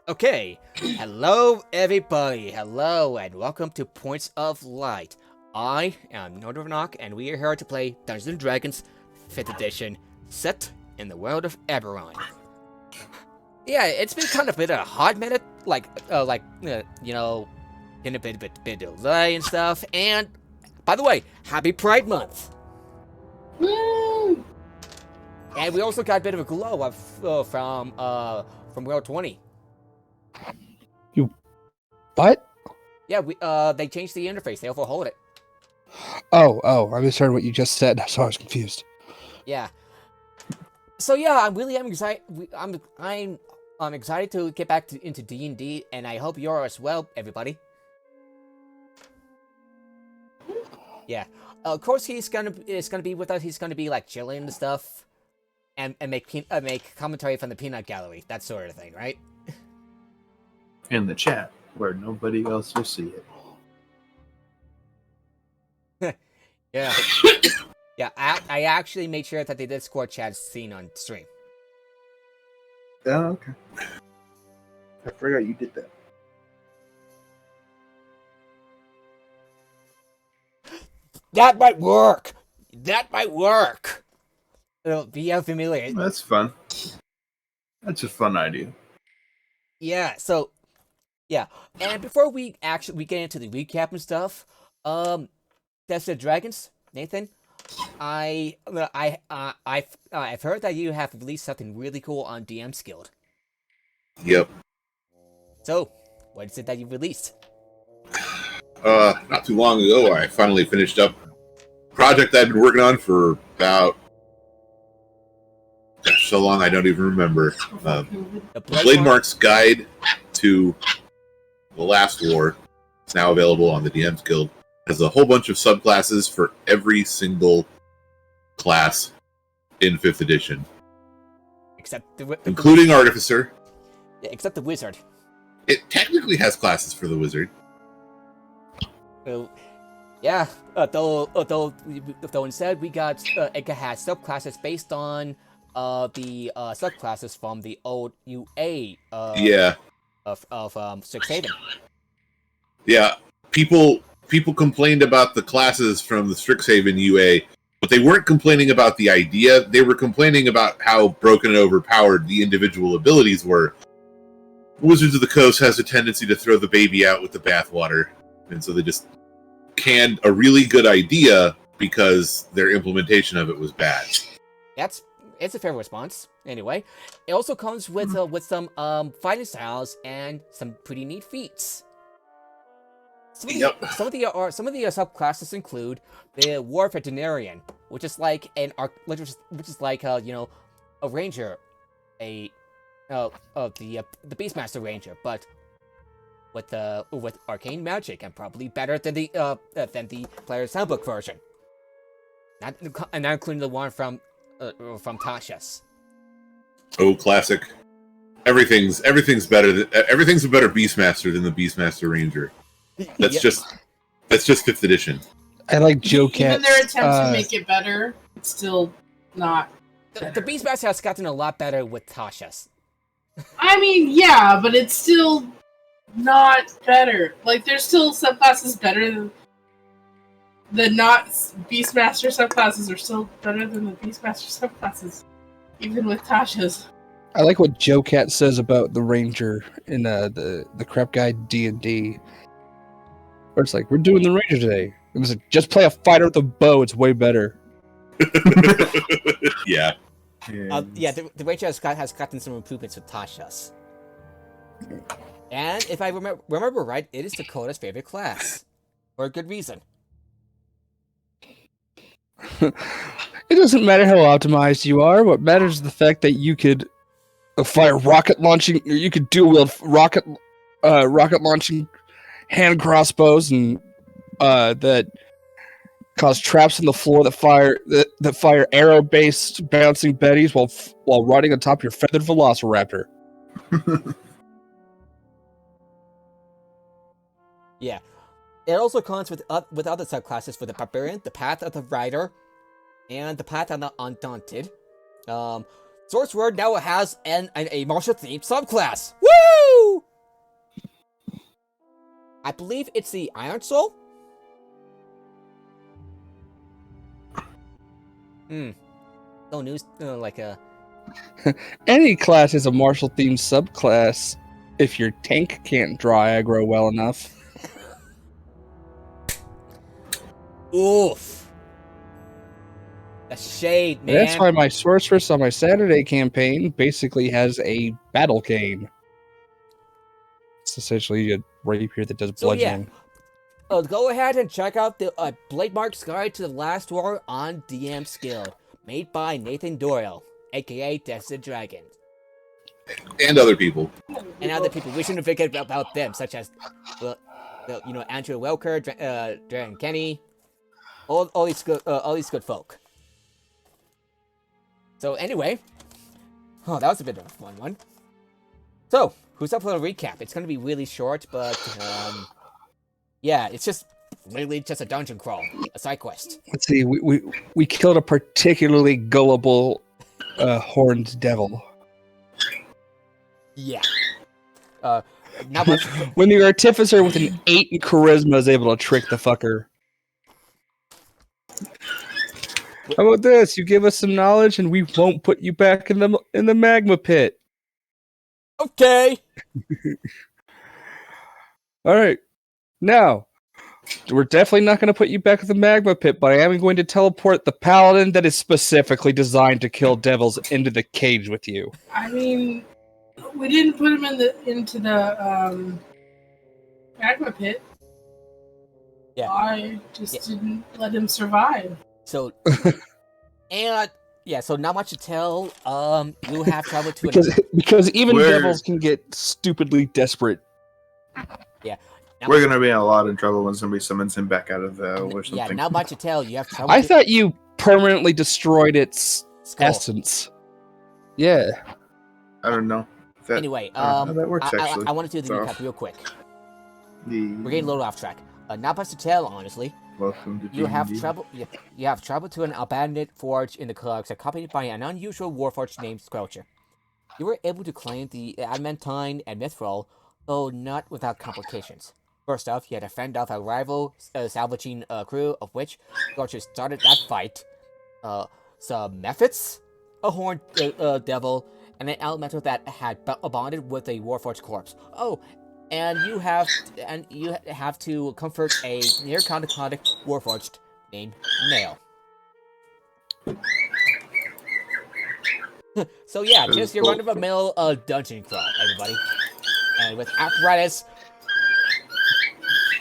Okay, hello everybody, hello and welcome to Points of Light. I am Northernok and we are here to play Dungeons & Dragons 5th edition, set in the world of Eberron. Yeah, it's been kind of been a hot minute, you know, in a bit delay and stuff, and by the way, happy Pride Month! Woo! And we also got a bit of a glow up from World 20. What? Yeah, they changed the interface. They overhauled it. Oh, I misheard what you just said, so I was confused. Yeah. So yeah, I'm excited. I'm excited to get back into D&D, and I hope you're as well, everybody. Yeah. Of course, he's gonna be with us. He's gonna be like chilling and stuff, and make commentary from the peanut gallery, that sort of thing, right? In the chat where nobody else will see it. Yeah. Yeah, I actually made sure that the Discord chat's seen on stream. Oh, okay. I forgot you did that. That might work! That might work! It'll be familiar. That's fun. That's a fun idea. Yeah, so... Yeah, and before we get into the recap and stuff, Death of Dragons, Nathan, I've heard that you have released something really cool on DM's Guild. Yep. So, what is it that you released? Not too long ago, I finally finished up a project I've been working on for about so long I don't even remember. Blade Mark's Guide to the Last War is now available on the DM's Guild. It has a whole bunch of subclasses for every single class in 5th edition. Including Artificer. Yeah, except the Wizard. It technically has classes for the Wizard. Well, yeah, though instead we got it has subclasses based on the subclasses from the old UA of Strixhaven. Yeah, people complained about the classes from the Strixhaven UA, but they weren't complaining about the idea. They were complaining about how broken and overpowered the individual abilities were. Wizards of the Coast has a tendency to throw the baby out with the bathwater, and so they just canned a really good idea because their implementation of it was bad. It's a fair response. Anyway, it also comes with some fighting styles and some pretty neat feats. Some of the subclasses include the Warfare Denerim, which is like a ranger, the Beastmaster Ranger, but with arcane magic and probably better than the Player's Handbook version. Not including the one from Tasha's. Oh, classic! Everything's better. Everything's a better Beastmaster than the Beastmaster Ranger. That's just 5th edition. I like Joe Cat. Even their attempt to make it better, it's still not. The Beastmaster has gotten a lot better with Tasha's. I mean, yeah, but it's still not better. Like, there's still subclasses better than the not Beastmaster subclasses are still better than the Beastmaster subclasses, even with Tasha's. I like what Joe Cat says about the Ranger in the Crap Guide D&D. Where it's like, we're doing the Ranger today. It was like, just play a fighter with a bow, it's way better. Yeah. The Ranger has gotten some improvements with Tasha's. And if I remember right, it is Dakota's favorite class. For a good reason. It doesn't matter how optimized you are. What matters is the fact that you could fire rocket launching, or you could dual wield rocket launching hand crossbows, and that cause traps in the floor that fire arrow based bouncing betties while riding on top of your feathered velociraptor. Yeah. It also comes with other subclasses for the Barbarian, the Path of the Rider, and the Path of the Undaunted. Source Word now has a martial themed subclass. Woo! I believe it's the Iron Soul? No news, like a... Any class is a martial-themed subclass if your tank can't draw aggro well enough. Oof. The shade, man. That's why my sorceress on my Saturday campaign basically has a battle cane. It's essentially a rapier that does So yeah, bludgeoning. go ahead and check out the Blade Mark's Guide to the Last War on DM's Guild, made by Nathan Doyle, aka Destined Dragon. And other people. And other people. We shouldn't forget about them, such as, Andrew Welker, Dragon Kenny, all these good folk. So anyway, that was a bit of a fun one. So, who's up for a recap? It's gonna be really short, but yeah, it's just literally just a dungeon crawl, a side quest. Let's see, we killed a particularly gullible horned devil. Yeah. Not much. When the artificer with an 8 in charisma is able to trick the fucker. How about this? You give us some knowledge, and we won't put you back in the magma pit. Okay. All right. Now, we're definitely not going to put you back in the magma pit, but I am going to teleport the paladin that is specifically designed to kill devils into the cage with you. I mean, we didn't put him into the magma pit. Yeah. I just didn't let him survive. So, and yeah, so not much to tell. You have traveled to because even We're- devils can get stupidly desperate. We're gonna be in a lot of trouble when somebody summons him back out of the or something. Yeah, not much to tell. You have traveled. I thought you permanently destroyed its Skull. essence. Yeah. I don't know. Anyway, I don't know how that works, actually. I want to do the So- recap real quick. The- We're getting a little off track. Not much to tell, honestly. Welcome to You have D&D. traveled. You have traveled to an abandoned forge in the clouds, accompanied by an unusual warforged named Squelcher. You were able to claim the adamantine and mithril, though not without complications. First off, you had to fend off a rival salvaging crew, of which Squelcher started that fight. Some mephits, a horned devil, and an elemental that had bonded with a warforged corpse. Oh, and you have to comfort a near contact warforged named Nail. So yeah, just your run-of-the-mill dungeon crawl, everybody, and with apparatus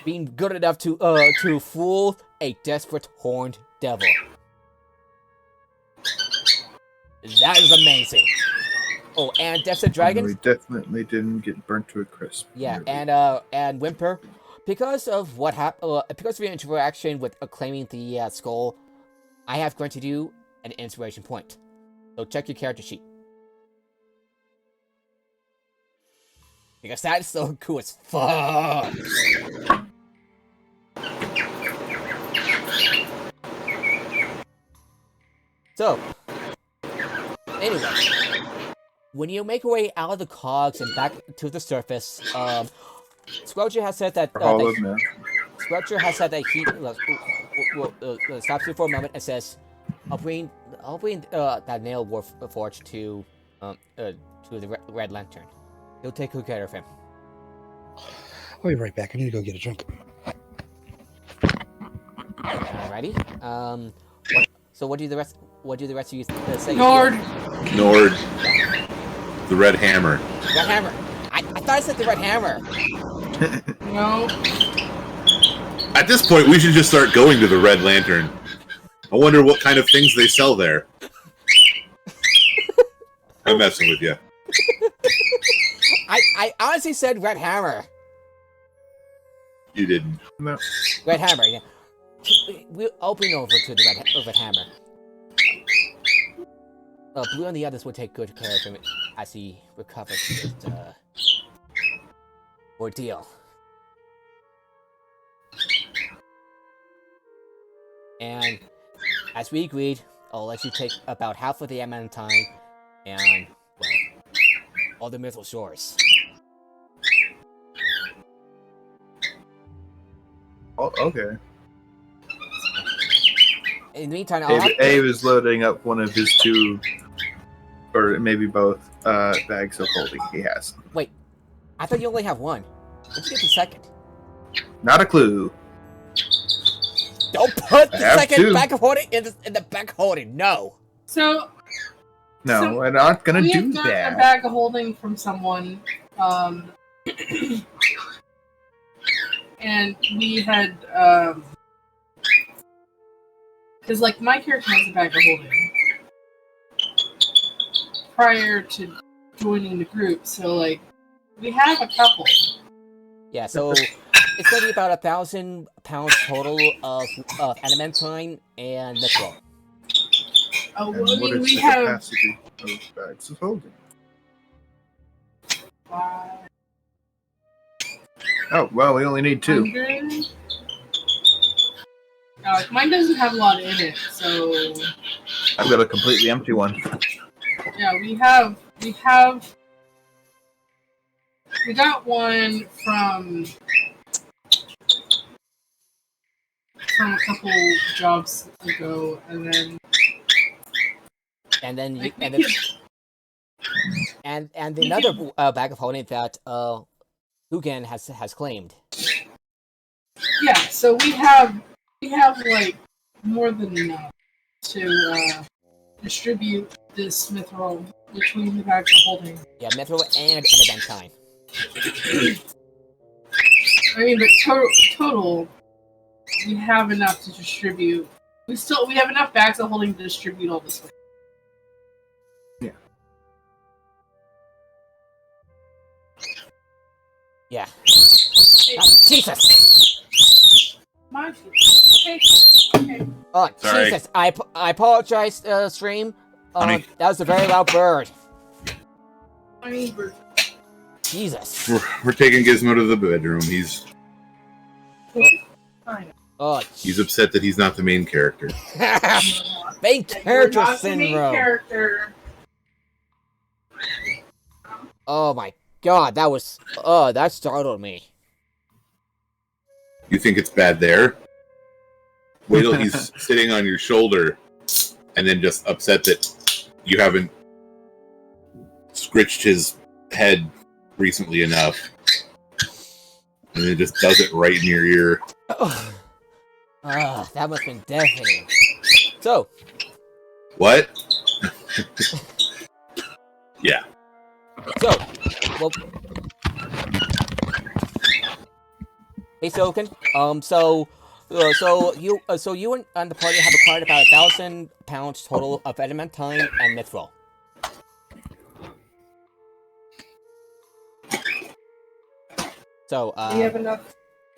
being good enough to fool a desperate horned devil. That is amazing. Oh, and Destined Dragon. We definitely didn't get burnt to a crisp. Yeah, Nearly. and Whimper, because of what happened, because of your interaction with claiming the skull, I have granted you an inspiration point. So check your character sheet. Because that is so cool as fuck. So, anyway, when you make your way out of the cogs and back to the surface, Squelcher has said that Squelcher has said that he stops you for a moment and says, "I'll bring that nail warforged to the Red Lantern. He'll take good care of him." I'll be right back. I need to go get a drink. Alrighty. So what do the rest of you say? Nord. Nord. The Red Hammer. Red Hammer. I thought I said the Red Hammer. No. At this point, we should just start going to the Red Lantern. I wonder what kind of things they sell there. I'm messing with you. I honestly said Red Hammer. You didn't. No. Red Hammer. Yeah. I'll bring over to the Red Hammer. Blue and the others will take good care of him as he recovers his ordeal. And as we agreed, I'll let you take about half of the adamantine and, well, all the mithril shores. Oh, okay. In the meantime, Abe is loading up one of his 2, or maybe both, bags of holding he has. Wait, I thought you only have one. Where'd you get the second? Not a clue. Don't put the have second 2. bag of holding in the bag of holding. No. So No, we're not gonna we do had gotten that. a bag of holding from someone, and we had because like my character has a bag of holding prior to joining the group, so like we have a couple. Yeah, so it's going to be about 1,000 pounds total of adamantine and mithril. Oh, And well, I what mean, is we the have. capacity of bags of holding? Oh, well, we only need 2. 100? Mine doesn't have a lot in it, so I've got a completely empty one. yeah, we got one from a couple jobs ago, and then another bag of holding that Hugan has claimed. yeah, so we have like more than enough to distribute this mithril between the bags of holding. Yeah, mithril and adamantine. I mean, but total, we have enough to distribute. We have enough bags of holding to distribute all this way. Yeah. Hey, Jesus! my okay. Oh, Sorry. Jesus! I apologize, stream. Honey. That was a very loud bird. I mean, we're Jesus. We're taking Gizmo to the bedroom. He's fine. Oh, he's upset that he's not the main character. main character You're not the main syndrome. character. Oh my God, that startled me. You think it's bad there? Wait till he's sitting on your shoulder and then just upset that you haven't scritched his head recently enough. And then just does it right in your ear. That must have been deafening. So. What? Yeah. So, well. Hey, Silken. So you and the party have acquired about 1,000 pounds total of adamantine and mithril. So, We have enough.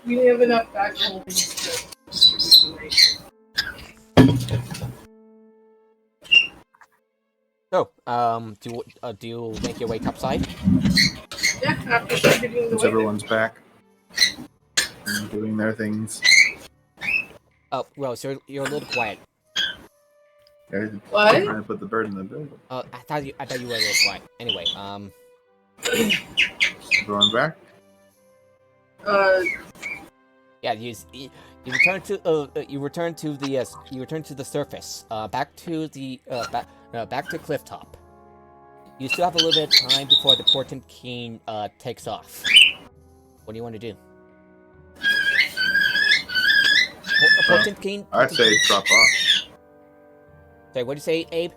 We have enough back holdings to distribute the So, do you make your way topside? Yeah, after distributing the Since weight. everyone's back and doing their things. Oh, well, so you're a little quiet. What? I'm trying to put the bird in the building. I thought you were a little quiet. Anyway, Everyone back? yeah, you return to the surface, back to the back to cliff top. You still have a little bit of time before the portent king takes off. What do you want to do? Portent king. I'd say drop off. Sorry, what did you say, Abe?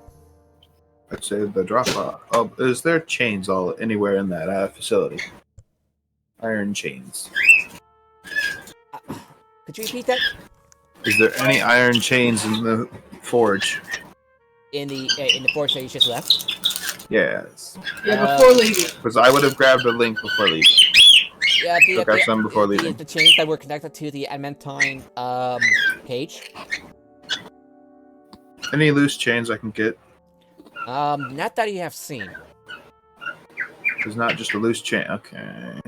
I'd say the drop off. Oh, is there chains all anywhere in that facility? Iron chains. Could you repeat that? Is there any iron chains in the forge? In the forest that you just left? Yes. Yeah, before leaving. Because I would have grabbed a link before leaving. Yeah, Took out some before leaving. the chains that were connected to the adamantine page. Any loose chains I can get? Not that you have seen. It's not just a loose chain. Okay.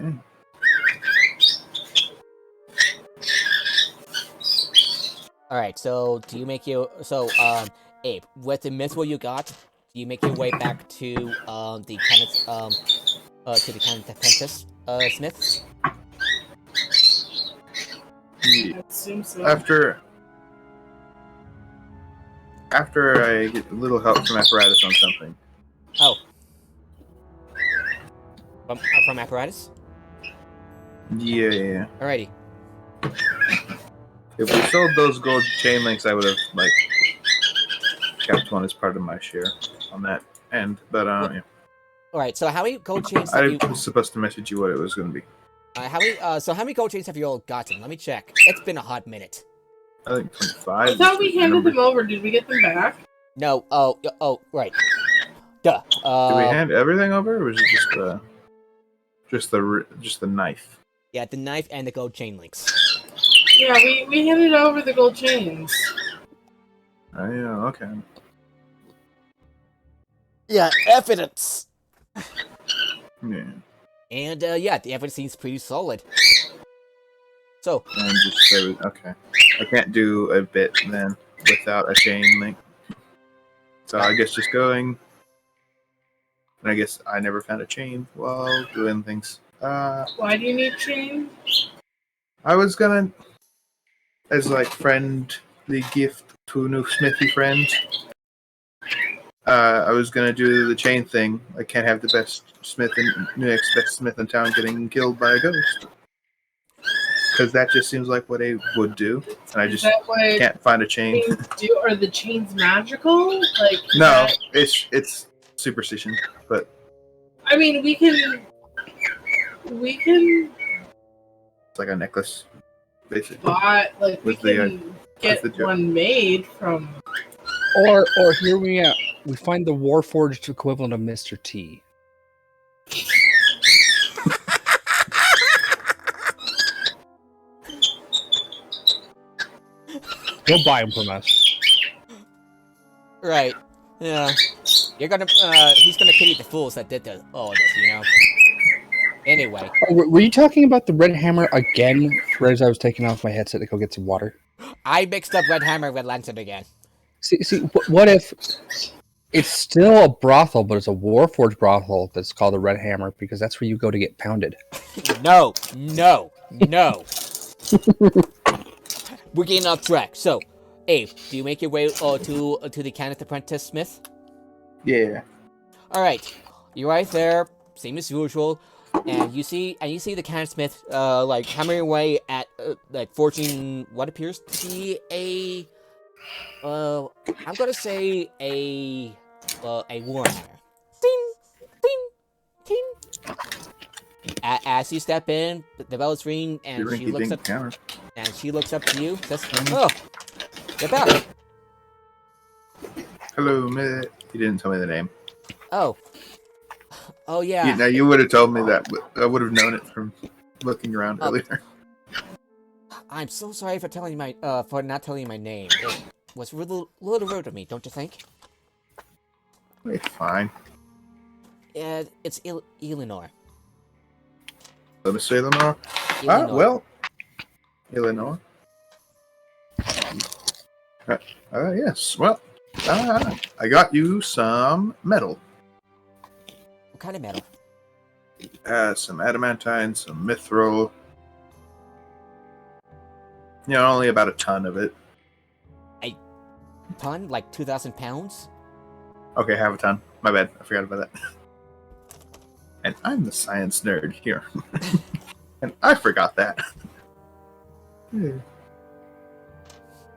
Alright, so do you make your Abe, with the mithril you got, do you make your way back to the apprentice Smith? Yeah. I assume so. After I get a little help from apparatus on something. Oh. From apparatus? Yeah. Alrighty. If we sold those gold chain links, I would have like kept one as part of my share on that end. But yeah. Alright, so how many gold chains I have you... was supposed to message you what it was going to be. how many gold chains have you all gotten? Let me check. It's been a hot minute. I think 25. I thought we handed them over. Did we get them back? No, oh, right. Duh. Did we hand everything over, or was it just the knife? Yeah, the knife and the gold chain links. Yeah, we handed over the gold chains. Oh yeah, okay. Yeah, evidence! Yeah. And, yeah, the evidence seems pretty solid. So, And okay. I can't do a bit then without a chain link. So I guess just going. And I guess I never found a chain while doing things. Why do you need chain? I was gonna, as like friendly gift to a new smithy friend. I was gonna do the chain thing. I can't have the best smith next best smith in town getting killed by a ghost. Because that just seems like what I would do, and I just can't find a chain. Are the chains magical? Like No, it's superstition. But I mean, we can. it's like a necklace, basically. Buy like we With the, can get one made from. Or here we find the Warforged equivalent of Mr. T. He'll buy them from us. right. Yeah. He's gonna pity the fools that did all of this, you know? Anyway. Oh, were you talking about the Red Hammer again? Right as I was taking off my headset to go get some water. I mixed up Red Hammer and Red Lantern again. See, what if it's still a brothel, but it's a Warforged brothel that's called the Red Hammer because that's where you go to get pounded. No. We're getting off track. So, Abe, do you make your way to the Kenneth Apprentice Smith? Yeah. All right, you're right there, same as usual, and you see the Kenneth Smith like hammering away at like forging what appears to be a I'm gonna say a warhammer. Ding, ding, ding. As you step in, the bell's ring, and she looks up. And she looks up to you. Says, "Oh, get back." Hello, Mitt. He didn't tell me the name. Oh yeah. Now you would have told me that, but I would have known it from looking around earlier. I'm so sorry for not telling you my name. It was a little rude of me, don't you think? It's fine. It's Eleanor. Let me say Eleanor. Eleanor. Well, Eleanor. Yes. Well, I got you some metal. What kind of metal? Some adamantine, some mithril. You know, only about a ton of it. A ton? Like 2,000 pounds? Okay, half a ton. My bad. I forgot about that. And I'm the science nerd here. And I forgot that.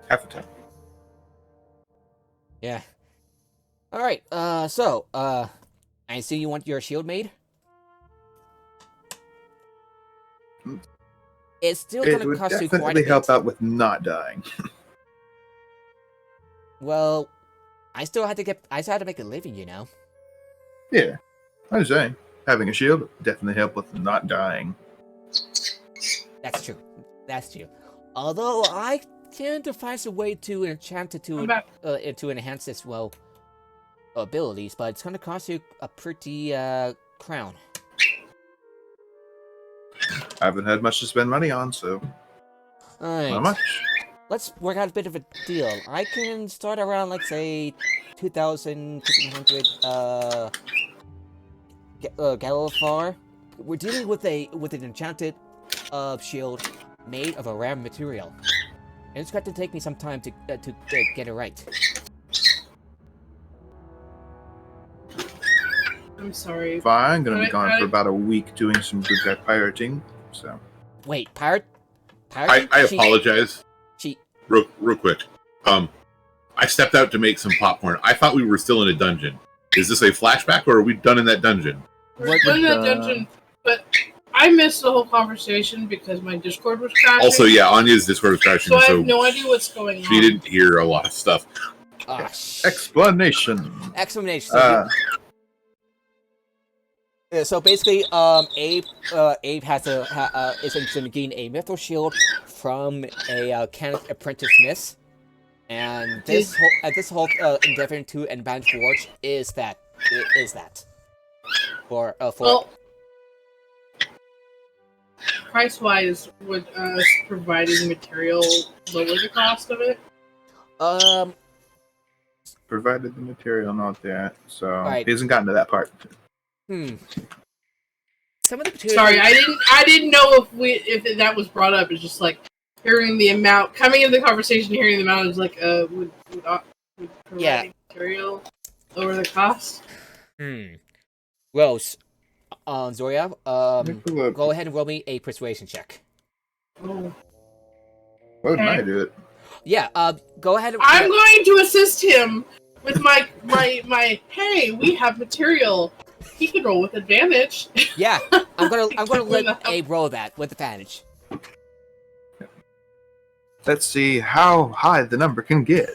Half a ton. Yeah. Alright, so, I see you want your shield made? It's still gonna cost you quite a bit. It would definitely help out with not dying. Well, I still had to make a living, you know? Yeah. I was saying, having a shield would definitely help with not dying. That's true. Although I tend to find a way to enchant it to enhance its abilities, but it's gonna cost you a pretty crown. I haven't had much to spend money on, so Alright. not much. Let's work out a bit of a deal. I can start around, like, say, 2,000, 1,500 Galifar. We're dealing with an enchanted shield made of a rare material. And it's going to take me some time to get it right. I'm sorry. Fine, I'm gonna be gone for about a week doing some good guy pirating. So. Wait, pirate? I apologize. She. Real quick. I stepped out to make some popcorn. I thought we were still in a dungeon. Is this a flashback, or are we done in that dungeon? We're done in that dungeon, but I missed the whole conversation because my Discord was crashing. Also, yeah, Anya's Discord was crashing, so I have no idea what's going on. She didn't hear a lot of stuff. Explanation. Explanation. So basically, Abe has is going to gain a mithril shield from a Canuck apprentice miss, and this whole endeavor to advance forge is that. Well, price-wise, would us providing material lower the cost of it? Provided the material, not that. So right. He hasn't gotten to that part. Some of the material. Sorry, I didn't know if that was brought up. It's just like hearing the amount coming into the conversation, hearing the amount is like would providing material lower the cost? Rose, Zoria, go ahead and roll me a persuasion check. Oh. Why wouldn't I do it? Yeah, go ahead. I'm going to assist him with my hey, we have material. He can roll with advantage. Yeah, I'm gonna let Abe roll that with advantage. Let's see how high the number can get.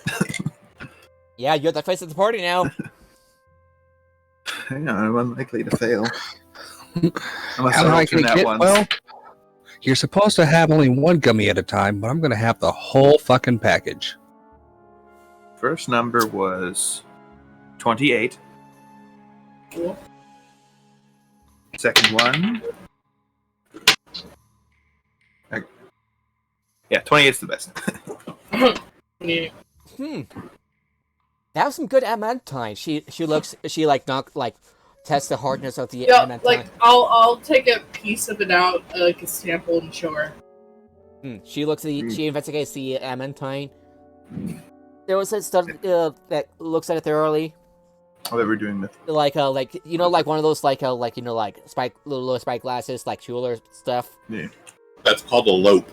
Yeah, you're the face of the party now. Hang on, I'm unlikely to fail. How high can it get? Well, you're supposed to have only one gummy at a time, but I'm going to have the whole fucking package. First number was 28. Cool. Second one. Yeah, 28's the best. Yeah. That was some good adamantine. She tests the hardness of the Yeah, adamantine. like I'll take a piece of it out, like a sample, and show her. She investigates the adamantine. There was a study that looks at it thoroughly. Oh, they were doing this. Like one of those little spike glasses, like jeweler stuff. Yeah. That's called a lope.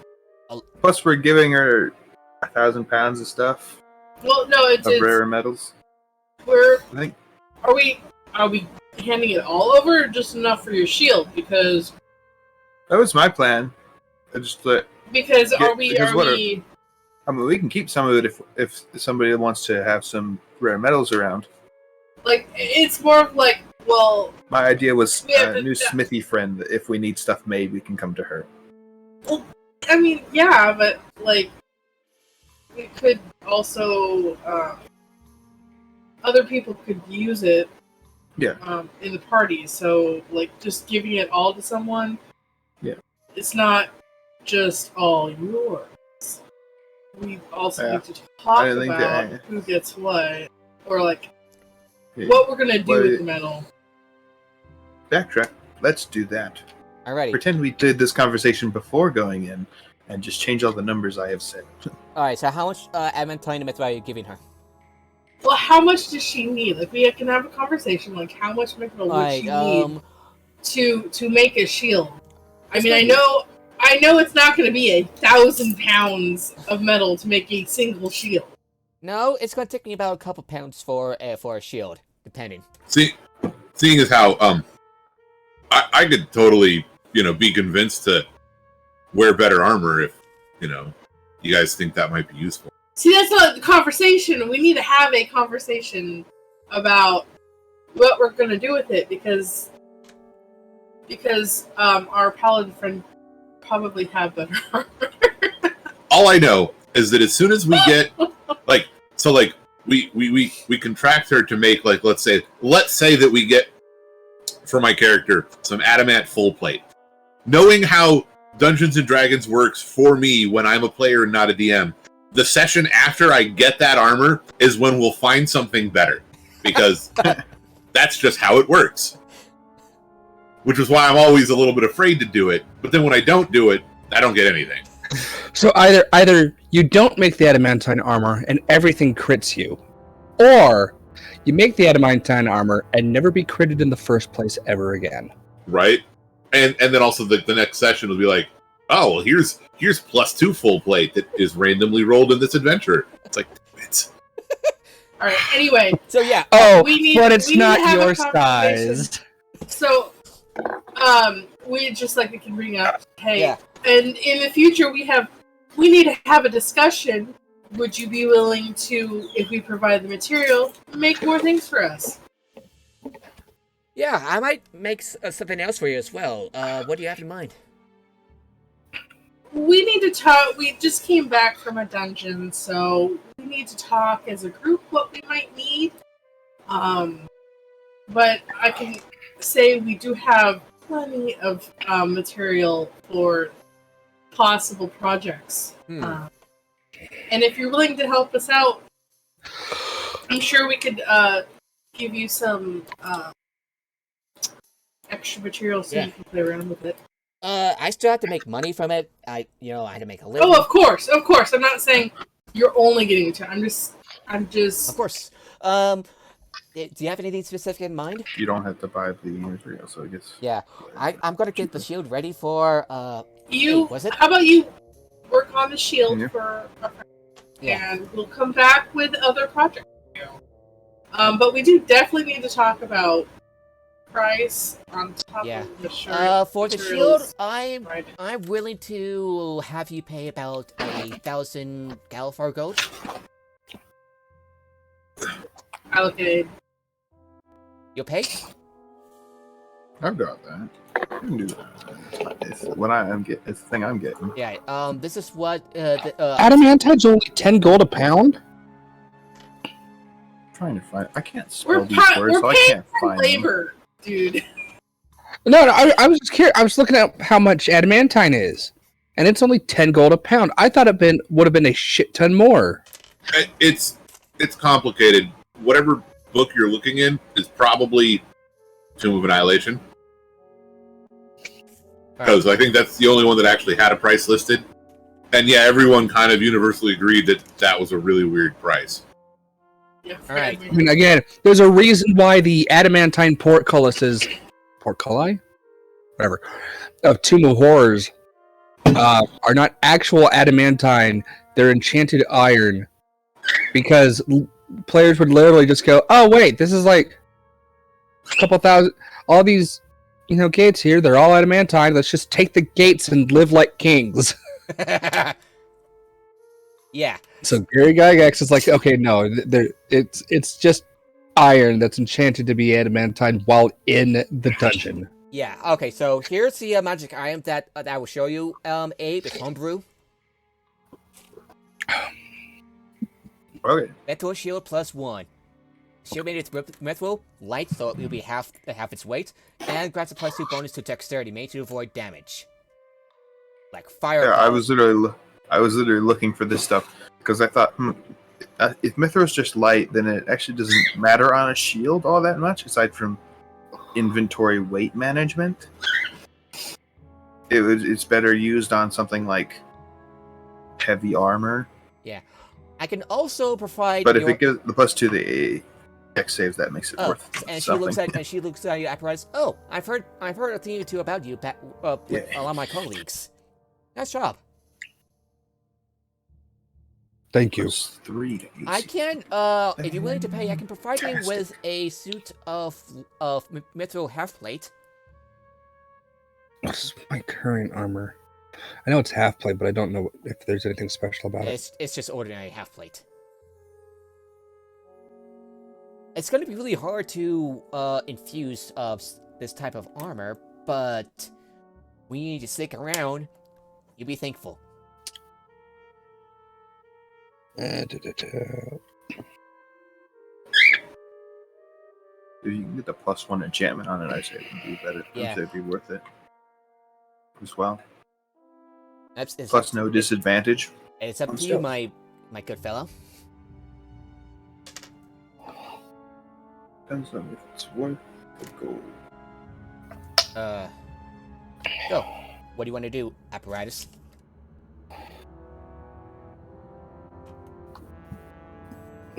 Plus, we're giving her 1,000 pounds of stuff. Well, no, it's rare metals. Are we handing it all over, or just enough for your shield? Because that was my plan. I just thought. Because I mean, we can keep some of it if somebody wants to have some rare metals around. Like, it's more of like, well. My idea was a new smithy friend. That if we need stuff made, we can come to her. Well, I mean, yeah, but like, we could also other people could use it. Yeah. In the party, so like just giving it all to someone. Yeah. It's not just all yours. We also need to talk about who gets what, or like what we're gonna do with the metal. Backtrack. Let's do that. Alrighty. Pretend we did this conversation before going in, and just change all the numbers I have said. Alright, so how much adamantine mithril are you giving her? Well, how much does she need? Like, we can have a conversation. Like, how much mithril would she need to make a shield? I mean, I know it's not going to be 1,000 pounds of metal to make a single shield. No, it's going to take me about a couple pounds for a shield, depending. Seeing as how I could totally be convinced to wear better armor if you guys think that might be useful. See, that's not the conversation. We need to have a conversation about what we're going to do with it, because our paladin friend probably have better armor. All I know is that as soon as we get we contract her to make, like, let's say that we get for my character some adamant full plate. Knowing how Dungeons and Dragons works for me when I'm a player and not a DM, the session after I get that armor is when we'll find something better, because that's just how it works. Which is why I'm always a little bit afraid to do it, but then when I don't do it, I don't get anything. So either you don't make the adamantine armor and everything crits you, or you make the adamantine armor and never be critted in the first place ever again. Right? And then also the next session will be like, oh, well, here's +2 full plate that is randomly rolled in this adventure. It's like, it's All right. Anyway, So yeah, Oh, we but it's need to not have a your conversation. size. So, we just like we can bring up, hey, Yeah. and in the future we need to have a discussion. Would you be willing to, if we provide the material, make more things for us? yeah, I might make something else for you as well. What do you have in mind? We need to talk. We just came back from a dungeon, so we need to talk as a group what we might need. But I can say we do have plenty of material for possible projects. And if you're willing to help us out, I'm sure we could give you some extra material so you can play around with it. I still have to make money from it. I had to make a living. Oh, of course. I'm not saying you're only getting it. I'm just. Of course. Do you have anything specific in mind? You don't have to buy the material, so I guess. Yeah, I'm gonna get the shield ready for. You. was it? How about you work on the shield Yeah. for, Yeah. and we'll come back with other projects. But we do definitely need to talk about price on top Yeah. of the shirt. For the materials. shield, I'm willing to have you pay about 1,000 Galfar gold. Allocated. You'll pay? I've got that. I can do that. It's what it's the thing I'm getting. Yeah. This is what Adamantine's only 10 gold a pound? I'm trying to find. I can't We're spell these words, so I paying can't for find them. labor, dude. No, I was just curious. I was looking at how much adamantine is, and it's only 10 gold a pound. I thought it would have been a shit ton more. it's complicated. Whatever book you're looking in is probably Tomb of Annihilation, because I think that's the only one that actually had a price listed. And yeah, everyone kind of universally agreed that was a really weird price. Yeah, All right. I mean, again, there's a reason why the adamantine portcullises, portculli, whatever, of Tomb of Horrors are not actual adamantine. They're enchanted iron, because players would literally just go, "Oh wait, this is like a couple thousand. All these, gates here. They're all adamantine. Let's just take the gates and live like kings." yeah. So Gary Gygax is like, okay, no, it's just iron that's enchanted to be adamantine while in the dungeon. Yeah. Okay. So here's the magic item that I will show you. Abe, it's homebrew. Okay. Metal shield +1. Shield made its metal light, so it will be half its weight, and grants a +2 bonus to dexterity, made to avoid damage. Like fire. Yeah, I was literally looking for this stuff because I thought, if Mithra's just light, then it actually doesn't matter on a shield all that much, aside from inventory weight management. It's better used on something like heavy armor. Yeah. I can also provide. But if it gives the +2 the X saves, that makes it worth and something. she looks at your apparatus. Oh, I've heard a thing or two about you with a lot of my colleagues. Nice job. Thank you. +3 to I AC. can, if you're willing to pay, I can provide you with a suit of mithril half plate. What's my current armor? I know it's half plate, but I don't know if there's anything special about it. It's just ordinary half plate. It's going to be really hard to infuse this type of armor, but we need to stick around. You'll be thankful. If you can get the +1 enchantment on it, I'd say it would be better. Yeah. It'd be worth it as well. It's Plus no disadvantage. It's up on to you, stuff. my good fellow. Depends on if it's worth the gold. So, what do you want to do, apparatus?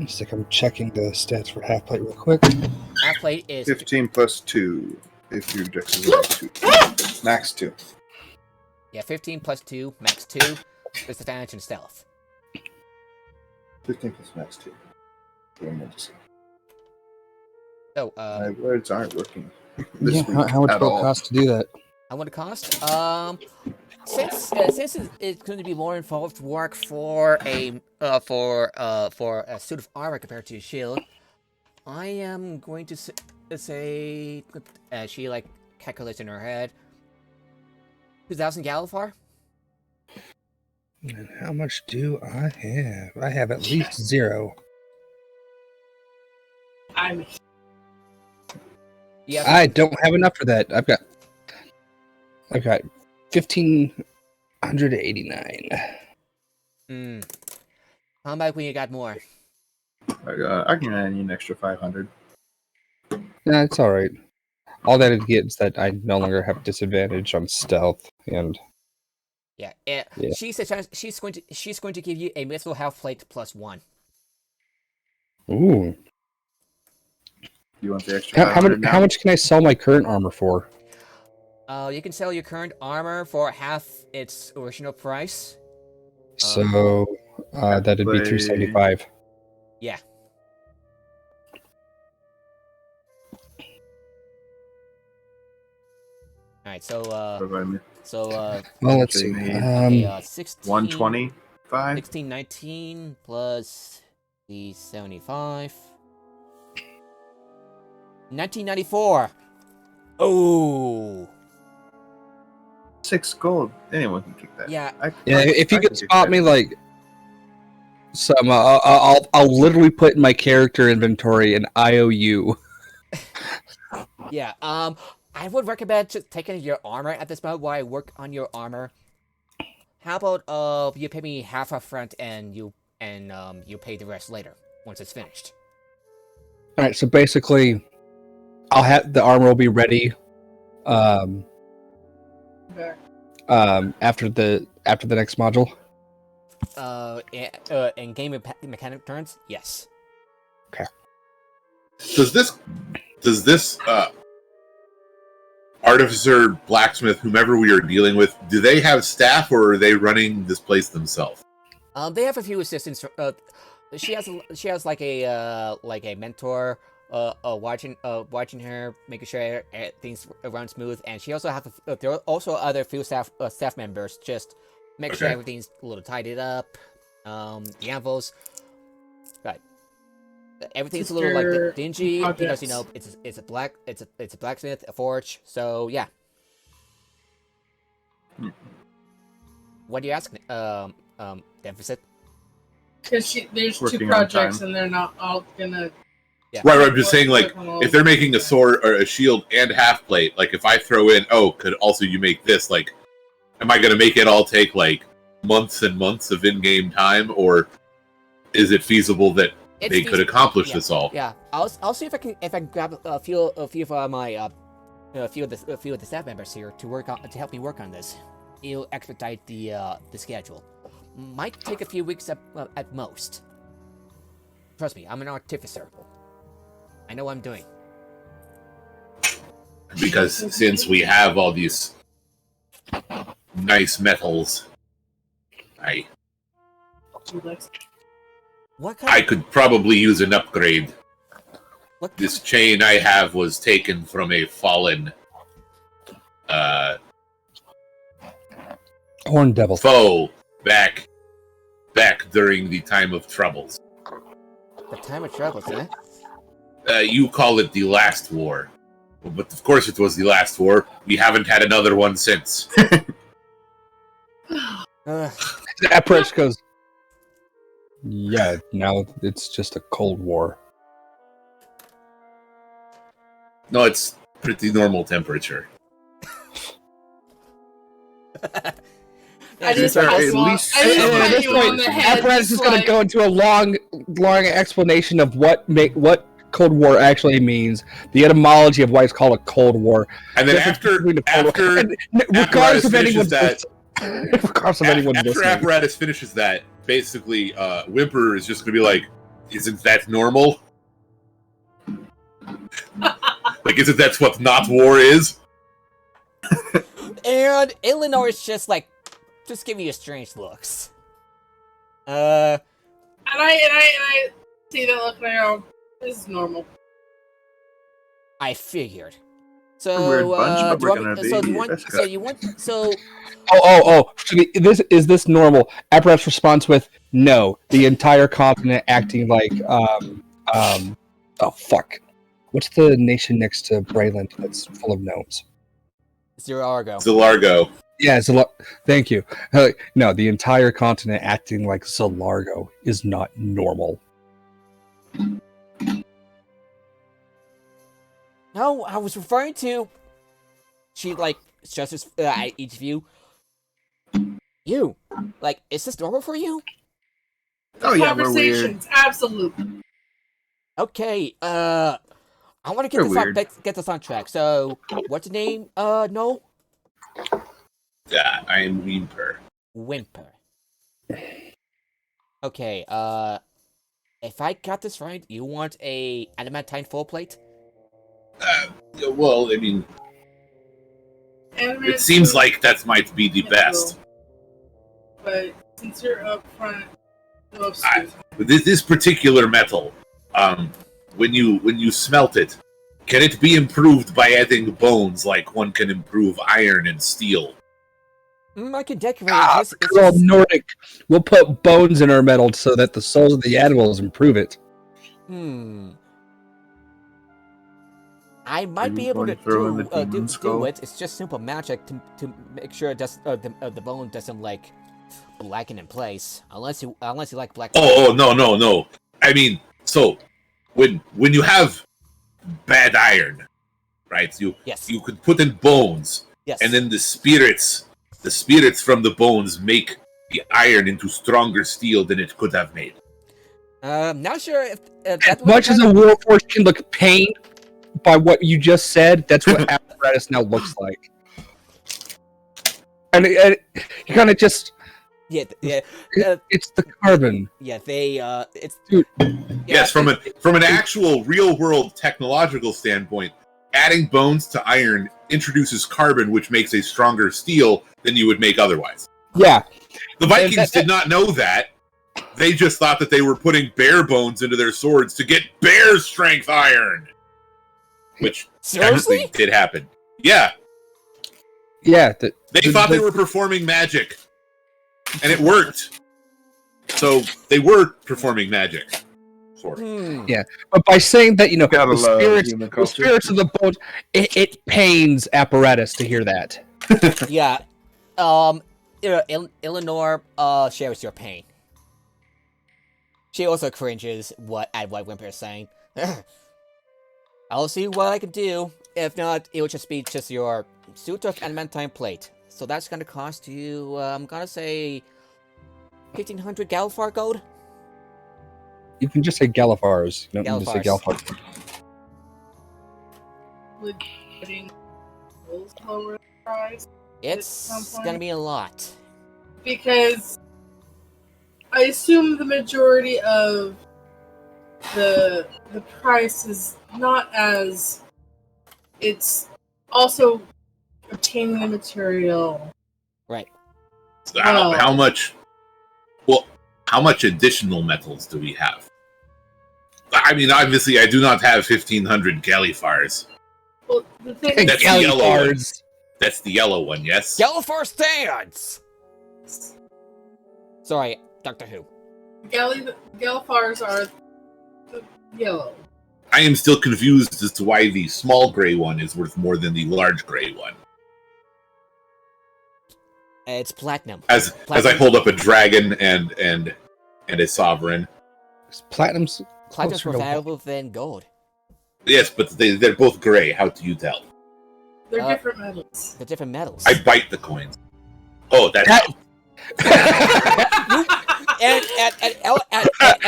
Looks like I'm checking the stats for half plate real quick. Half plate is 15 plus 2 if your dex is only 2. Max 2. yeah, 15 plus 2, max 2, disadvantage and stealth. 15 plus max 2. So, My words aren't working. Yeah, how much at will it all. cost to do that? how would it cost? Since it's going to be more involved work for a suit of armor compared to a shield, I am going to say she like calculates in her head 2,000 Galifar. And how much do I have? I have at least 0. I'm Yeah, I don't have enough for that. I've got 1,589. How about when you got more? I can add you an extra 500. Nah, it's all right. All that it gets is that I no longer have disadvantage on stealth, and Yeah, Yeah. She says she's going to give you a mithril half plate plus 1. ooh, You want the extra how 500 now? much can I sell my current armor for? You can sell your current armor for half its original price. So that'd be 375. Yeah. All right, so Well, let's see. okay, 16, 125? 1619 plus the 75. 1994. Oh. 6 gold. Anyone can take that. Yeah. Yeah, if you I could can take spot that. me like some, I'll literally put in my character inventory an IOU. Yeah. I would recommend just taking your armor at this moment while I work on your armor. How about you pay me half up front and you pay the rest later once it's finished. All right, so basically, I'll have the armor will be ready. back. After the next module. In game mechanic turns, yes. Does this artificer, blacksmith, whomever we are dealing with, do they have staff or are they running this place themselves? They have a few assistants. She has like a mentor, watching her, making sure things run smooth, and she also there are also other few staff members just make sure Okay. everything's a little tidied up. The anvils, right? Everything's a little Sister like dingy because projects. it's a blacksmith, a forge. So yeah. What do you ask? Deficit. Because there's Working two on projects time. and they're not all gonna. Yeah. Right, I'm just saying, like, work on all if they're of making a sword or a shield and half plate, like, if I throw in, could also you make this, like, am I going to make it all take, like, months and months of in-game time, or is it feasible that they could accomplish this all? Yeah, I'll see if I can grab a few of my a few of the staff members here to help me work on this. It'll expedite the schedule. Might take a few weeks at most. Trust me, I'm an artificer. I know what I'm doing. Because since we have all these nice metals, What kind? I could probably use an upgrade. What This chain I have was taken from a fallen Horn Devil. foe back during the time of troubles. The time of troubles, eh? You call it the last war. But of course it was the last war. We haven't had another one since. That price goes. Yeah, now it's just a Cold War. No, it's pretty normal temperature. I just At pat least- you on the head. Apparatus is just going to like- go into a long explanation of what Cold War actually means, the etymology of why it's called a Cold War. And then Difference after between the Cold War- and Apparatus regardless of finishes anyone's that, regardless of anyone after listening. Apparatus finishes that, basically, Whimper is just going to be like, isn't that normal? Like, isn't that what not war is? And Eleanor is just giving you strange looks. And I see that look and I go, this is normal. I figured. We're a weird bunch, but do we're you want- gonna so be- you want? that's So good. you want? So Is this normal? Apparatus responds with no. The entire continent acting like oh fuck. What's the nation next to Brayland that's full of gnomes? Zero Argo. Zilargo. Yeah, thank you. No, the entire continent acting like Zilargo is not normal. No, I was referring to. She stresses at each of you. You, is this normal for you? Oh yeah, we're weird. Conversations, absolutely. Okay, I want to get We're weird. get this on track. So, what's the name? No, Yeah, I am Whimper. Whimper. Okay, if I got this right, you want a adamantine full plate? Well, I mean, And it seems like that might be the best. But since you're up front, no I- excuse. But this particular metal, when you smelt it, can it be improved by adding bones like one can improve iron and steel? I can decorate it. It's It's all Nordic. We'll put bones in our metal so that the souls of the animals improve it. I might be Maybe able to throw in the demon do skull. it. It's just simple magic to make sure it does the bone doesn't blacken in place. Unless you like black. Oh no. I mean, so when you have bad iron, right? Yes. You could put in bones, Yes. and then the spirits from the bones make the iron into stronger steel than it could have made. Not sure if As that much as a warforged can look pained by what you just said, that's what apparatus now looks like. And you kind of just yeah. it's the carbon. Yeah, they it's Dude. Yes, from an actual real world technological standpoint, adding bones to iron introduces carbon, which makes a stronger steel than you would make otherwise. Yeah. The Vikings did not know that. They just thought that they were putting bear bones into their swords to get bear strength iron, which seriously technically did happen. Yeah, Yeah. they thought they were performing magic, and it worked. So they were performing magic. Sort of. Yeah. But by saying that, Gotta the love spirits, human the culture. spirits of the bones, it pains apparatus to hear that. Yeah. Eleanor shares your pain. She also cringes at what Whimper is saying. I'll see what I can do. If not, it will just be your suit of adamantine plate. So that's gonna cost you, I'm gonna say, 1,500 Galfar gold? You can just say Galifars. You don't need to say Galifars. Galifars. Would putting those lower price It's some point. gonna be a lot. because I assume the majority of the price is not as it's also obtaining the material. Right. So Wow. how much? Well, how much additional metals do we have? I mean, obviously, I do not have 1,500 Galifars. Well, the thing Hey, That's the yellow one. Galifars. That's the yellow one, yes. Galfar stands! Sorry, Doctor Who. Galifars are the yellow. I am still confused as to why the small gray one is worth more than the large gray one. It's platinum. As I hold up a dragon and a sovereign. Platinum's Platinum's more closer to- valuable than gold. Yes, but they're both gray. How do you tell? They're Uh, different metals. The different metals. I bite the coins. Oh, that's That- and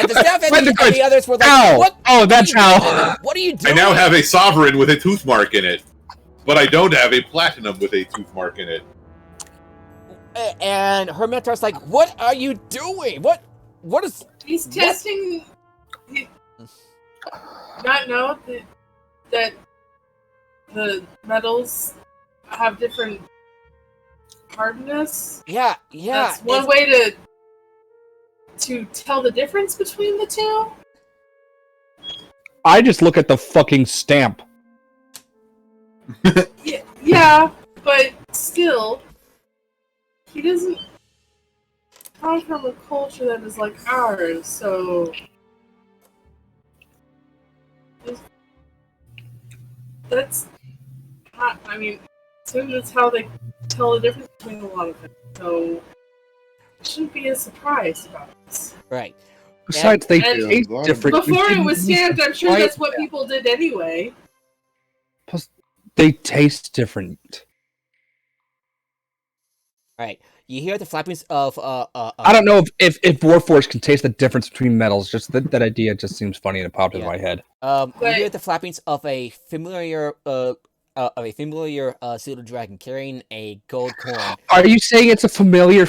the staff Find the and coins. the others were like, Ow! what? Oh, that's how. What are you I doing? now have a sovereign with a tooth mark in it, but I don't have a platinum with a tooth mark in it. And her mentor's like, what are you doing? What is... He's testing not know that the metals have different hardness? Yeah. That's one way to tell the difference between the two? I just look at the fucking stamp. Yeah, but still, he doesn't come from a culture that is like ours, so that's not, I mean, assume that's how they tell the difference between a lot of things, so it shouldn't be a surprise about this. Right. Besides, they And taste different. Before it was stamped, I'm sure Why- that's what people did anyway. Plus, they taste different. Right. You hear the flappings of I don't know if Warforged can taste the difference between metals. Just that idea just seems funny and it popped into my head. You hear the flappings of a familiar pseudo dragon carrying a gold coin. Are you saying it's a familiar?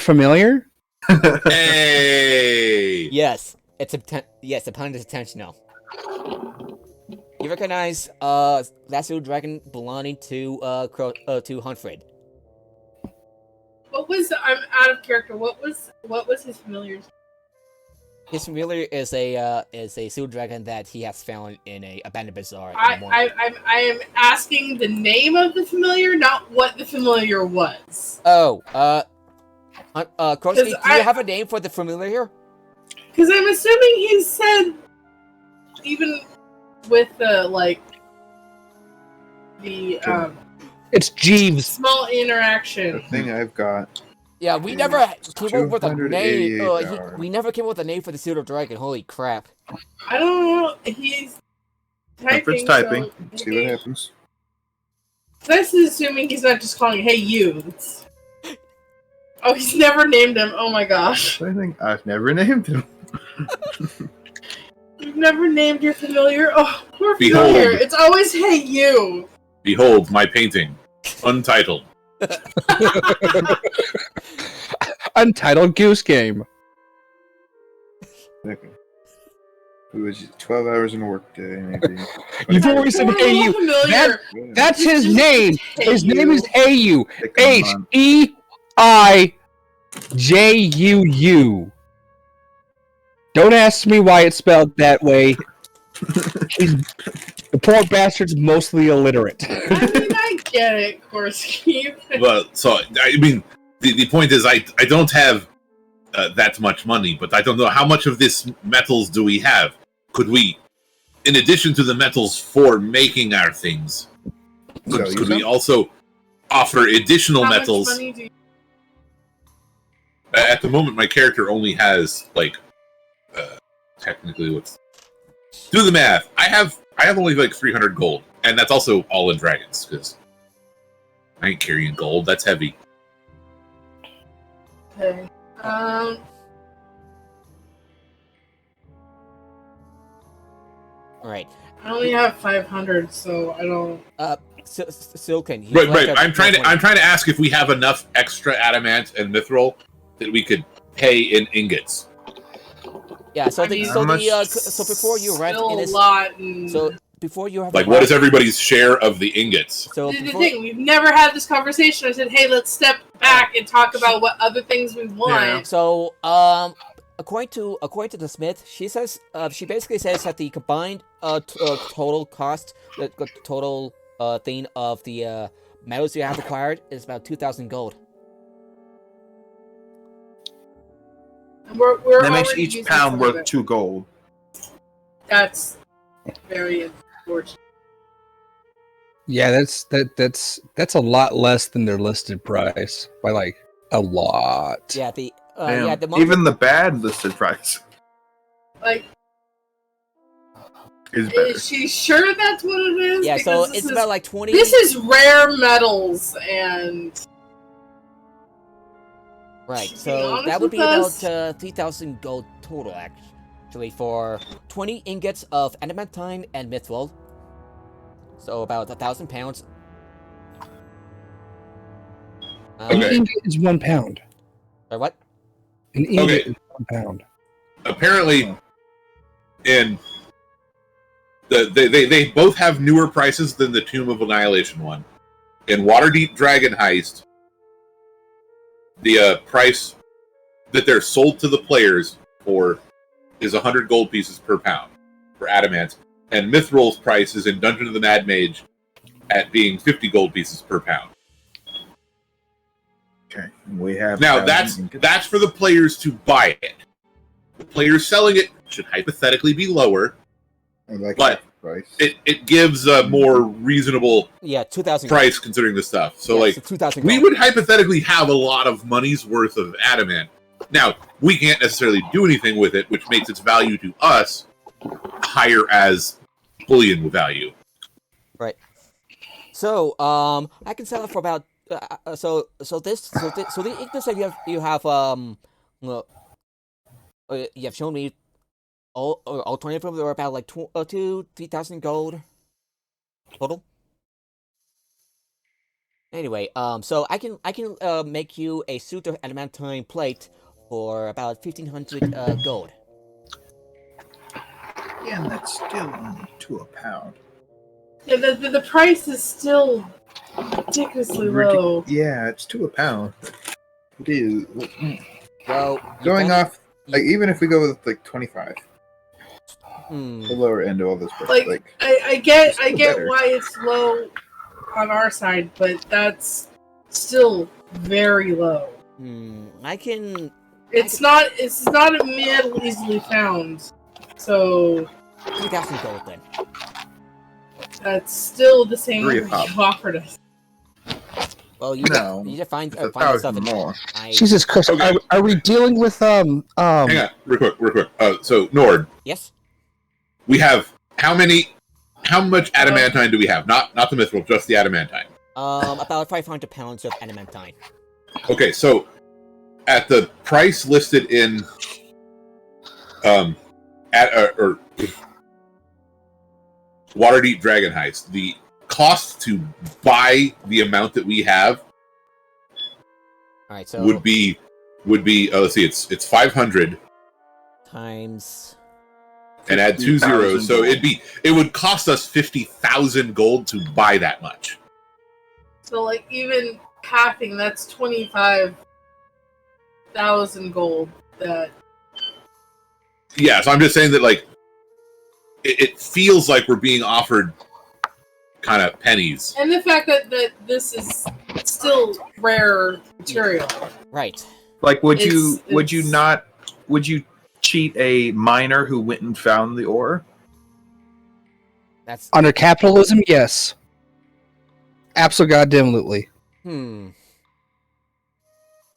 Hey! Yes, the pun is intentional. You recognize that pseudo dragon belonging to Huntfred. What was, I'm out of character, what was his familiar? His familiar is a pseudo dragon that he has found in a abandoned bazaar. I am asking the name of the familiar, not what the familiar was. Oh, Krosky, do you have a name for the familiar? Because I'm assuming he said, even with the It's Jeeves. small interaction. The thing I've got. Yeah, we never came up with a name. 288 We never came up with a name for the pseudo dragon. Holy crap! I don't know. He's Alfred's typing. typing. See what happens. This is assuming he's not just calling, "Hey, you." Oh, he's never named him. Oh my gosh. I think I've never named him. You've never named your familiar? Oh, poor Behold. familiar. It's always, "Hey, you." Behold my painting, untitled. Untitled Goose Game. Okay. It was 12 hours in a workday, maybe. You've always said Poor Hey little You. familiar. That's his Just name. Hey His You. name is Hey You. Come on. HEIJUU. Don't ask me why it's spelled that way. The poor bastard's mostly illiterate. I mean, I get it, Korsky. Well, so I mean, the point is, I don't have that much money, but I don't know how much of this metals do we have. Could we, in addition to the metals for making our things, could we also offer additional How metals? much money do you... At the moment, my character only has technically what's do the math. I have only 300 gold, and that's also all in dragons because I ain't carrying gold. That's heavy. Okay. Right. I only have 500, so I don't... Silken. Right. I'm trying to ask if we have enough extra adamant and mithril that we could pay in ingots. Yeah. So I mean, so before you rent still in this, a lot. And... so before you have What is everybody's share of the ingots? So This is the before, thing, we've never had this conversation. I said, hey, let's step back and talk about what other things we want. Yeah. So according to the Smith, she says she basically says that the combined total cost, the total thing of the metals you have acquired is about 2,000 gold. And we're That makes already each using pound some of worth it. 2 gold. That's very unfortunate. Yeah, that's a lot less than their listed price by a lot. Yeah. The Damn. the Even the bad listed price Like, is better. is she sure that's what it is? yeah. So Because this it's is- about 20. This is rare metals, and Right, She's so being honest that would with be us. about 3,000 gold total, actually, for 20 ingots of adamantine and mithril. So about 1,000 pounds. An ingot is 1 pound. Or what? An ingot Okay. is 1 pound. Apparently, and they both have newer prices than the Tomb of Annihilation one. In Waterdeep Dragon Heist, the price that they're sold to the players for is 100 gold pieces per pound for adamant, and Mithril's price is in Dungeon of the Mad Mage at being 50 gold pieces per pound. Okay, we have Now that's for the players to buy it. The players selling it should hypothetically be lower, but price. it gives a more reasonable 2,000 price considering the stuff. So like 2,000. we would hypothetically have a lot of money's worth of adamant. Now, we can't necessarily do anything with it, which makes its value to us higher as bullion value. Right. So, I can sell it for about so the Ignis that you have you have shown me all 20 of them are about like 3,000 gold total. Anyway, so I can make you a suit of adamantine plate for about 1,500 gold. Yeah, and that's still only $2 a pound. Yeah, the price is still ridiculously low. Yeah, it's $2 a pound. It is. Well, Going off, like, even if we go with like 25, the lower end of all this. Like I get better. why it's low on our side, but that's still very low. I can. It's not a metal easily found, so 3,000 gold then. that's still the same Three as a pop. you offered us. Well, you No, need to find it's find stuff 1,000 more. Jesus Christ! Okay. Are we dealing with Hang on, real quick. So Nord, Yes. we have how much adamantine do we have? Not the mithril, just the adamantine. About 500 pounds of adamantine. Okay, so at the price listed in Waterdeep Dragon Heist, the cost to buy the amount that we have All right, so would be let's see, it's 500 times. and add 2 zeros, so it would cost us 50,000 gold to buy that much. So like even halving, that's 25,000 gold. That Yeah, so I'm just saying that like it feels like we're being offered kind of pennies. and the fact that this is still rare material. Right. Like, would It's- you cheat a miner who went and found the ore? That's. under capitalism? Yes, absolutely.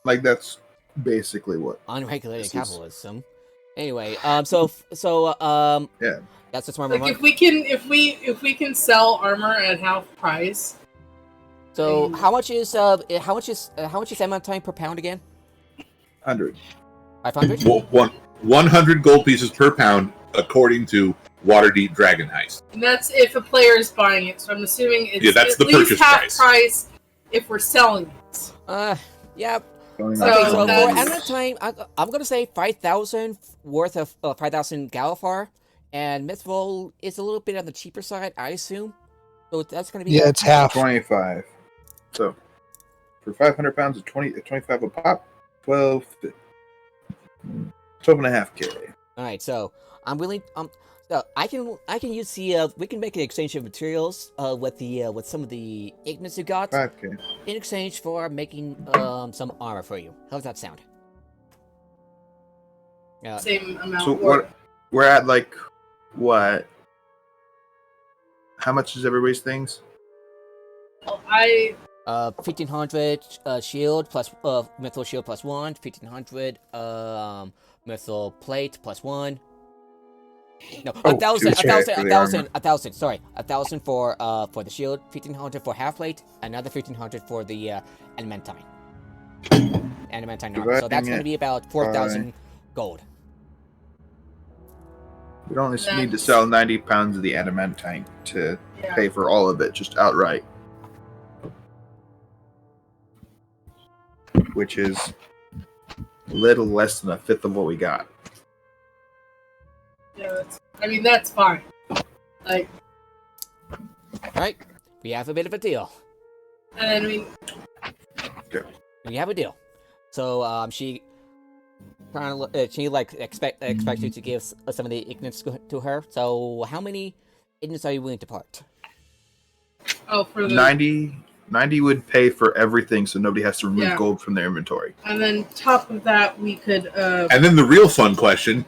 Like, that's basically what. Unregulated This is- capitalism. Anyway, yeah. That's just one Like more. if we can sell armor at half price. So how much is adamantine per pound again? 100. 500. 100 gold pieces per pound, according to Waterdeep Dragon Heist. And that's if a player is buying it. So I'm assuming it's That's at the least purchase half price. if we're selling it. Yeah. Going So off Okay, the so for that's- numbers. adamantine, I'm gonna say 5,000 worth of 5,000 Galifar, and mithril is a little bit on the cheaper side, I assume. So that's gonna be Yeah, it's half. 25. So, for 500 pounds of 25 a pop, 12.5 K. All right. So I'm willing. So I can use the we can make an exchange of materials with some of the ignis you got 5K. in exchange for making some armor for you. How does that sound? Same amount. So what? We're at like what? How much is everybody's things? I 1,500 shield plus mithril shield plus 1, 1,500 mithril plate plus 1. No, Oh, 1,000, okay, for the 1,000. Sorry, 1,000 for the shield, 1,500 for half plate, another 1,500 for the adamantine. Adamantine armor. So that's Dividing going to it be about 4,000 gold. We don't need to sell 90 pounds of the adamantine to pay for all of it, just outright. Which is a little less than a fifth of what we got. yeah, that's I mean, that's fine. Like, Alright, we have a bit of a deal. and I mean, We have a deal. So, she kind of expects you to give some of the ignorance to her. So, how many ignorance are you willing to part? oh, for the 90 would pay for everything, so nobody has to remove Yeah. gold from their inventory. and then top of that, we could. And then the real fun question: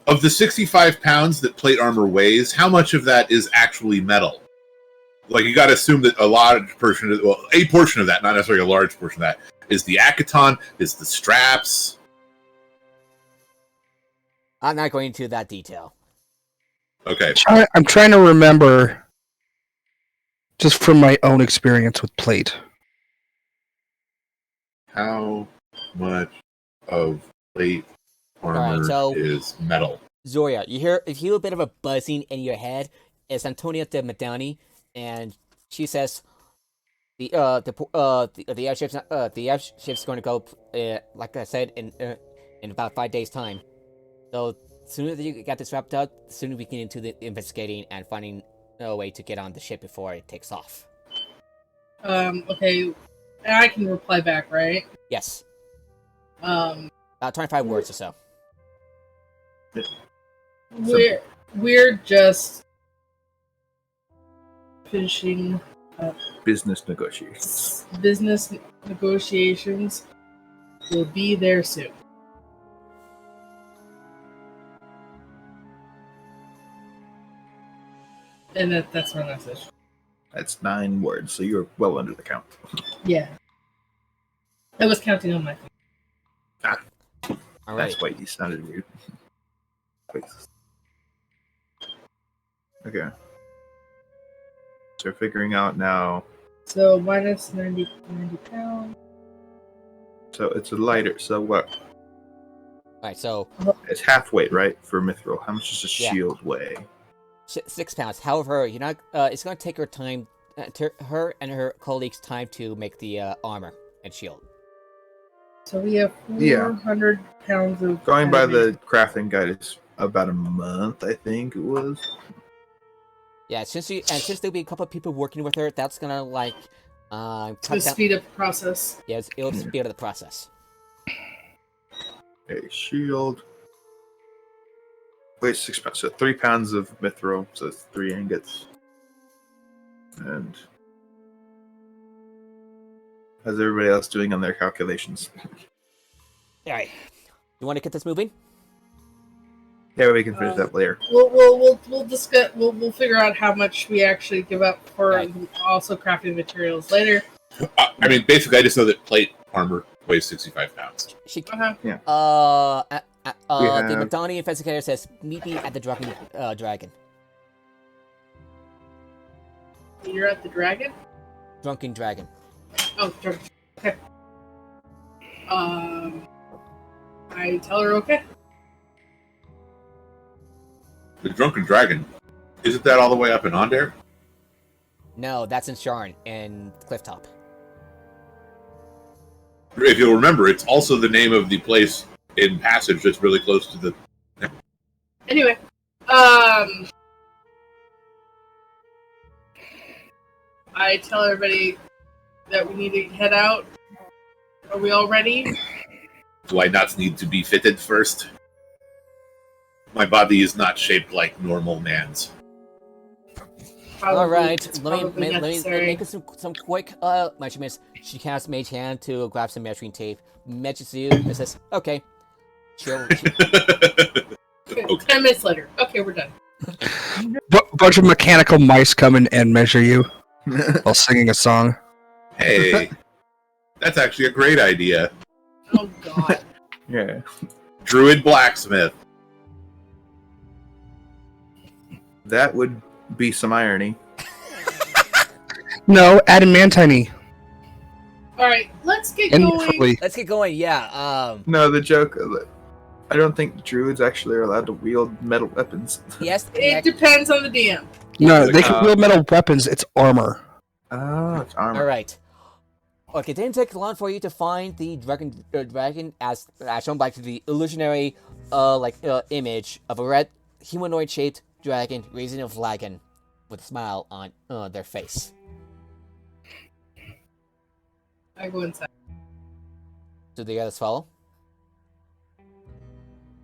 of the 65 pounds that plate armor weighs, how much of that is actually metal? Like, you got to assume that a portion of that, not necessarily a large portion of that, is the Akaton, is the straps. I'm not going into that detail. Okay. I'm trying to remember, just from my own experience with plate. How much of plate armor Alright, so- is metal? Zoria, you hear a bit of a buzzing in your head. It's Antonia de Medani, and she says the airship's going to go like I said in about 5 days time. So sooner that you get this wrapped up, the sooner we can get into the investigating and finding a way to get on the ship before it takes off. Okay, and I can reply back, right? Yes, Um, about 25 words or so. we're just finishing Business negotiations. business negotiations. We'll be there soon. And that's my message. That's 9 words, so you're well under the count. Yeah. I was counting on my phone. All right. That's why you sounded weird. Wait. Okay. So we're figuring out now. So minus 90 pounds. So it's a lighter. So what? All right. So It's half weight, right? For mithril. How much does a Yeah. shield weigh? 6 pounds. However, you're not. It's going to take her time, her and her colleagues time to make the armor and shield. So we have Yeah. 400 pounds of. Going by adamant. the crafting guide, it's about a month, I think it was. Yeah, since there'll be a couple of people working with her, that's gonna like To cut down. speed up the process. Yeah, it'll speed up the process. A shield. Wait, 6 pounds. So 3 pounds of mithril. So it's 3 ingots. And how's everybody else doing on their calculations? All right, you want to get this moving? Yeah, we can finish that later. We'll discuss. We'll figure out how much we actually give up for Right. also crafting materials later. I mean, basically, I just know that plate armor weighs 65 pounds. She Uh-huh. the have- Madani investigator says meet me at the dragon. You're at the dragon. Drunken dragon. Oh, dragon. Okay. I tell her okay. The Drunken Dragon, isn't that all the way up in Onder? No, that's in Sharn and Clifftop. If you'll remember, it's also the name of the place in Passage that's really close to the... Anyway, I tell everybody that we need to head out. Are we all ready? Do I not need to be fitted first? My body is not shaped like normal man's. All right, It's let probably me necessary. make some quick measurements. She casts Mage Hand to grab some measuring tape, measures you, and says, "Okay." She'll, Okay, 10 minutes later. Okay, we're done. Bunch of mechanical mice come in and measure you while singing a song. Hey, that's actually a great idea. Oh god. Yeah. Druid blacksmith. That would be some irony. No, adamantine. Alright, let's get And going. fully. let's get going. Yeah. No, the joke. I don't think druids actually are allowed to wield metal weapons. Yes. It depends on the DM. No, they can wield metal weapons. It's armor. Oh, it's armor. All right. Okay, it didn't take long for you to find the dragon as shown by the illusionary image of a red humanoid-shaped dragon raising a flagon with a smile on their face. I go inside. Do the others follow?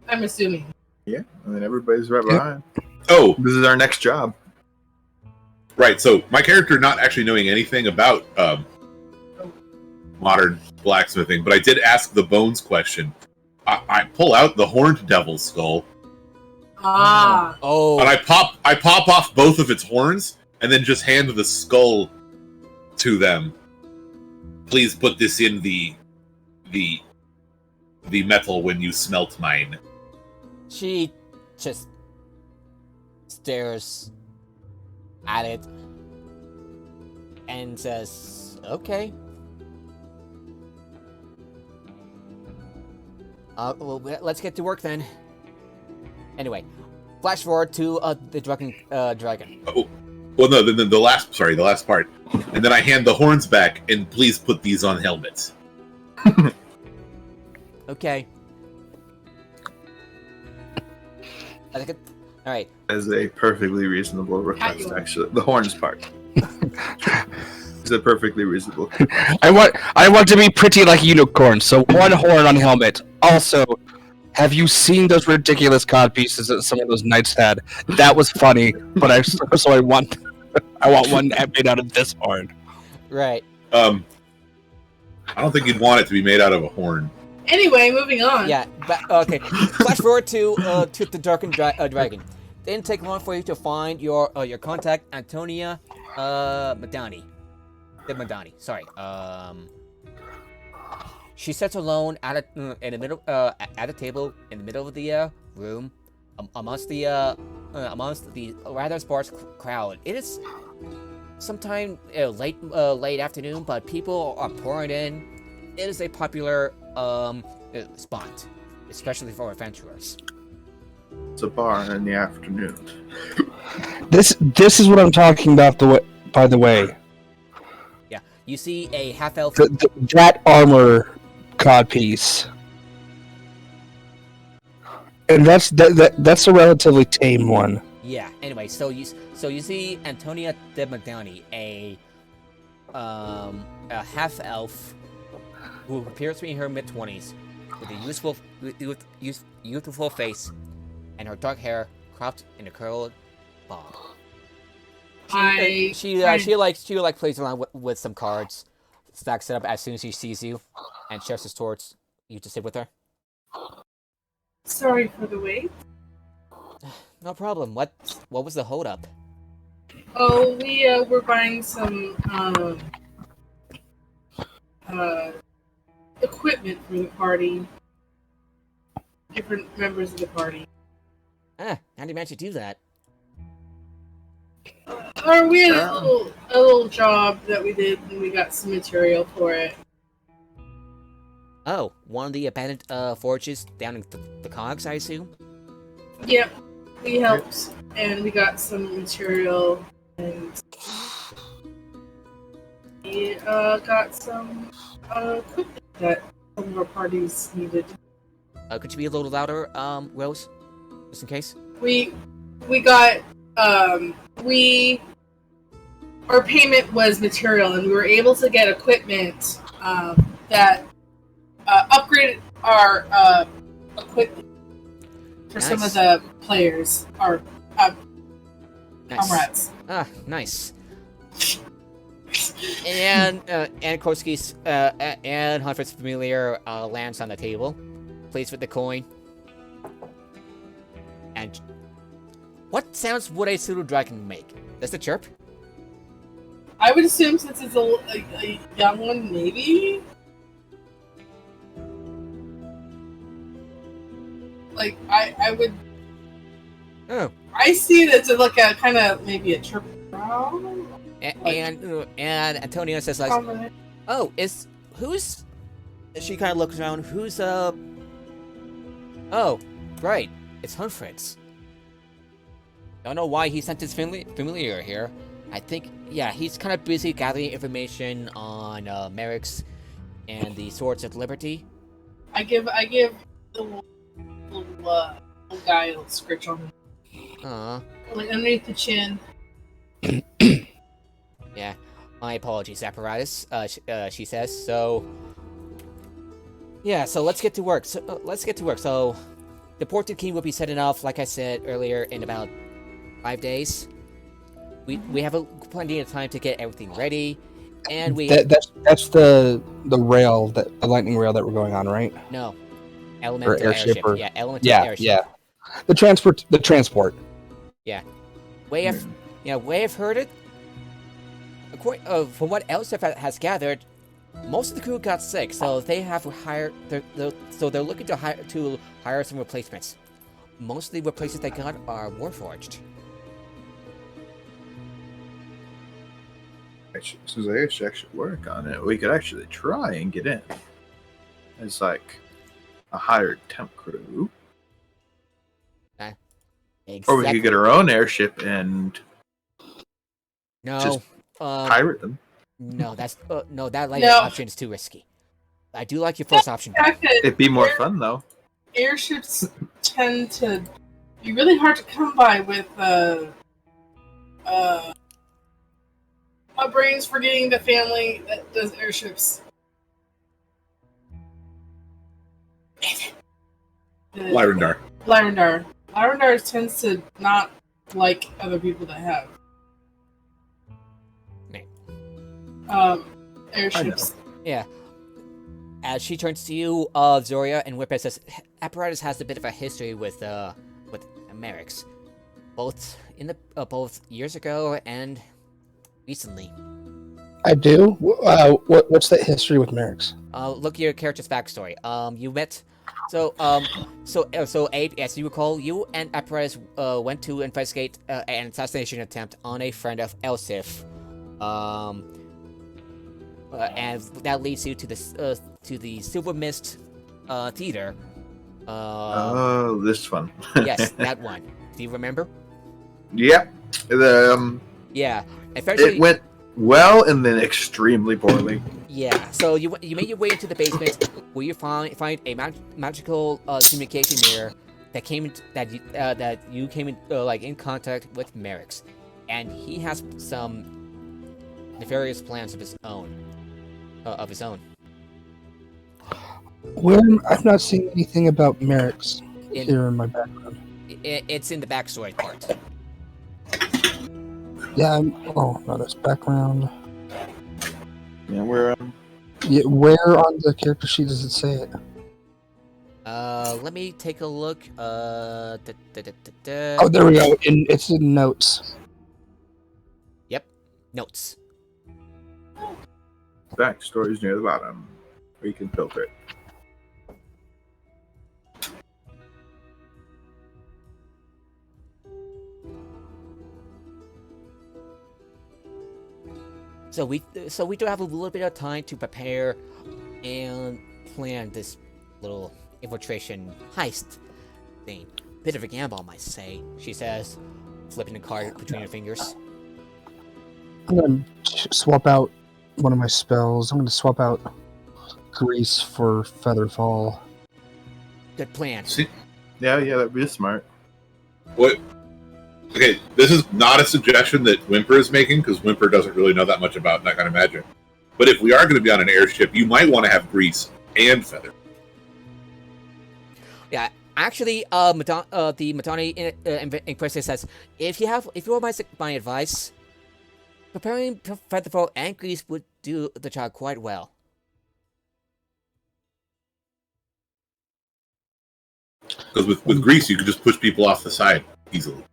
I'm assuming. Yeah, and then everybody's right behind. Oh, This is our next job. right. So my character not actually knowing anything about modern blacksmithing, but I did ask the bones question. I pull out the horned devil's skull, Ah. Oh, and I pop off both of its horns, and then just hand the skull to them. Please put this in the metal when you smelt mine. she just stares at it and says, "Okay." Well, let's get to work then. Anyway, flash forward to the dragon. Oh, well, no, the last part, and then I hand the horns back, and please put these on helmets. Okay. All right. As a perfectly reasonable request, actually. The horns part. It's a perfectly reasonable. I want to be pretty like a unicorn, so one horn on helmet. Also, have you seen those ridiculous cod pieces that some of those knights had? That was funny, but I want one made out of this horn. Right. I don't think you'd want it to be made out of a horn. Anyway, moving on. Yeah. Okay. Flash forward to the darkened dragon. Didn't take long for you to find your contact, Antonia Madani. Madani. Sorry. She sits alone at a table in the middle of the room, amongst the rather sparse crowd. It is sometime late afternoon, but people are pouring in. It is a popular spot, especially for adventurers. It's a bar in the afternoon. This is what I'm talking about. By the way, Yeah, you see a half elf. that armor codpiece, and that's a relatively tame one. Yeah. Anyway, so you see Antonia de Madani, a half elf who appears to be in her mid-20s, with a youthful face, and her dark hair cropped in a curled bob. She plays around with some cards, stacks it up as soon as she sees you, and gestures towards you to sit with her. Sorry for the wait. No problem. What was the holdup? Oh, we were buying some equipment for the party. Different members of the party. How did you manage to do that? Or we had a little job that we did, and we got some material for it. Oh, one of the abandoned forges down in the cogs, I assume? Yep, we helped, and we got some material, and we got some equipment that some of our parties needed. Could you be a little louder, Rose? Just in case? We got our payment was material, and we were able to get equipment that upgraded our equipment for some of the players, our comrades. Ah, nice. And Korski's and Huntford's familiar lands on the table, plays with the coin. And what sounds would a pseudo dragon make? Does it chirp? I would assume, since it's a young one, maybe. Like I would. Oh. I see it as like a kind of maybe a chirp. And Antonio says like, "Oh, who's?" She kind of looks around. Who's Oh, right, it's Huntford's. Don't know why he sent his familiar here. I think, yeah, he's kind of busy gathering information on Merrick's and the Swords of Liberty. I give the little guy a little scritch on him. Like underneath the chin. Yeah, my apologies, apparatus. She says. So, yeah. So let's get to work. So, the Portrait King will be setting off, like I said earlier, in about 5 days. We have plenty of time to get everything ready, and That's the rail, the lightning rail that we're going on, right? no elemental airship, airship. or- Yeah, elemental airship. The transport. Way I've heard it. From what Elsif has gathered, most of the crew got sick, so they have hired. They're looking to hire some replacements. Most of the replacements they got are warforged. Since I should actually work on it, we could actually try and get in. It's like a hired temp crew. Or we could get our own airship and just pirate them. No, that No. option is too risky. I do like your first option. The fact that It'd be more fun though. airships tend to be really hard to come by with my brain's forgetting the family that does airships. Lyrandar. Lyrandar. Lyrandar tends to not like other people that have airships. Yeah. As she turns to you, Zoria, and Whippet says, "Apparatus has a bit of a history with Merrick's, both both years ago and recently." I do. What's that history with Merrick's? Look at your character's backstory. You met. So Abe, as you recall, you and Apparatus went to investigate an assassination attempt on a friend of Elsif. And that leads you to the Silver Mist theater. Oh, this one. Yes, that one. Do you remember? Yep. Yeah. Eventually, It went well and then extremely poorly. yeah. So you made your way into the basement, where you find a magical communication mirror that you came in in contact with Merrick's, and he has some nefarious plans of his own. Where I've not seen anything about Merrick's here in my background. It's in the backstory part. Yeah. Oh no, that's background. Yeah, we're Yeah, where on the character sheet does it say it? Let me take a look. Oh, there we go. It's in notes. Yep. Notes. backstories near the bottom, where you can filter it. So we do have a little bit of time to prepare and plan this little infiltration heist thing. Bit of a gamble, I might say, she says, flipping the card between her fingers. I'm going to swap out one of my spells. I'm going to swap out Grease for Featherfall. Good plan. See, Yeah, that'd be smart. what? Okay, this is not a suggestion that Whimper is making, because Whimper doesn't really know that much about that kind of magic. But if we are going to be on an airship, you might want to have Grease and Feather. Yeah, actually, the Madani in question says, if you want my advice, preparing Featherfall and Grease would do the job quite well. Because with Grease, you can just push people off the side easily.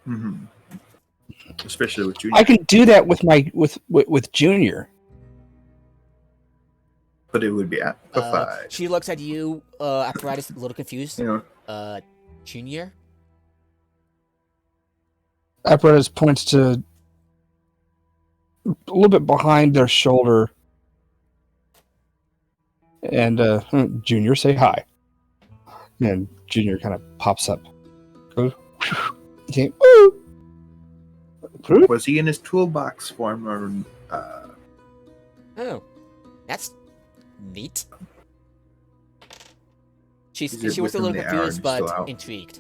Mm-hmm. Especially with Junior. I can do that with my with Junior. But it would be amplified. She looks at you, Apparatus, a little confused. You know, Junior? Apparatus points to a little bit behind their shoulder, and Junior, say hi. And Junior kind of pops up. Goes, okay, was he in his toolbox form or? Oh, that's neat. She Is it was a within little the confused, hour and still but out? intrigued.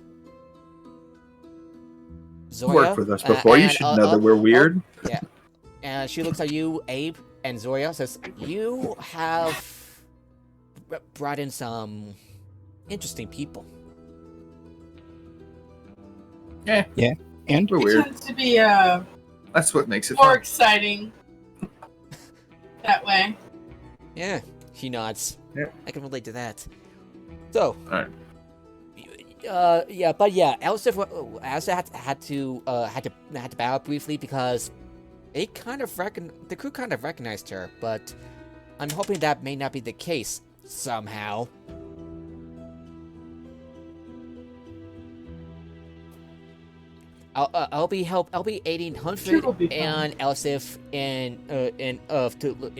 Zoya. Worked with us before. You and, should know that we're weird. Yeah. And she looks at you, Abe, and Zoya says, "You have brought in some interesting people." Yeah. And We're It weird. tends to be That's what makes it more fun. exciting that way. Yeah, she nods. Yeah. I can relate to that. So, Alright. Elsa had to bow briefly because the crew kind of recognized her, but I'm hoping that may not be the case somehow. I'll be aiding Huntford Sure, will be fine. and Elsif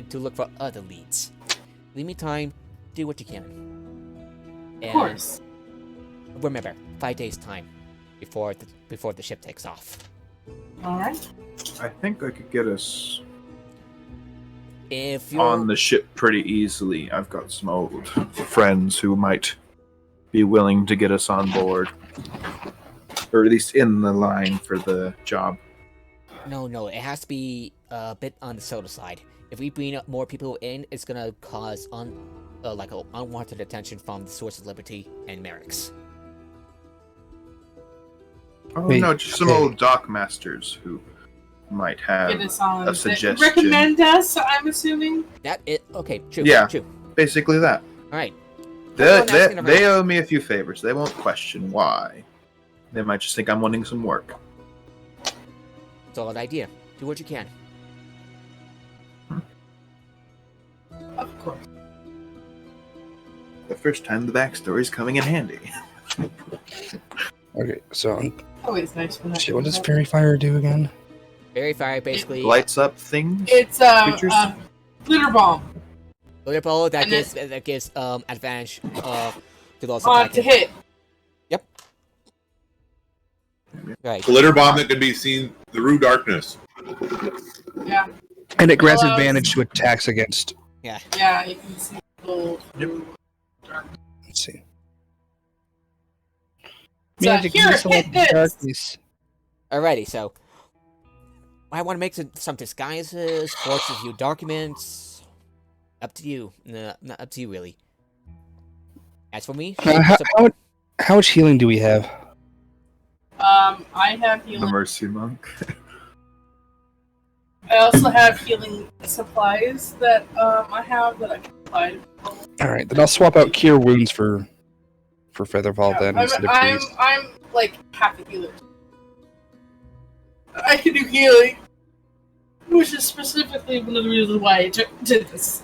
to look for other leads. In the meantime, do what you can. Of course. Remember, 5 days time before the ship takes off. All right. I think I could get us If you're on the ship pretty easily. I've got some old friends who might be willing to get us on board. Or at least in the line for the job. no, it has to be a bit on the soda side. If we bring up more people in, it's gonna cause unwanted attention from the Source of Liberty and Merrick's. Oh Wait, no, just some okay. old dock masters who might have Get us on. a suggestion. Recommend us, I'm assuming. That it okay? True. Yeah. True. Basically that. All right. They, Everyone asking they around. owe me a few favors. They won't question why. They might just think I'm wanting some work. Solid idea. Do what you can. Of course. The first time the backstory's coming in handy. okay, so Always nice when that shit, what does comes up. Fairy Fire do again? Fairy fire basically. Lights up things. It's Creatures? glitter bomb Glitter ball that And gives advantage to those on to attacking. hit. Right. Glitter bomb that can be seen through darkness. Yeah, And it grants Hello. advantage to attacks against. yeah, you can see the Let's see. So, here, missile hit of this. darkness. Alrighty. So I want to make some disguises, forge a few documents. Up to you. Not up to you really. As for me, How much healing do we have? I have The healing. Mercy Monk. I also have healing supplies that I have that I can apply to people. All right, then I'll swap out Cure Wounds for Featherfall then instead of Priest. I'm like half a healer. I can do healing, which is specifically one of the reasons why I did this.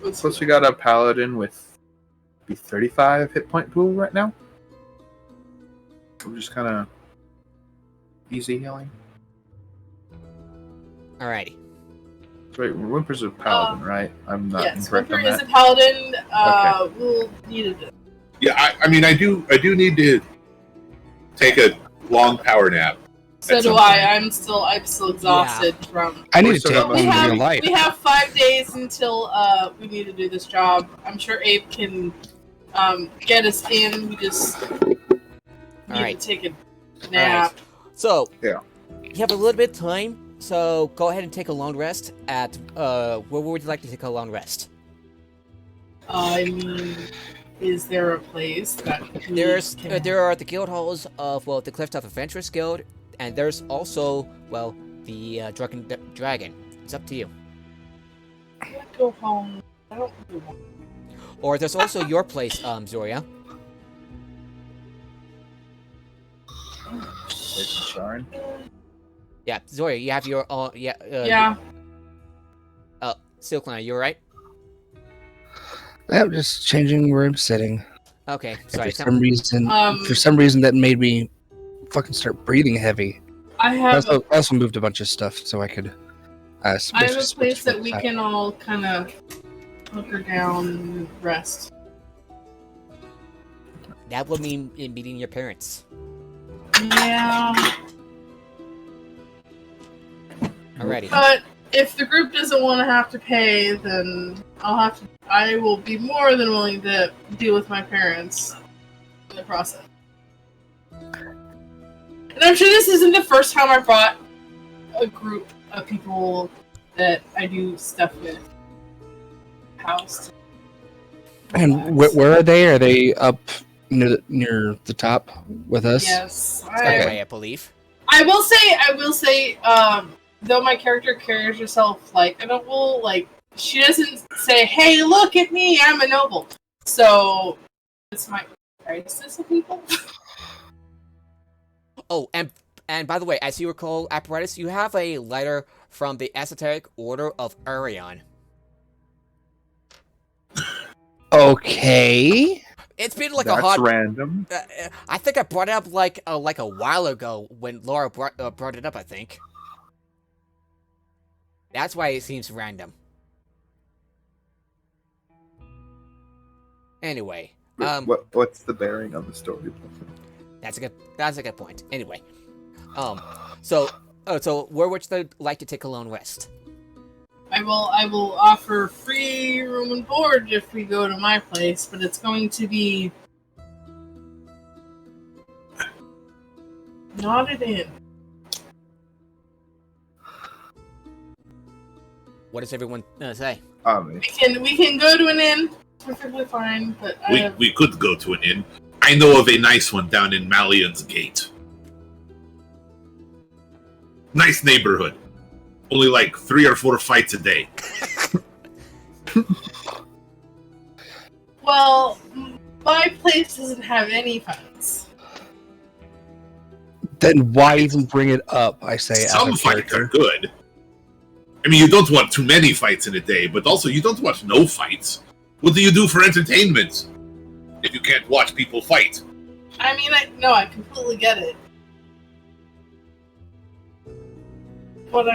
Plus we got a paladin with 35 hit point pool right now. We're just kind of easy healing. alrighty. Wait, Whimper's a paladin, right? I'm not Yes, incorrect Whimper on is that. a paladin. We'll need it. Yeah, I mean, I do need to take a long power nap. So At do some I. point. I'm still exhausted from. I need We to still take have one a- in We real life. have 5 days until we need to do this job. I'm sure Abe can get us in. We just need Alright. to take a nap. So Yeah. you have a little bit of time. So go ahead and take a long rest at where would you like to take a long rest? I mean, is there a place that we There's can- there are the guild halls of the Clifftop Adventurers Guild, and there's also the Dragon. It's up to you. I wanna go home. I don't really want. Or there's also your place, Zoria. Sharon. Yeah, Zoria, you have your own. Yeah. Silkline, you alright? I'm just changing where I'm sitting. Okay, And sorry. for some reason that made me fucking start breathing heavy. I I have. also, I also moved a bunch of stuff so I could. I have a switch place that from we side. can all kind of hunker down and rest. That would mean meeting your parents. Yeah. Alrighty. But if the group doesn't want to have to pay, then I will be more than willing to deal with my parents in the process. And I'm sure this isn't the first time I brought a group of people that I do stuff with house. And where are they? Are they up near the top with us? Yes. Skyway, I believe. I will say, though my character carries herself like a noble, like, she doesn't say, hey, look at me, I'm a noble. So, it's my crisis of people. Oh, and by the way, as you recall, Apparatus, you have a letter from the Esoteric Order of Eberron. Okay. It's been like That's a hot. random. I think I brought it up like a while ago when Laura brought it up. I think that's why it seems random. Anyway, What's the bearing on the story? that's a good point. Anyway, so where would you like to take a lone rest? I will offer free room and board if we go to my place, but it's going to be not an inn. What does everyone say? We can go to an inn, perfectly fine. But We could go to an inn. I know of a nice one down in Mallion's Gate. Nice neighborhood. Only like 3 or 4 fights a day. Well, my place doesn't have any fights. Then why even bring it up? I say. Some fights are good. I mean, you don't want too many fights in a day, but also you don't want no fights. What do you do for entertainment if you can't watch people fight? I mean, I completely get it. But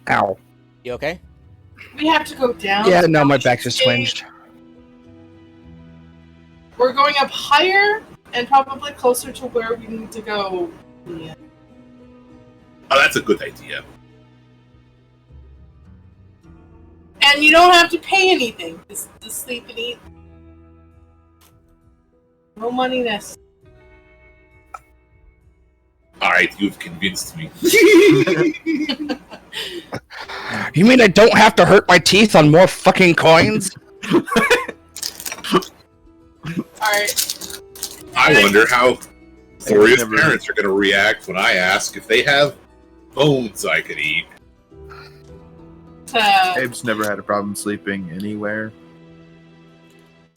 Ow. You okay? we have to go down. Yeah, no, my back just twinged. We're going up higher and probably closer to where we need to go. Yeah. Oh, that's a good idea. And you don't have to pay anything to sleep and eat. No money necessary. Alright, you've convinced me. You mean I don't have to hurt my teeth on more fucking coins? Alright. I wonder how Thoria's parents are going to react when I ask if they have bones I could eat. Abe's never had a problem sleeping anywhere.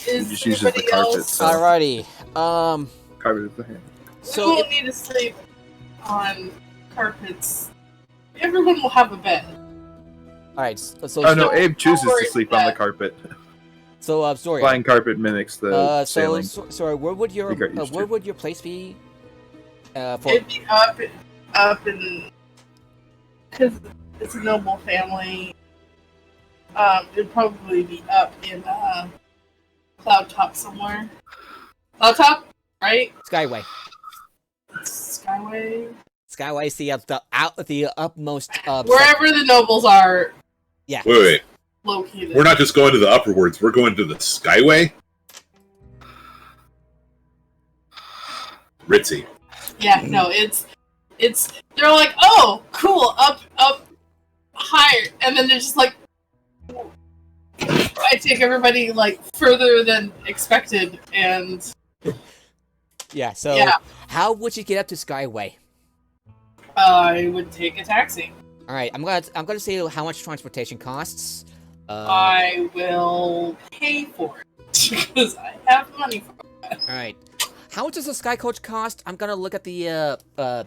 He Is just uses the anybody carpet. else? So Alrighty. carpet is the hand. We So won't need to sleep on carpets. Everyone will have a bed. alright. So Oh no, don't- Abe chooses don't worry to sleep about on the that. carpet. so sorry. Flying carpet mimics the sailing. Sorry. Where would your You got used where to. would your place be? For It'd be up and because it's a noble family. It'd probably be up in Cloud Top somewhere. Cloud Top, right? Skyway. Skyway. Skyway's the upmost. Wherever the nobles are Yeah. Wait. located. We're not just going to the upperwards, we're going to the Skyway? Ritzy. Yeah, no, it's they're like, oh, cool, up higher, and then they're just like, I take everybody like further than expected, and Yeah. So yeah, how would you get up to Skyway? I would take a taxi. All right. I'm gonna say how much transportation costs. I will pay for it because I have money for it. All right. How much does a sky coach cost? I'm gonna look at the No.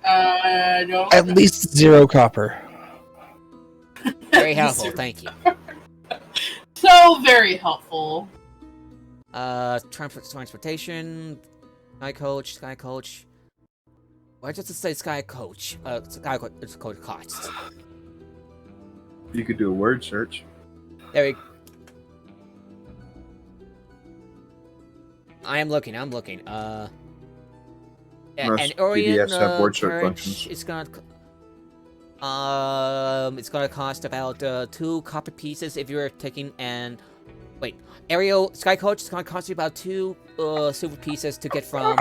At least 0 copper. very helpful. Thank you. So very helpful. Transportation, sky coach. Why does it say sky coach? Sky coach costs. You could do a word search. There we. I'm looking. Yeah, Most and Orion PDFs have word search carriage functions. is gonna. It's gonna cost about 2 copper pieces if you're taking an wait. Aerial Sky Coach is gonna cost you about 2 silver pieces to get from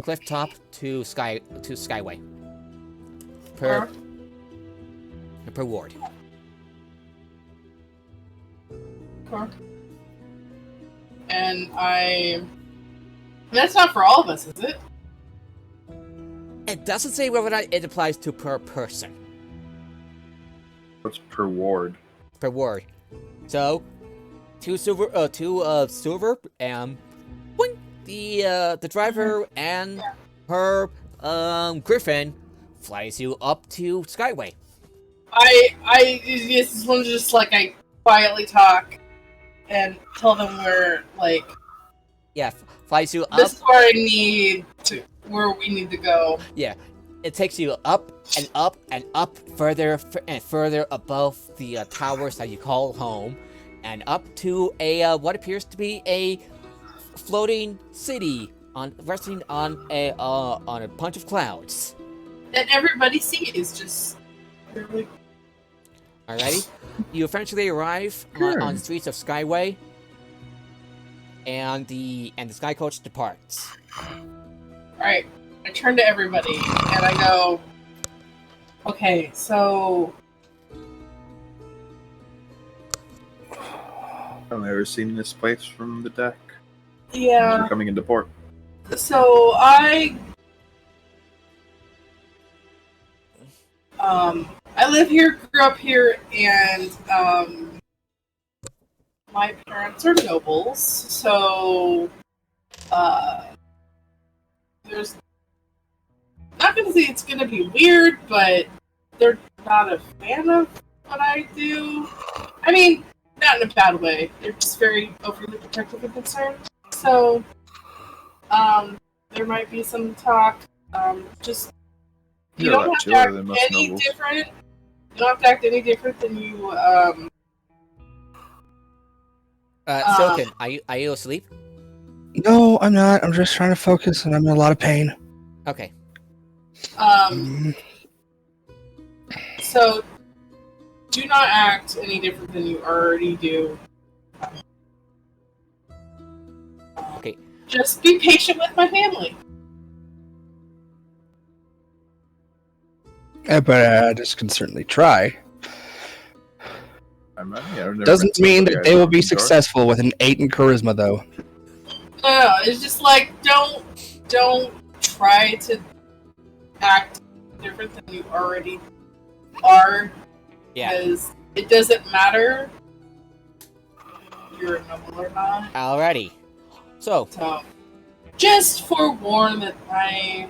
cliff top to Skyway. Per ward. Okay. And that's not for all of us, is it? It doesn't say whether or not it applies to per person. What's per ward? Per ward. So 2 silver, and when the driver and her griffin flies you up to Skyway. This one's just like I quietly talk and tell them where, like, Yeah, flies you up. this is where where we need to go. Yeah, it takes you up and up and up further and further above the towers that you call home, and up to a what appears to be a floating city resting on a bunch of clouds. That everybody sees, just really. Alrighty, you eventually arrive on the streets of Skyway, and the Sky Coach departs. Alright, I turn to everybody and I go, okay, so I've never seen this place from the deck. yeah, We're coming into port. so I live here, grew up here, and my parents are nobles, so there's not gonna say it's gonna be weird, but they're not a fan of what I do. I mean, not in a bad way. They're just very overly protective and concerned. So, there might be some talk. Just you You're a don't lot have to chiller act than most any nobles. different. You don't have to act any different than you. Silken, are you asleep? No, I'm not. I'm just trying to focus, and I'm in a lot of pain. Okay. So do not act any different than you already do. Okay. Just be patient with my family. Yeah, but this can certainly try. I've never Doesn't met mean somebody that I they will don't be enjoy. successful with an 8 in charisma, though. No, it's just like don't try to act different than you already are. Yeah. Because it doesn't matter if you're a noble or not. Alrighty. So, So just forewarn that I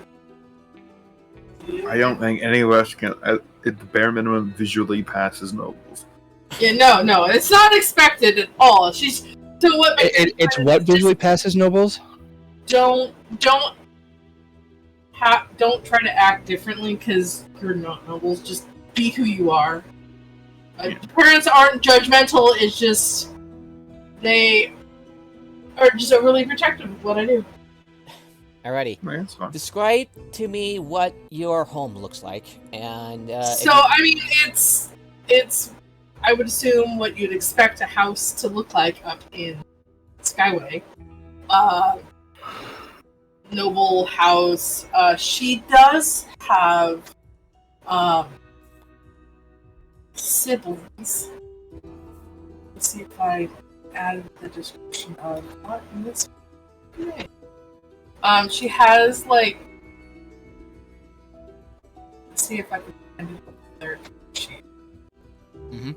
don't think any of us can, at the bare minimum, visually pass as nobles. Yeah, no, it's not expected at all. She's so what? It's what visually passes nobles? Don't try to act differently because you're not nobles. Just be who you are. Parents aren't judgmental. It's just they are just overly protective of what I do. alrighty. Yeah, that's fine. Describe to me what your home looks like, and So I mean, it's I would assume what you'd expect a house to look like up in Skyway. Noble house. She does have siblings. Let's see if I added the description of not in this. She has like. Let's see if I can find it there. Mhm.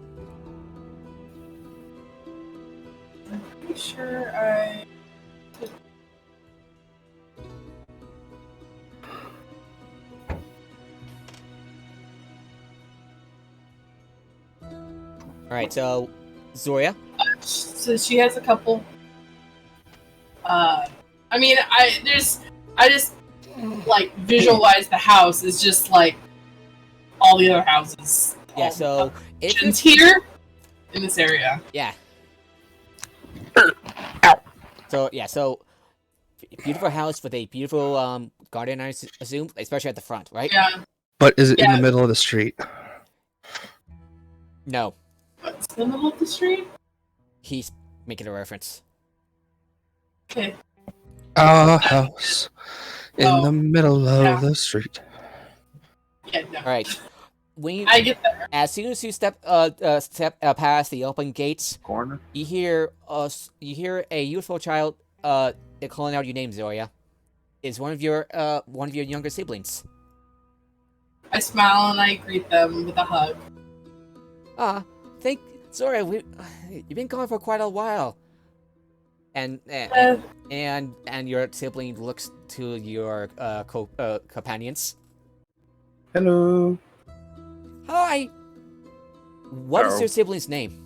I'm pretty sure I. Alright, so Zoria. So she has a couple. I mean, I just like visualize the house is just like all the other houses. Yeah, All so the if kitchens here in this area. yeah. So beautiful house with a beautiful garden, I assume, especially at the front, right? Yeah. But is it in Yeah. the middle of the street? No, What's the middle of the street? he's making a reference. Okay. Our house in the Oh, middle of yeah. the street. Yeah, no. All right. When you, I get that. as soon as you step past the open gates, Corner. you hear a youthful child calling out your name, Zoria. It's one of your younger siblings. I smile and I greet them with a hug. Zoria, you've been gone for quite a while. And your sibling looks to your companions. Hello. Hi. What is Hello. your sibling's name?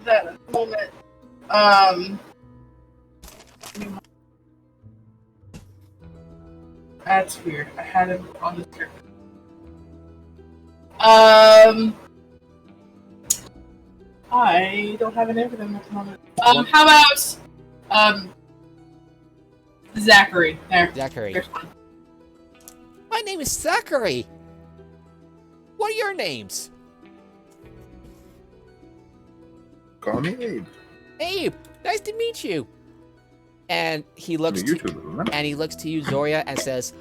That moment. That's weird. I had him on the script. I don't have a name for them at the moment. How about Zachary? There. Zachary. There's one. My name is Zachary. What are your names? Call me Abe. Abe, nice to meet you. And he looks You two little man. and he looks to you, Zoria, and says,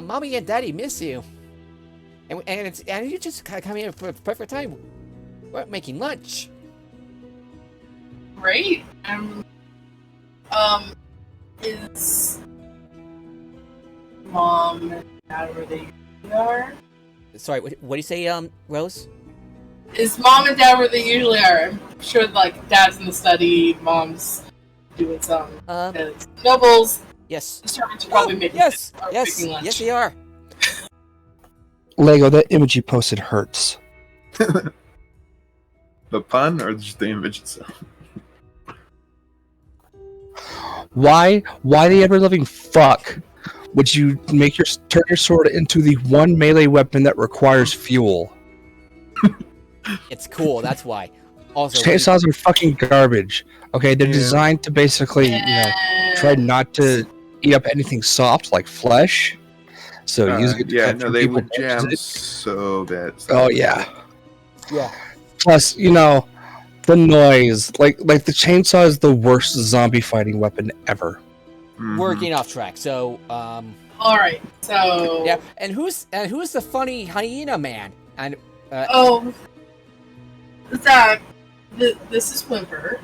"Mommy and Daddy miss you." And you just come here for the perfect time. We're making lunch. Great. Is mom and dad where they usually are? Sorry, what do you say, Rose? Is mom and dad where they usually are? I'm sure, like, dad's in the study, mom's doing some. Nobles, Yes. the servants are probably making yes, making lunch. yes, they are. Lego, that image you posted hurts. The pun or just the image itself? Why the ever living fuck would you turn your sword into the one melee weapon that requires fuel? It's cool. That's why. Also, Chainsaws are fucking garbage. Okay, they're Yeah. designed to basically, try not to eat up anything soft like flesh. So using it to cut through they people would damages jam it. so bad. Oh yeah. Yeah. Plus, the noise. Like the chainsaw is the worst zombie fighting weapon ever. We're getting off track. So, Alright, so... yeah. And who's the funny hyena man? And Oh, Zach, this is Whimper.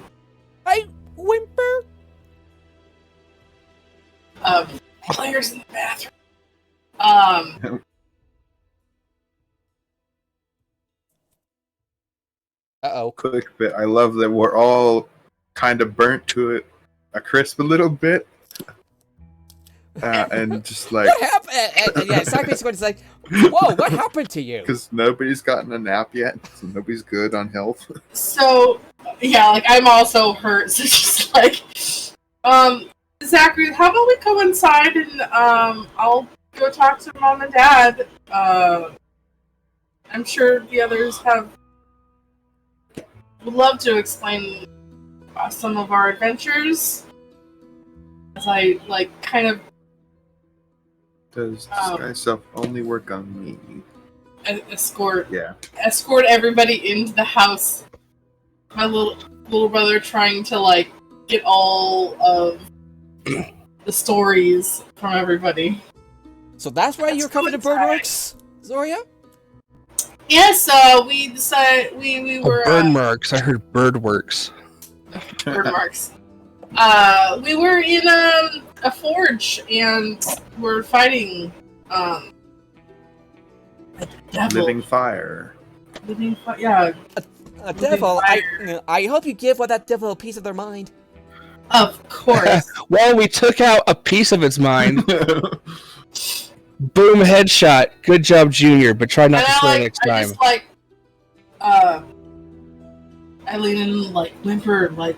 I Whimper. Claire's in the bathroom. Uh-oh. Quick bit. I love that we're all kind of burnt to a crisp a little bit. And just like, What happened? And yeah, exactly. It's like, whoa, what happened to you? because nobody's gotten a nap yet, so nobody's good on health. So, yeah, like, I'm also hurt, so just like... Zachary, how about we go inside and, I'll go talk to mom and dad. I'm sure the others would love to explain some of our adventures. As I, like, kind of Does disguise self only work on me? escort Yeah. everybody into the house. My little brother trying to, like, get all of the stories from everybody. So that's why you're coming to Birdworks, Zoria? Yes, we decided we were Birdmarks. I heard Birdworks. bird marks. We were in a forge and we're fighting a devil. Living fire. Yeah, A devil. I hope you give that devil a piece of their mind. of course. Well, we took out a piece of its mind. Boom, headshot. Good job, Junior, but try not And to I, swear like, next I time. just like I lean in, like, Whimper, like,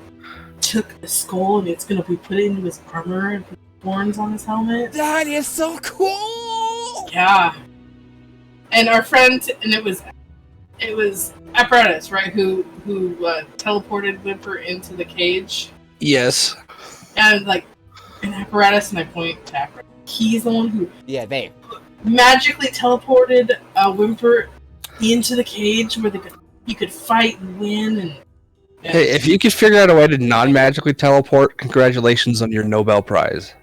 took the skull and it's gonna be put into his armor and put horns on his helmet. That is so cool. Yeah. And our friend, and it was Apparatus, right? Who teleported Whimper into the cage, Yes. and like an Apparatus, and I point to Apparatus. He's the one who Yeah, they. magically teleported Whimper into the cage where the you could fight and win and Hey, if you could figure out a way to non-magically teleport, congratulations on your Nobel Prize.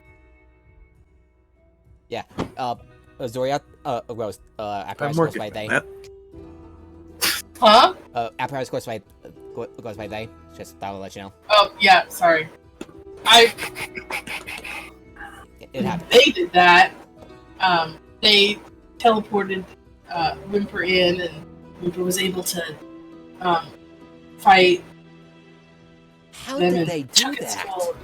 Zoria, Rose, apparatus more goes by they. than that. huh? Apparatus goes by they. Just that will let you know. Oh yeah, sorry. It happened. They did that. They teleported Whimper in, and Whimper was able to fight How them did and they do chuck its that? skull.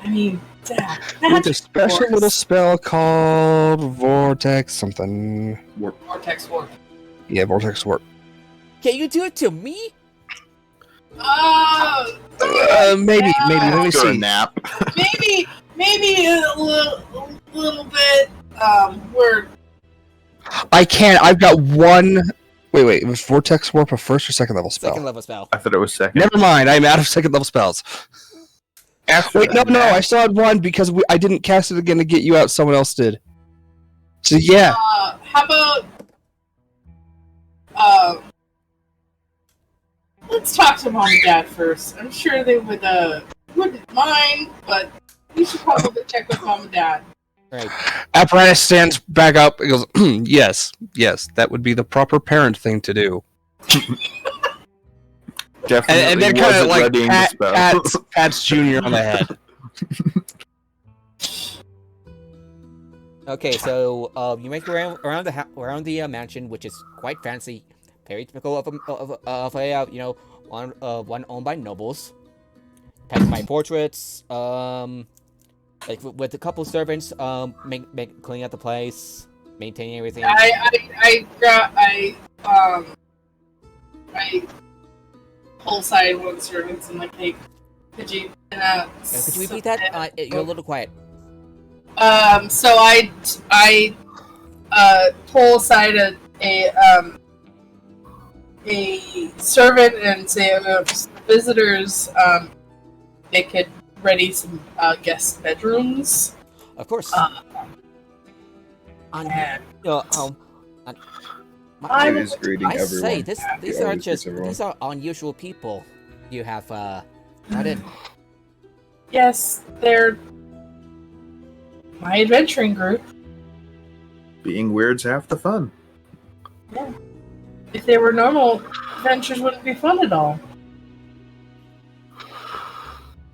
I mean, With a special little spell called Vortex something. Vortex Warp. Yeah, Vortex Warp. Can you do it to me? Maybe. Let me Go a see. nap. maybe a little bit. We're I can't. I've got one. Wait. Was Vortex Warp a first or second level spell? Second level spell. I thought it was second. Never mind. I'm out of second level spells. Wait, no. I still had one because I didn't cast it again to get you out. Someone else did. So yeah. how about let's talk to Mom and Dad first. I'm sure they wouldn't mind, but we should probably check with Mom and Dad. Right. Apparatus stands back up and goes, yes, that would be the proper parent thing to do. Definitely And then kind of wasn't like readying the spell. pats Junior on the head. Okay, so you make your way around the mansion, which is quite fancy, very typical of a one owned by nobles. Painted by portraits, like with a couple servants, cleaning out the place, maintaining everything. I pull aside one of the servants and like, hey, could you Could you repeat that? You're a little quiet. So I pull aside a servant and say, visitors, they could ready some guest bedrooms. Of course. And He was greeting I say everyone. these are unusual people. You have brought in. yes, they're my adventuring group. Being weird's half the fun. Yeah. If they were normal, adventures wouldn't be fun at all.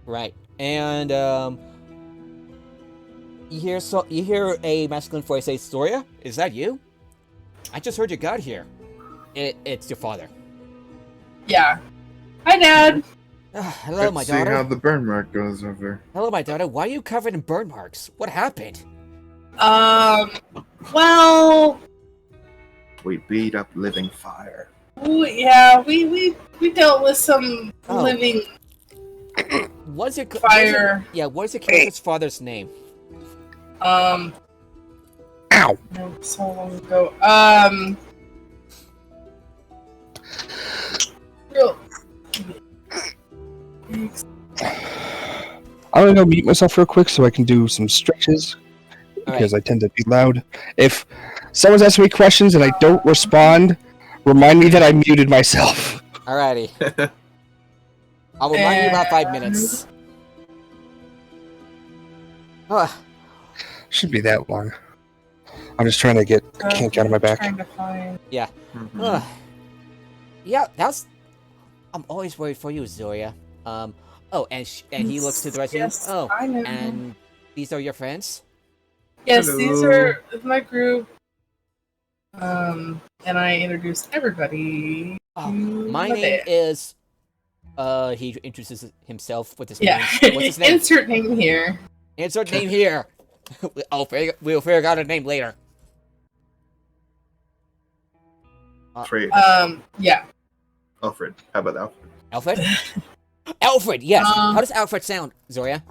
Right, and you hear a masculine voice say, "Storia, is that you? I just heard you got here. It's your father." Yeah. Hi, Dad. Hello, my See how daughter. the burn mark goes over. Hello, my daughter. Why are you covered in burn marks? What happened? Well, We beat up living fire. yeah, we dealt with some Oh. living What's your fire. What's your character's father's name? Ow! No, so long ago. Real. I'm gonna go mute myself real quick so I can do some stretches because Alright. I tend to be loud. If someone's asking me questions and I don't respond, remind me that I muted myself. Alrighty. I'll remind you about 5 minutes. Shouldn't be that long. I'm just trying to get a kink out of my back. Trying to find. Mhm. Yeah, I'm always worried for you, Zoria. And he looks to the rest Yes, of you. I know. And these are your friends? Yes, Hello. these are my group. And I introduce everybody. Oh, my name Okay. is. He introduces himself with his Yeah. name. What's his name? Insert name here. Insert name here. We'll figure out a name later. Alfred. Yeah. Alfred. How about Alfred? Alfred? Alfred, yes. Um, How does Alfred sound, Zoria?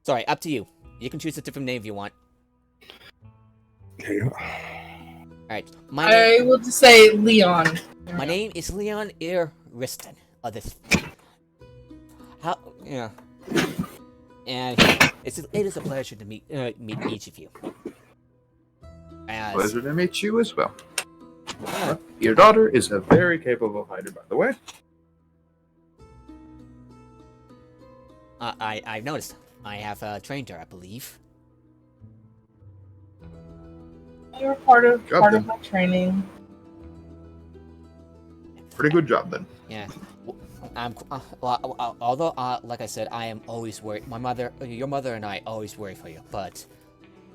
Sorry, up to you. You can choose a different name if you want. Alright, I will just say Leon. my name is Leon Eriston. How, yeah. And it is a pleasure to meet each of you. Pleasure to meet you as well. Your daughter is a very capable fighter, by the way. I've noticed. I have trained her, I believe. You were part of Job my training. Pretty good job then. Yeah. Although, like I said, I am always worried. Your mother and I always worry for you, but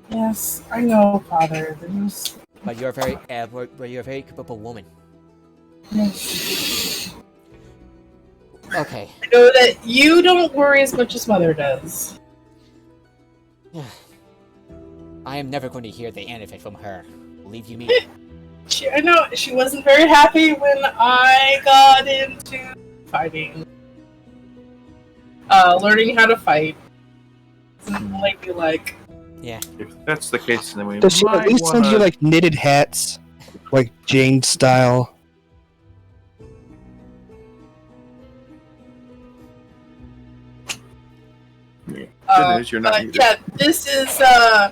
Yes, I know, Father. but you're a very capable woman. Yes. Okay. I know that you don't worry as much as Mother does. I am never going to hear the end of it from her. Believe you me. I know she wasn't very happy when I got into fighting. Learning how to fight. Like. Yeah. If that's the case, then we Does she might at least send wanna... you like knitted hats, like Jane style? Good news, you're not needed. Yeah, this is I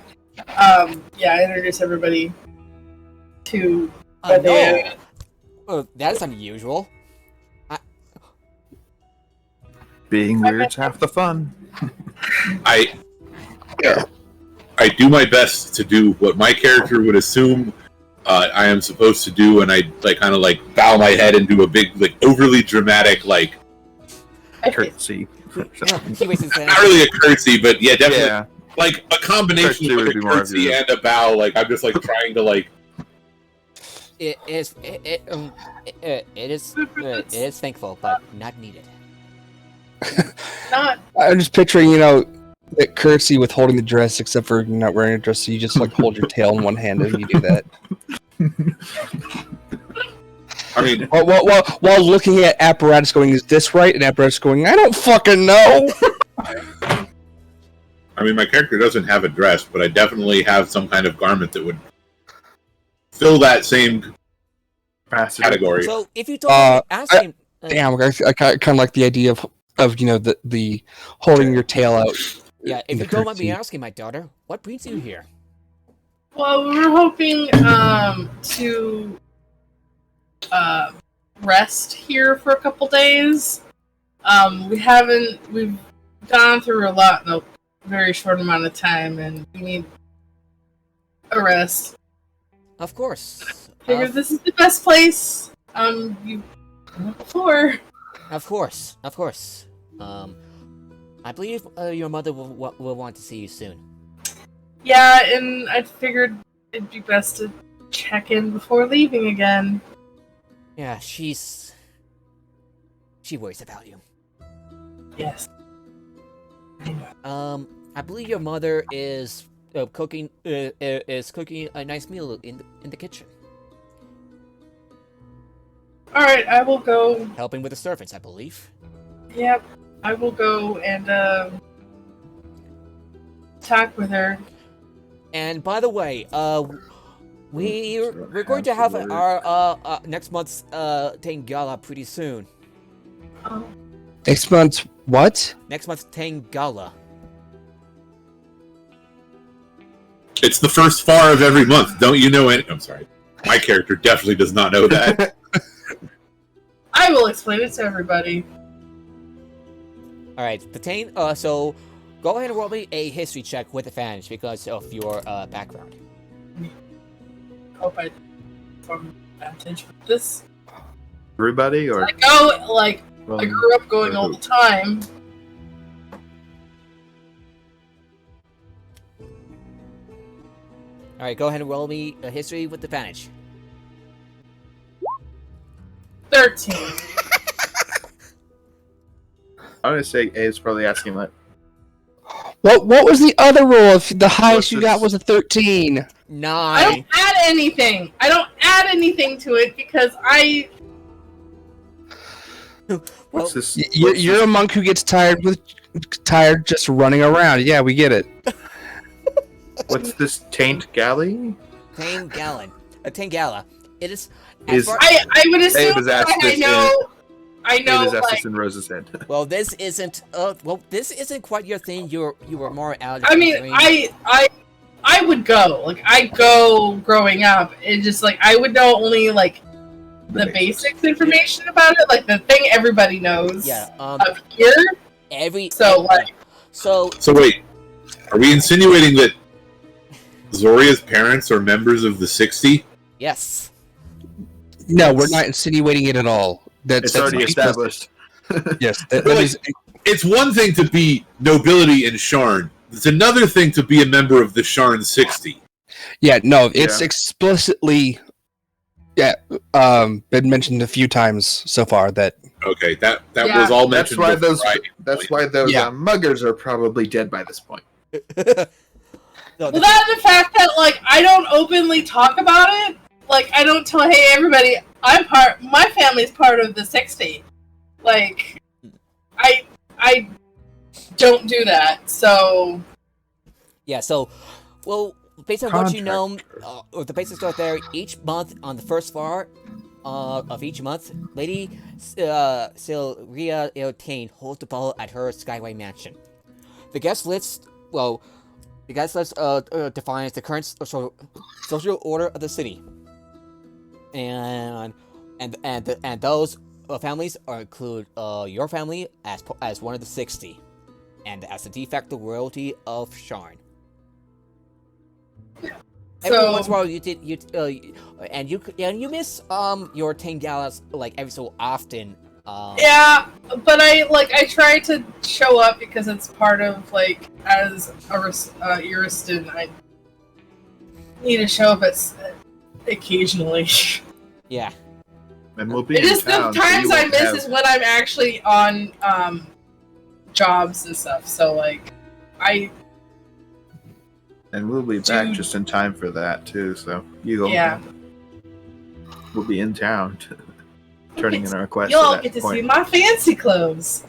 introduce everybody to No. Oh, that's unusual. Being weird's half the fun. I do my best to do what my character would assume I am supposed to do, and I kind of bow my head and do a big overly dramatic Curtsy. He wastes his not really a curtsy, but yeah, definitely Yeah. a combination Curtsy of would a be more curtsy obvious. and a bow. I'm just trying to It is thankful, but not needed. not. I'm just picturing, that curtsy with holding the dress, except for you're not wearing a dress, so you just hold your tail in one hand and you do that. I mean, While looking at apparatus going, is this right? And apparatus going, I don't fucking know! my character doesn't have a dress, but I definitely have some kind of garment that would fill that same category. So if you don't ask him, Damn, I kind of like the idea of the holding your tail out. yeah, if in you the don't mind me curtsy. asking, my daughter, what brings you here? Well, we were hoping to rest here for a couple days. We've gone through a lot in a very short amount of time, and we need a rest. Of course. Figured this is the best place. You've been before. Of course. I believe your mother will want to see you soon. Yeah, and I figured it'd be best to check in before leaving again. Yeah, she worries about you. Yes. I believe your mother is cooking a nice meal in the kitchen, All right, I will go. helping with the servants, I believe. Yep, I will go and talk with her. And by the way, we're going to have our next month's Tang Gala pretty soon. Oh, Next month's what? Next month's Tang Gala. It's the first far of every month. Don't you know any? I'm sorry. My character definitely does not know that. I will explain it to everybody. All right, the Tang. So go ahead and roll me a history check with advantage because of your background. Hope I from advantage with this. Everybody, or I go I grew up going all the time. All right, go ahead and roll me a history with advantage. 13. I'm gonna say A is probably asking that. What was the other roll? If the highest What's you this? got was a 13. I 9. don't add anything. I don't add anything to it because I. What's this? You're a monk who gets tired just running around. Yeah, we get it. What's this taint galley? Tang Gallon. A Tang Gala. It is. Is- far- I would assume was that asked I this know I know, It is like, Estes in Rose's head. Well, this isn't quite your thing. You were more out. I mean, I would go. Like, I go growing up. It's just like I would know only like the basics information about it, like the thing everybody knows. Yeah. Up here. So wait, are we insinuating that Zoria's parents are members of the 60? Yes. No, we're not insinuating it at all. It's already established. Yes, It's one thing to be nobility in Sharn. It's another thing to be a member of the Sharn 60. Yeah, no, it's Yeah. explicitly been mentioned a few times so far that Okay, that Yeah. was all That's mentioned. why before those. I- That's why those Yeah. muggers are probably dead by this point. No, well, that and the fact that like I don't openly talk about it. Like I don't tell, hey everybody, my family's part of the 60. Like, I don't do that. So yeah. So, well, based on what you know, the basics right there. Each month on the first floor of each month, Lady Sylvia Iltane holds the ball at her Skyway mansion. The guest list, defines the current social order of the city, and those families include your family as one of the 60, and as the de facto royalty of Sharn. Every So- once in a while, you miss your Tane Galas like every so often. yeah, but I try to show up because it's part of like as a Uristan, I need to show up occasionally. Yeah. And we'll be It in is the town, so times you I won't miss have- is when I'm actually on jobs and stuff. So like And we'll be back Dude. just in time for that too. So you go. Yeah. We'll be in town, turning in our request. You'll at get that to point. see my fancy clothes.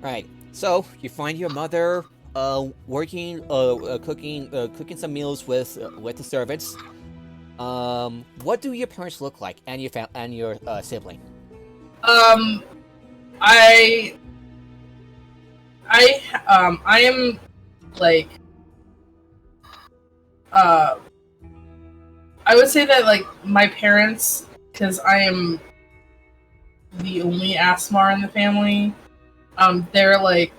Right. So you find your mother working, cooking some meals with the servants. What do your parents look like, and your sibling? I am like I would say that like my parents, because I am the only Asmar in the family, they're like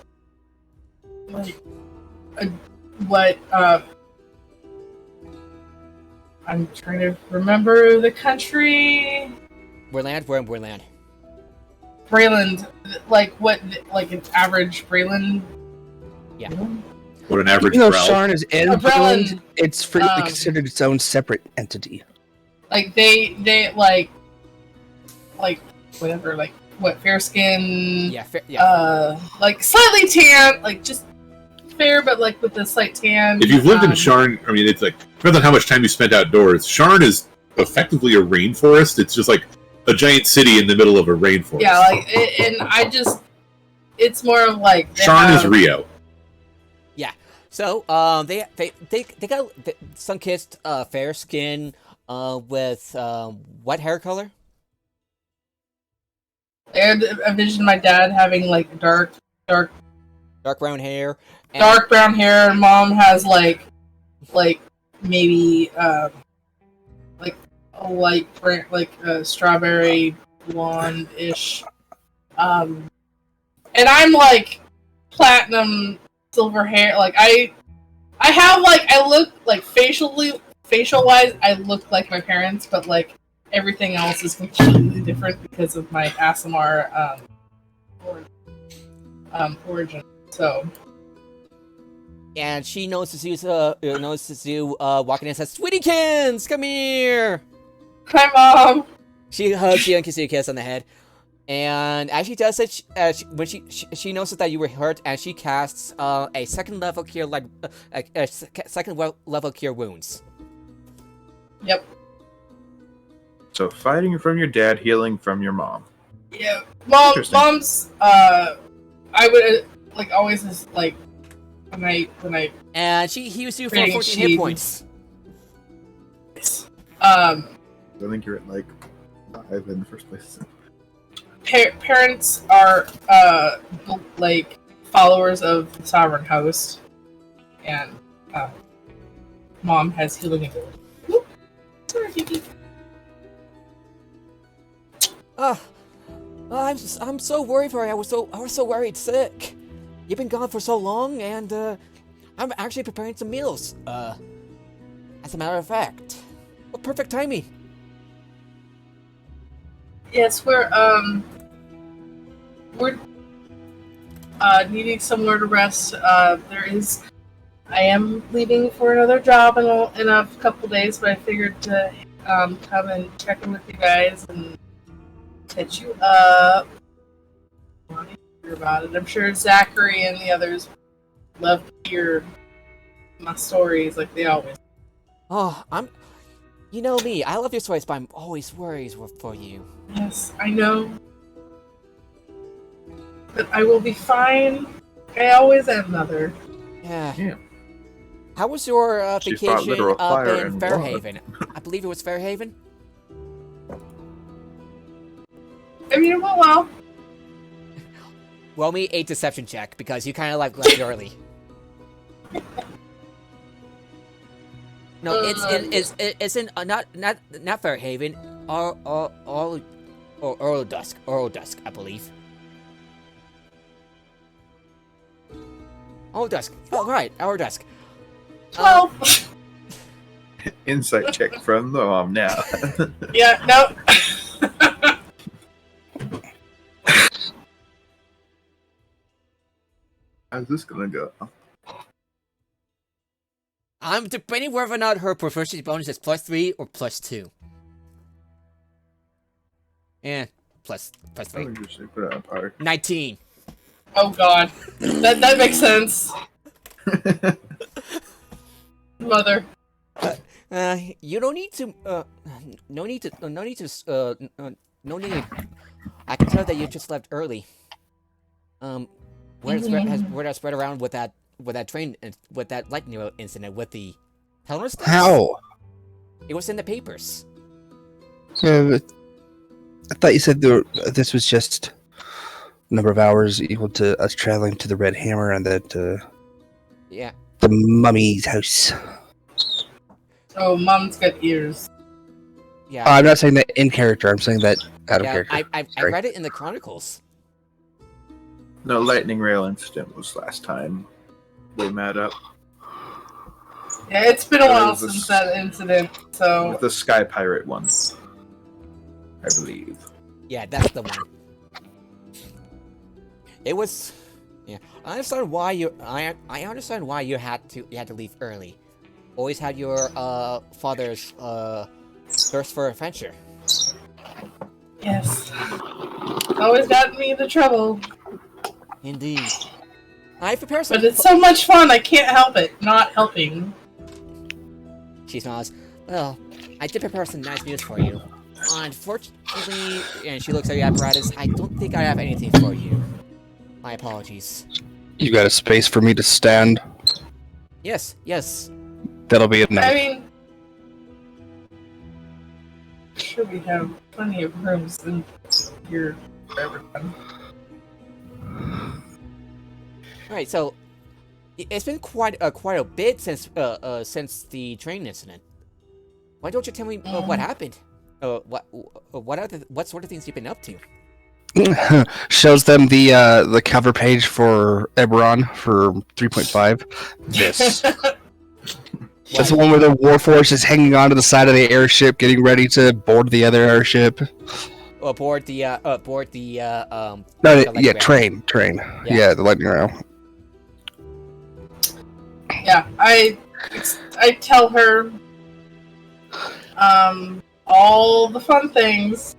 I'm trying to remember the country. We're in Borland. Brayland, like an average Brayland. Yeah. What an average even though Ralph. Sharn is in Brelin, Brelin, it's frequently um, considered its own separate entity. Like they like whatever, like what, fair skin, Yeah. like slightly tan, like just fair, but like with the slight tan. If you've lived in Sharn, I mean, it's like, depends on how much time you spent outdoors. Sharn is effectively a rainforest. It's just like a giant city in the middle of a rainforest. Yeah, like it's more of like Sharn is Rio. So they got sun-kissed, fair skin, with what hair color? I envision my dad having like dark Brown hair. And dark brown hair, and mom has like maybe like a light brown, like a strawberry blonde-ish. And I'm like platinum silver hair. Like I have like, I look like facial wise I look like my parents, but like everything else is completely different because of my ASMR origin. So and she notices you walking in and says, "Sweetiekins, come here!" hi mom. She hugs you and kisses you a kiss on the head. And as she does it, when she notices that you were hurt, and she casts a second level cure, level cure wounds. Yep. So fighting from your dad, healing from your mom. Yeah. Interesting. Mom's I would like always just like when I And she heals you for Rating 14 hit sheet. points. I think you're at like 5 in the first place. parents are like followers of the sovereign host, and mom has healing ability. Whoop. Sorry, Kiki. I'm so worried for you. I was so worried sick. You've been gone for so long, and I'm actually preparing some meals. As a matter of fact, what perfect timing. Yes, we're needing somewhere to rest. I am leaving for another job in a couple days, but I figured to come and check in with you guys and catch you up. I want to hear about it. I'm sure Zachary and the others love to hear my stories like they always. Oh, you know me. I love your stories, but I'm always worried for you. Yes, I know. But I will be fine. I always am, Mother. Yeah. How was your She fought vacation literal up fire in and Fairhaven? I believe it was Fairhaven? I mean, it went well. Roll me a deception check, because you kind of like left early. No, it's in not Fairhaven, or Dusk, I believe. Dusk. Oh, right, Dusk. 12. Insight check from the mom now. Yeah, no. How's this gonna go? I'm debating whether or not her proficiency bonus is +3 or +2. Yeah, plus 3. I usually put it on par. 19. Oh God, that makes sense. Mother. You don't need to. No need. I can tell that you just left early. Word has spread around with that train with that lightning incident with the Helmer sticks. How? It was in the papers. I thought you said this was just a number of hours equal to us traveling to the Red Hammer and that Yeah. the mummy's house. Oh, Mom's got ears. Yeah. I'm not saying that in character. I'm saying that out of Yeah. character. I read it in the chronicles. No, lightning rail incident was last time we met up. Yeah, it's been a So while it was since that incident, so The Sky Pirate one, I believe. Yeah, that's the one. It was. Yeah, I understand why you. I understand why you had to leave early. Always had your father's thirst for adventure. yes. Always got me into trouble. Indeed. I prepared some. But it's so much fun, I can't help it not helping. She smiles. Well, I did prepare some nice meals for you. Unfortunately, and she looks at your apparatus. I don't think I have anything for you. My apologies. You got a space for me to stand? Yes. That'll be enough. I mean, sure we have plenty of rooms in here for everyone. Alright, so it's been quite a bit since the train incident. Why don't you tell me what happened? What sort of things you've been up to? Shows them the cover page for Eberron for 3.5. This. That's the one where the Warforce is hanging onto the side of the airship, getting ready to board the other airship. Aboard the train. Yeah, the lightning rail. Yeah, I tell her all the fun things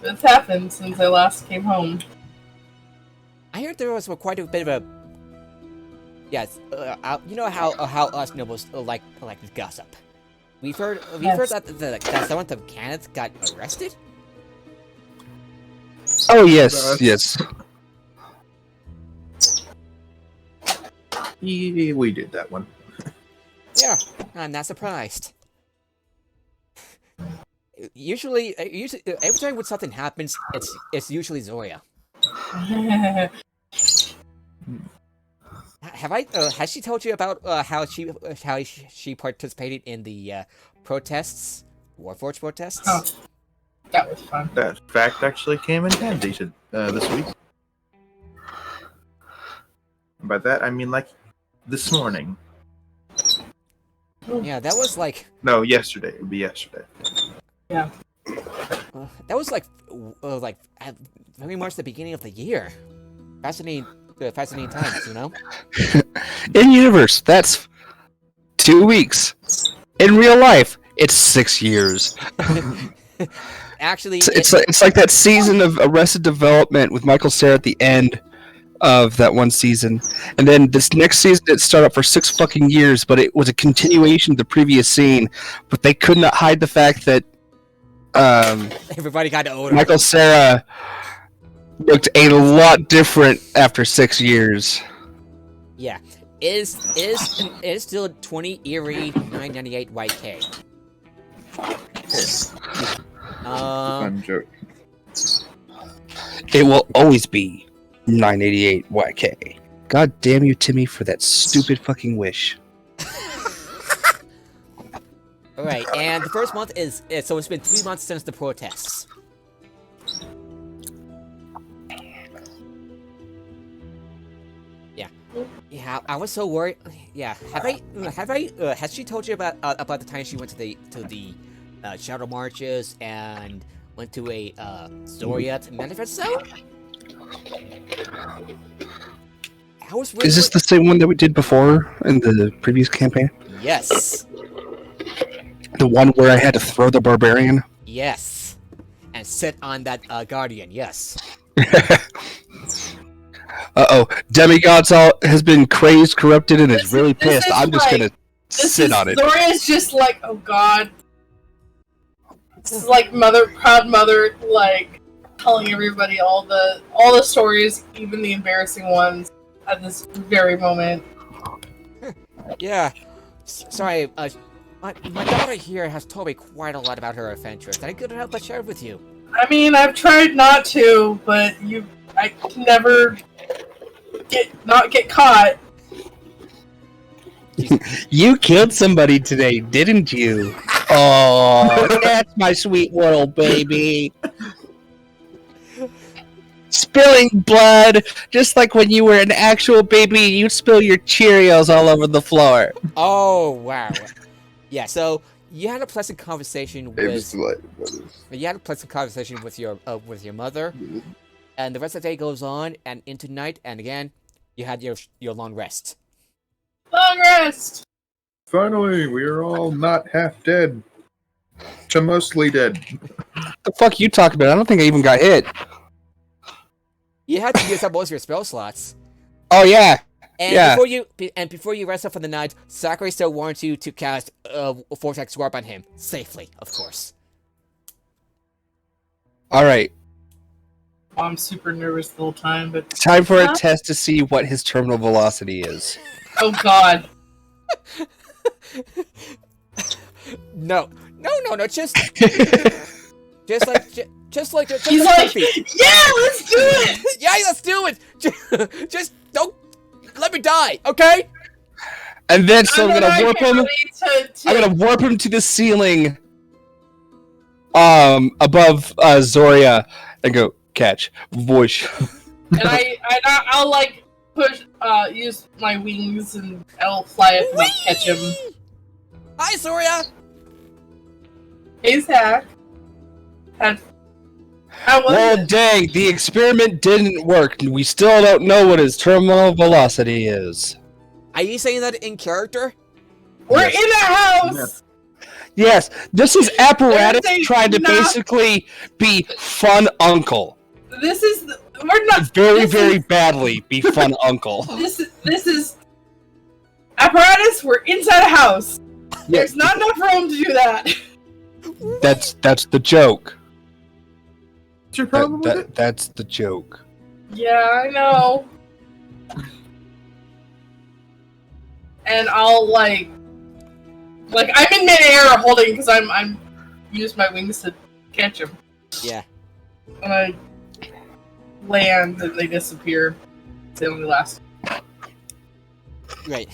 that's happened since I last came home. I heard there was quite a bit of a. Yes, you know how us nobles like to gossip. We've heard that some of the candidates got arrested. Oh yes. Yeah, we did that one. Yeah, I'm not surprised. usually, every time when something happens, it's usually Zoria. Has she told you about how she participated in the protests, Warforged protests? Oh, that was fun. That fact actually came in handy this week. And by that I mean like this morning. Yeah, that was like. No, yesterday. It would be yesterday. Yeah. That was like very much the beginning of the year. Fascinating times, you know. In universe, that's 2 weeks. In real life, it's 6 years. Actually, It's like that season of Arrested Development with Michael Cera at the end of that one season, and then this next season it started up for 6 fucking years, but it was a continuation of the previous scene. But they could not hide the fact that everybody got older. Michael Cera looked a lot different after 6 years. Yeah, it is still 20 Erie 998 YK. Fun joke. It will always be 988 YK. God damn you, Timmy, for that stupid fucking wish. Alright, and the first month is so it's been 3 months since the protests. Yeah, I was so worried. Yeah, has she told you about the time she went to the shadow marches and went to a Zoriat manifest zone? Is this the same one that we did before in the previous campaign? Yes. The one where I had to throw the barbarian? Yes. And sit on that guardian, yes. Uh-oh. Demigods has been crazed, corrupted, and is really pissed. I'm just gonna sit on it. Zoria's just like, oh god. This is like proud mother, like, telling everybody all the stories, even the embarrassing ones, at this very moment. Yeah. Sorry, my daughter here has told me quite a lot about her adventures, and I couldn't help but share it with you. I mean, I've tried not to, but I can never not get caught. You killed somebody today, didn't you? Oh, that's my sweet little baby. Spilling blood, just like when you were an actual baby, you'd spill your Cheerios all over the floor. Oh, wow. Yeah, so you had a pleasant conversation with your mother, and the rest of the day goes on and into night, and again, you had your long rest. Long rest! Finally, we are all not half dead. To mostly dead. The fuck you talking about? I don't think I even got hit. You had to use up most of your spell slots. Oh yeah. And before you rest up for the night, Sakurai still warns you to cast Vortex Warp on him. Safely, of course. Alright. I'm super nervous the whole time, but... Time for a test to see what his terminal velocity is. Oh god. No, just like He's like, yeah, let's do it! Yeah, let's do it! Just don't let me die, okay? And then, so I'm gonna warp him. I'm gonna warp him to the ceiling, above Zoria, and go catch voice. And I'll like push, use my wings, and I'll fly up and I'll catch him. Hi, Zoria. Hey, Zach. How was Well, it? dang, the experiment didn't work. We still don't know what his terminal velocity is. Are you saying that in character? We're in a house! Yes, this is apparatus Everything trying to not- basically be fun uncle. We're not... Very badly be fun uncle. This is... Apparatus, we're inside a house. Yeah. There's not enough room to do that. That's the joke. What's your problem with it? That's the joke. Yeah, I know. And I'll I'm in midair holding because I'm use my wings to catch them. Yeah. When I land, and they disappear. They only last. Right.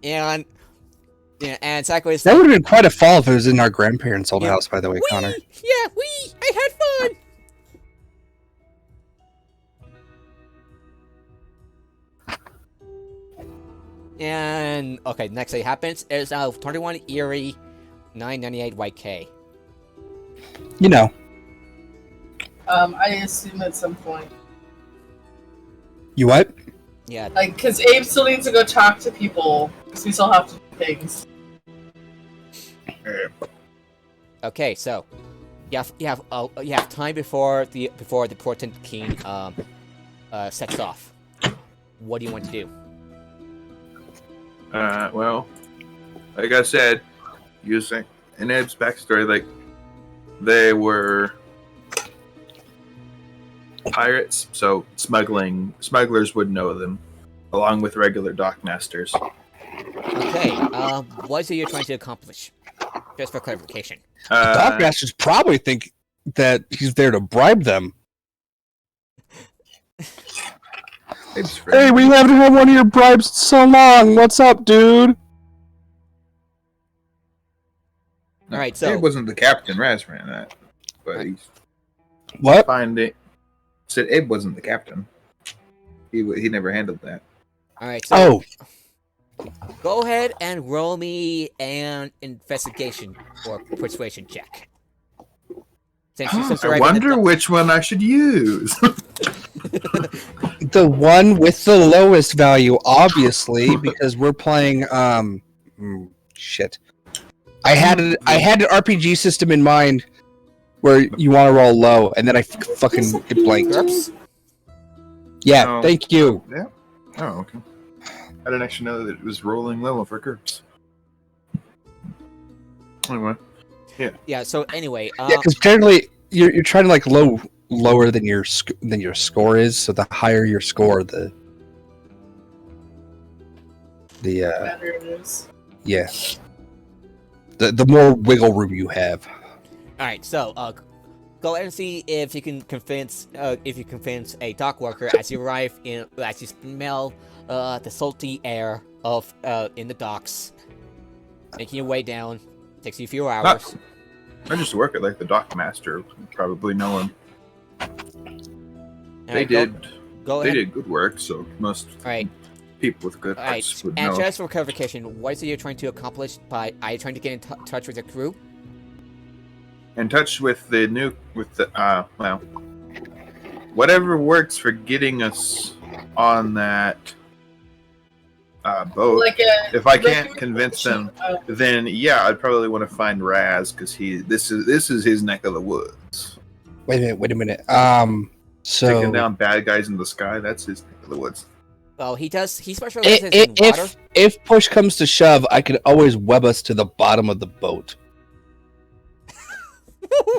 And exactly. That would have been quite a fall if it was in our grandparents' old Yeah. house, by the way, Connor. Yeah, I had fun. And okay, next thing happens is 21 Erie, 998 YK. You know. I assume at some point. You what? Yeah. Like, because Abe still needs to go talk to people, because we still have to do things. Okay, so you have time before the portent king sets off. What do you want to do? Well, like I said, using in Ed's backstory, like they were pirates, so smugglers would know them, along with regular dockmasters. Okay, what is it you're trying to accomplish? Just for clarification. Dockmasters probably think that he's there to bribe them. Hey, we haven't had one of your bribes in so long. What's up, dude? All right, so Abe wasn't the captain. Raz ran that, but he's What? find it. Said Abe wasn't the captain. He never handled that. all right, so go ahead and roll me an investigation or persuasion check. Since you're I right wonder in which one I should use. The one with the lowest value, obviously, because we're playing. Shit. I had an RPG system in mind where you want to roll low, and then I fucking it blanked. GURPS? Yeah, Oh. thank you. Yeah. Oh, okay. I didn't actually know that it was rolling low for GURPS. Anyway. Yeah. So anyway, Yeah, because generally you're trying to like lower than your score is, so the higher your score, the Better it is. yeah, the more wiggle room you have. all right. So go ahead and see if you can convince a dock worker as you arrive as you smell the salty air of in the docks, making your way down. Takes you a few hours. I just work at like the dock master. Probably know him. They did good work, so most Alright. people with good Alright. hearts would And know. just for clarification, what is it you're trying to accomplish by? Are you trying to get in touch with the crew? In touch with well, whatever works for getting us on that boat. Like If I can't convince them, then yeah, I'd probably want to find Raz because this is his neck of the woods. Wait a minute. Taking So down bad guys in the sky, that's his neck of the woods. Well, he does. He specializes in water. if push comes to shove, I could always web us to the bottom of the boat.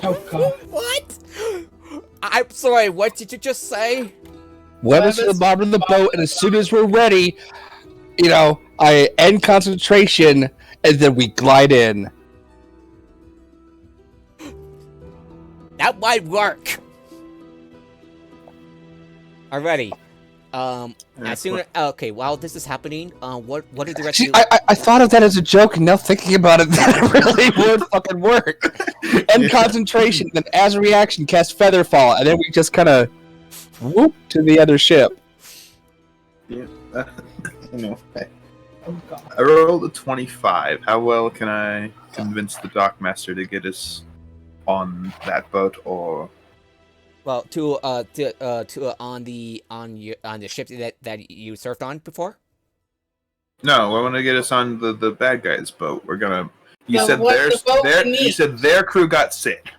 Oh, God. What? I'm sorry. What did you just say? Web us to the bottom of the boat, and as soon as we're ready, I end concentration, and then we glide in. That might work. Alrighty. As soon okay, while this is happening, what are the rest See, of you? I thought of that as a joke, and now thinking about it, that really would fucking work. End concentration, then as a reaction, cast Featherfall, and then we just kind of whoop to the other ship. Yeah. I rolled a 25. How well can I convince the dockmaster to get us on that boat, or Well, on the ship that you surfed on before. no? I want to get us on the bad guys' boat. We're gonna. You No, said what's the boat we you need? said their crew got sick.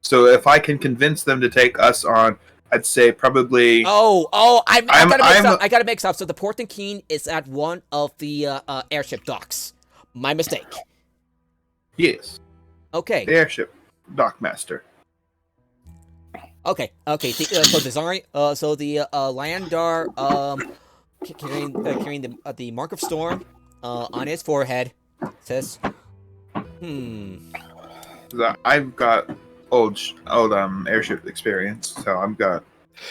So if I can convince them to take us on, I'd say probably. I gotta mix up. So the Port and Keen is at one of the airship docks. My mistake. Yes, Okay. the airship dockmaster. Okay. So design. So the Landar carrying the mark of storm on his forehead says, I've got old airship experience, so I've got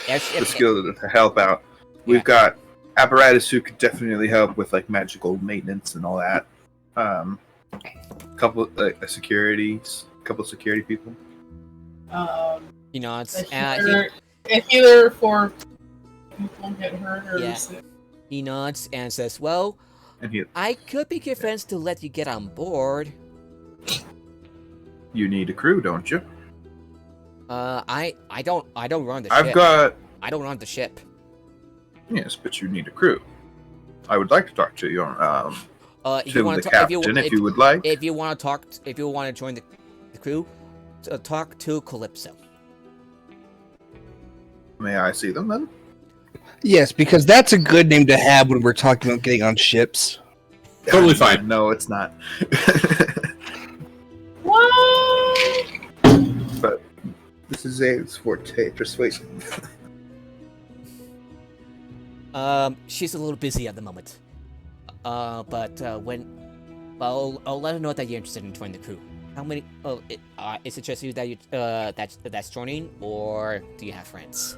the skill to help out. We've got apparatus who could definitely help with like magical maintenance and all that. Couple security people. He nods. If either for people get hurt or sick. He nods and says, "Well, I could be convinced to let you get on board." You need a crew, don't you? I don't run the ship. I don't run the ship. Yes, but you need a crew. I would like to talk to you. If you want to the captain, if you would like. If you want to join the crew, talk to Calypso. May I see them then? Yes, because that's a good name to have when we're talking about getting on ships. Totally fine. No, it's not. What? But this is Abe's forte, persuasion. She's a little busy at the moment. But I'll let her know that you're interested in joining the crew. How many? Is it just you that that's joining, or do you have friends?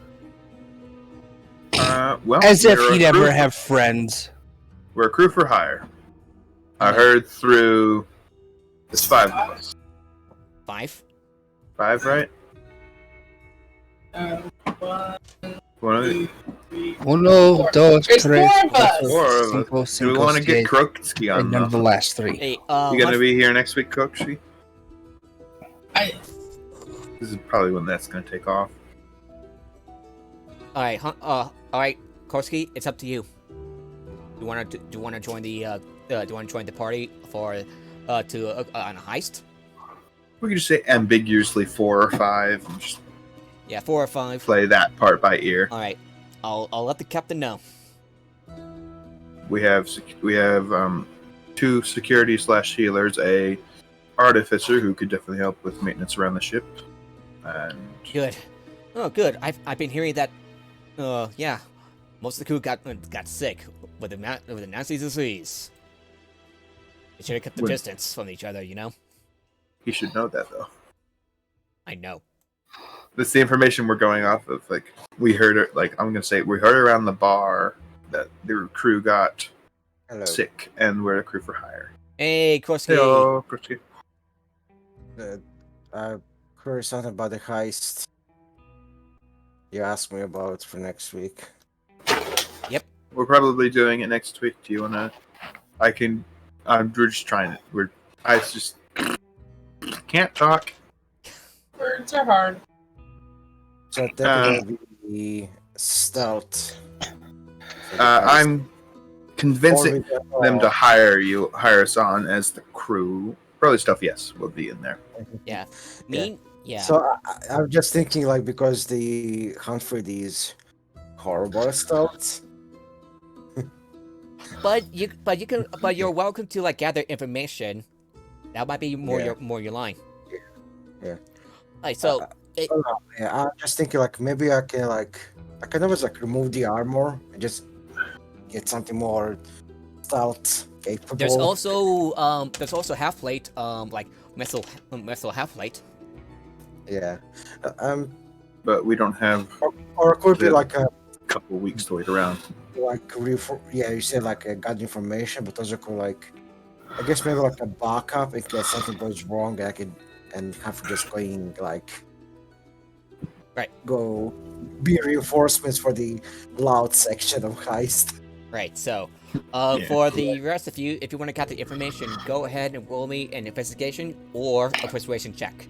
Well, as if he'd ever have friends. We're a crew for hire. I heard through. It's 5 of us. 5? 5, right? 1, 1, 2, 3, 4 of us. Do we want to get Krokski on? And none of the last 3. Hey, you gonna be here next week, Krokski? This is probably when that's gonna take off. All right, Korski, it's up to you. Do you want to join the party for on a heist? We could just say ambiguously 4 or 5. And just 4 or 5. Play that part by ear. All right, I'll let the captain know. We have 2 security / healers, a artificer who could definitely help with maintenance around the ship, and good. Oh, good. I've been hearing that. Most of the crew got sick with the nasty disease. They should have kept the distance from each other, you know. He should know that, though. I know. That's the information we're going off of. Like, we heard it. Like, I'm gonna say we heard around the bar that the crew got sick, and we're a crew for hire. Hey, Korski. Hello, Korski. Curious something about the heist you asked me about for next week. Yep. We're probably doing it next week. Do you wanna? We're just trying it. I just can't talk. Words are hard. So that will be stealth. I'm convincing them to hire us on as the crew. Probably stuff, yes, will be in there. Yeah. Yeah. So I'm just thinking, like, because the hunt for these horrible stealths. But you're welcome to like gather information. That might be more your line. Yeah. Like so. I'm just thinking, like, maybe I can always like remove the armor and just get something more stealth capable. There's also half plate, like metal half plate. Yeah. But we don't have. Or it could be like a couple weeks to wait around. Like you said like got information, but those are cool. Like, I guess maybe like a backup in case something goes wrong. And have to just going like. Right. Go be reinforcements for the loud section of heist. Right. So, for the rest of you, if you want to gather information, go ahead and roll me an investigation or a persuasion check.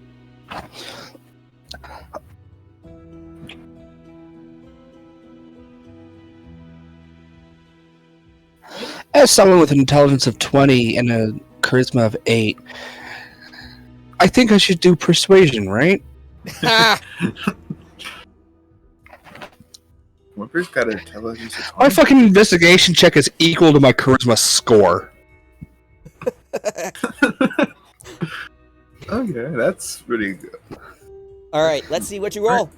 As someone with an intelligence of 20 and a charisma of 8, I think I should do persuasion, right? Whipper's got an intelligence of 20. My fucking investigation check is equal to my charisma score. Okay, that's pretty good. All right, let's see what you roll.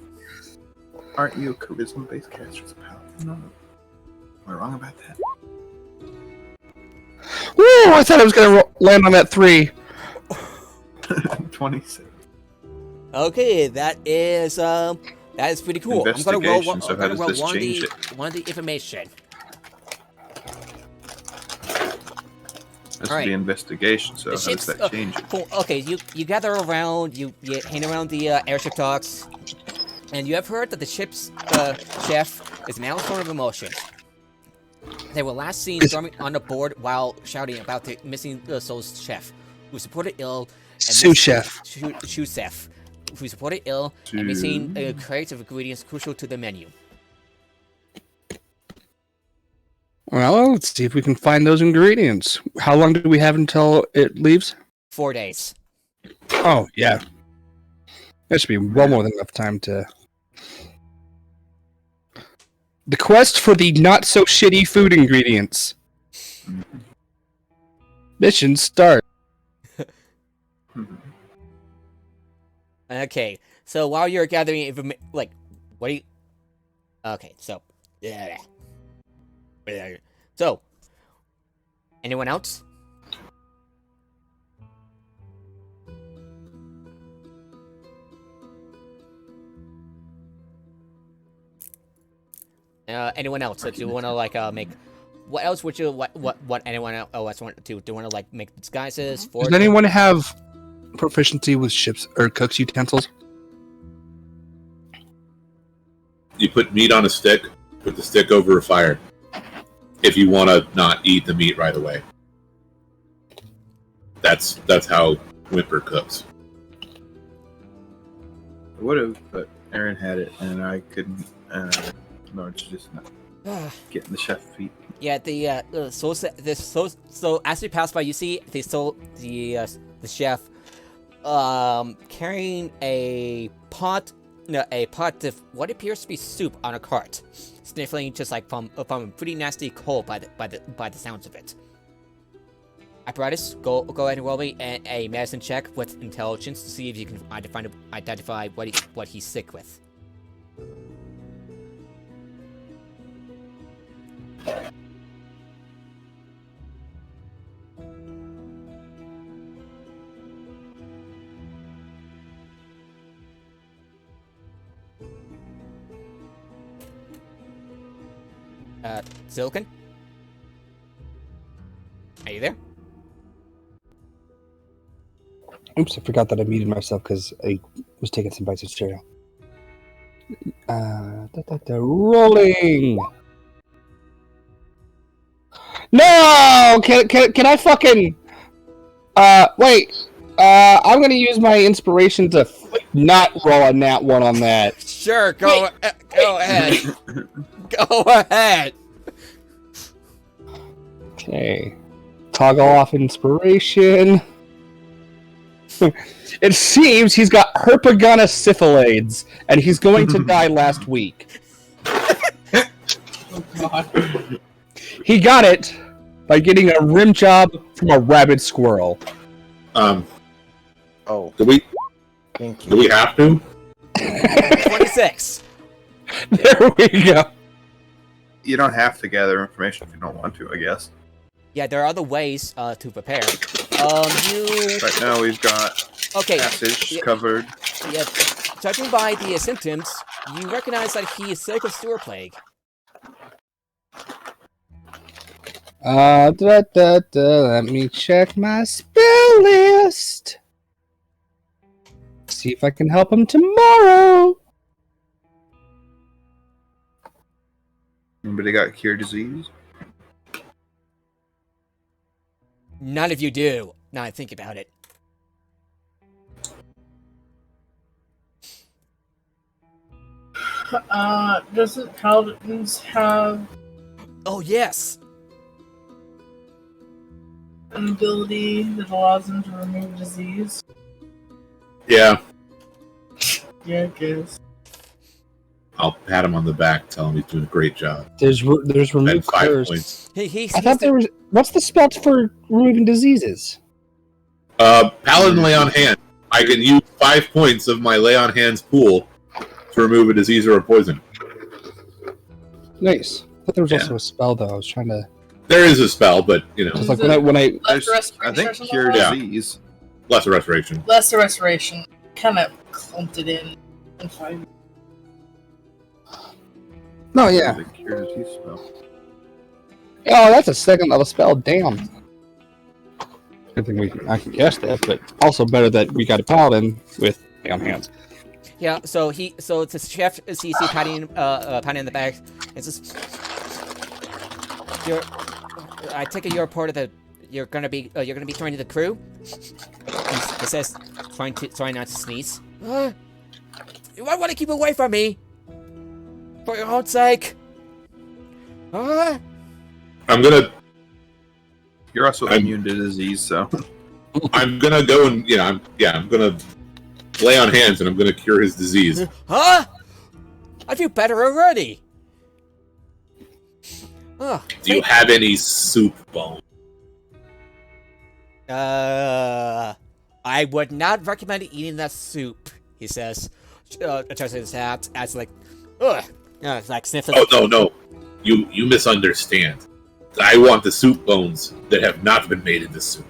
Aren't you a charisma-based caster? No. Am I wrong about that? Woo! I thought I was gonna land on that 3. 27. Okay, that is pretty cool. I'm gonna roll Investigation, so how does this change it? one of the information. This Alright. is the investigation, so The how does that change it? Cool. Okay, you gather around, you hang around the airship docks, and you have heard that the ship's chef is now sort of emotion. They were last seen storming on the board while shouting about the missing soul's chef, who was reported ill. Sous chef. Sous chef, who was reported ill and missing crates of ingredients crucial to the menu. Well, let's see if we can find those ingredients. How long do we have until it leaves? 4 days. Oh, yeah. That should be well more than enough time to... The quest for the not-so-shitty food ingredients. Mission start. Okay, so while you're gathering information, like, what do you... Okay, so... So, anyone else? Anyone else that you want to like make? What else would you what anyone else want to do? Do you want to like make disguises? Does anyone have proficiency with ships or cook's utensils? You put meat on a stick, put the stick over a fire. If you want to not eat the meat right away. That's how Whimper cooks. I would have, but Aaron had it, and I couldn't. No, it's just not getting the chef feet. Yeah, so as you pass by, you see the chef carrying a pot of what appears to be soup on a cart, sniffling just like from a pretty nasty cold by the sounds of it. Apparatus, go ahead and roll me a medicine check with intelligence to see if you can identify what he's sick with. Silken? Are you there? Oops, I forgot that I muted myself because I was taking some bites of cereal. Rolling! No! Can I fucking... wait. I'm gonna use my inspiration to not roll a nat 1 on that. Sure, go ahead. Go ahead. Okay. Toggle off inspiration. It seems he's got herpagona and he's going to die last week. Oh god. He got it by getting a rim job from a rabid squirrel. Oh, Do we thank you. do we have to? 26. There we go. You don't have to gather information if you don't want to, I guess. Yeah, there are other ways to prepare. Right now we've got Okay. passage covered. Yeah, judging by the symptoms, you recognize that he is sick of sewer plague. Let me check my spell list. See if I can help him tomorrow. Anybody got cure disease? None of you do. Now I think about it. Doesn't Paladins have Oh yes. an ability that allows them to remove disease? Yeah. Yeah, I guess. I'll pat him on the back, tell him he's doing a great job. There's remove And 5 curse. points. I thought there was. What's the spell for removing diseases? Paladin lay on hand. I can use 5 points of my lay on hands pool to remove a disease or a poison. Nice. I thought there was Yeah. also a spell though. I was trying to. There is a spell, but you know. Just like when I I think cure Yeah. disease. Lesser restoration. Lesser restoration. Kind of clumped it in 5. No, yeah. The cure disease spell. Oh, that's a second level spell. Damn. Good thing I can guess that, but also better that we got a paladin with on hands. Yeah, so it's a chef sees you patting in the back. It's just I take it you're part of the you're gonna be joining the crew. He says, trying not to sneeze. You might want to keep away from me, for your own sake. I'm gonna. You're also immune to disease, so. I'm gonna go and I'm gonna lay on hands and I'm gonna cure his disease. Huh? I feel better already. Do you have any soup bone? I would not recommend eating that soup, he says. Adjusting his hat as like, ugh. It's like sniffing. Oh, no. You misunderstand. I want the soup bones that have not been made into soup.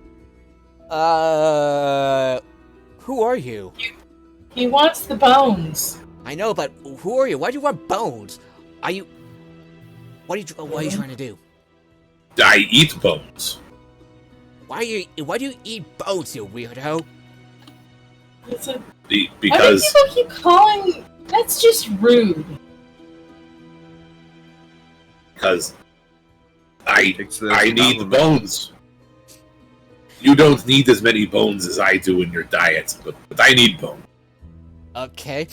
Who are you? He wants the bones. I know, but who are you? Why do you want bones? What are you trying to do? I eat bones. Why do you eat bones, you weirdo? It's a... Because Why do people keep calling... That's just rude. Because I need compliment. bones. You don't need as many bones as I do in your diet, but I need bone. Okay.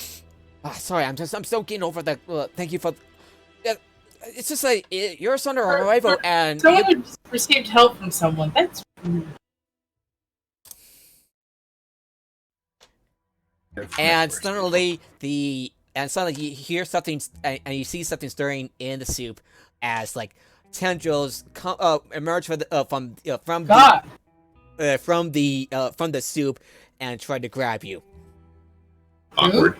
Sorry, I'm still getting over that. Thank you for. It's just like you're son or arrival, and Someone received help from someone. That's rude. And suddenly you hear something, and you see something stirring in the soup, as like tendrils emerge from the soup and try to grab you. Awkward.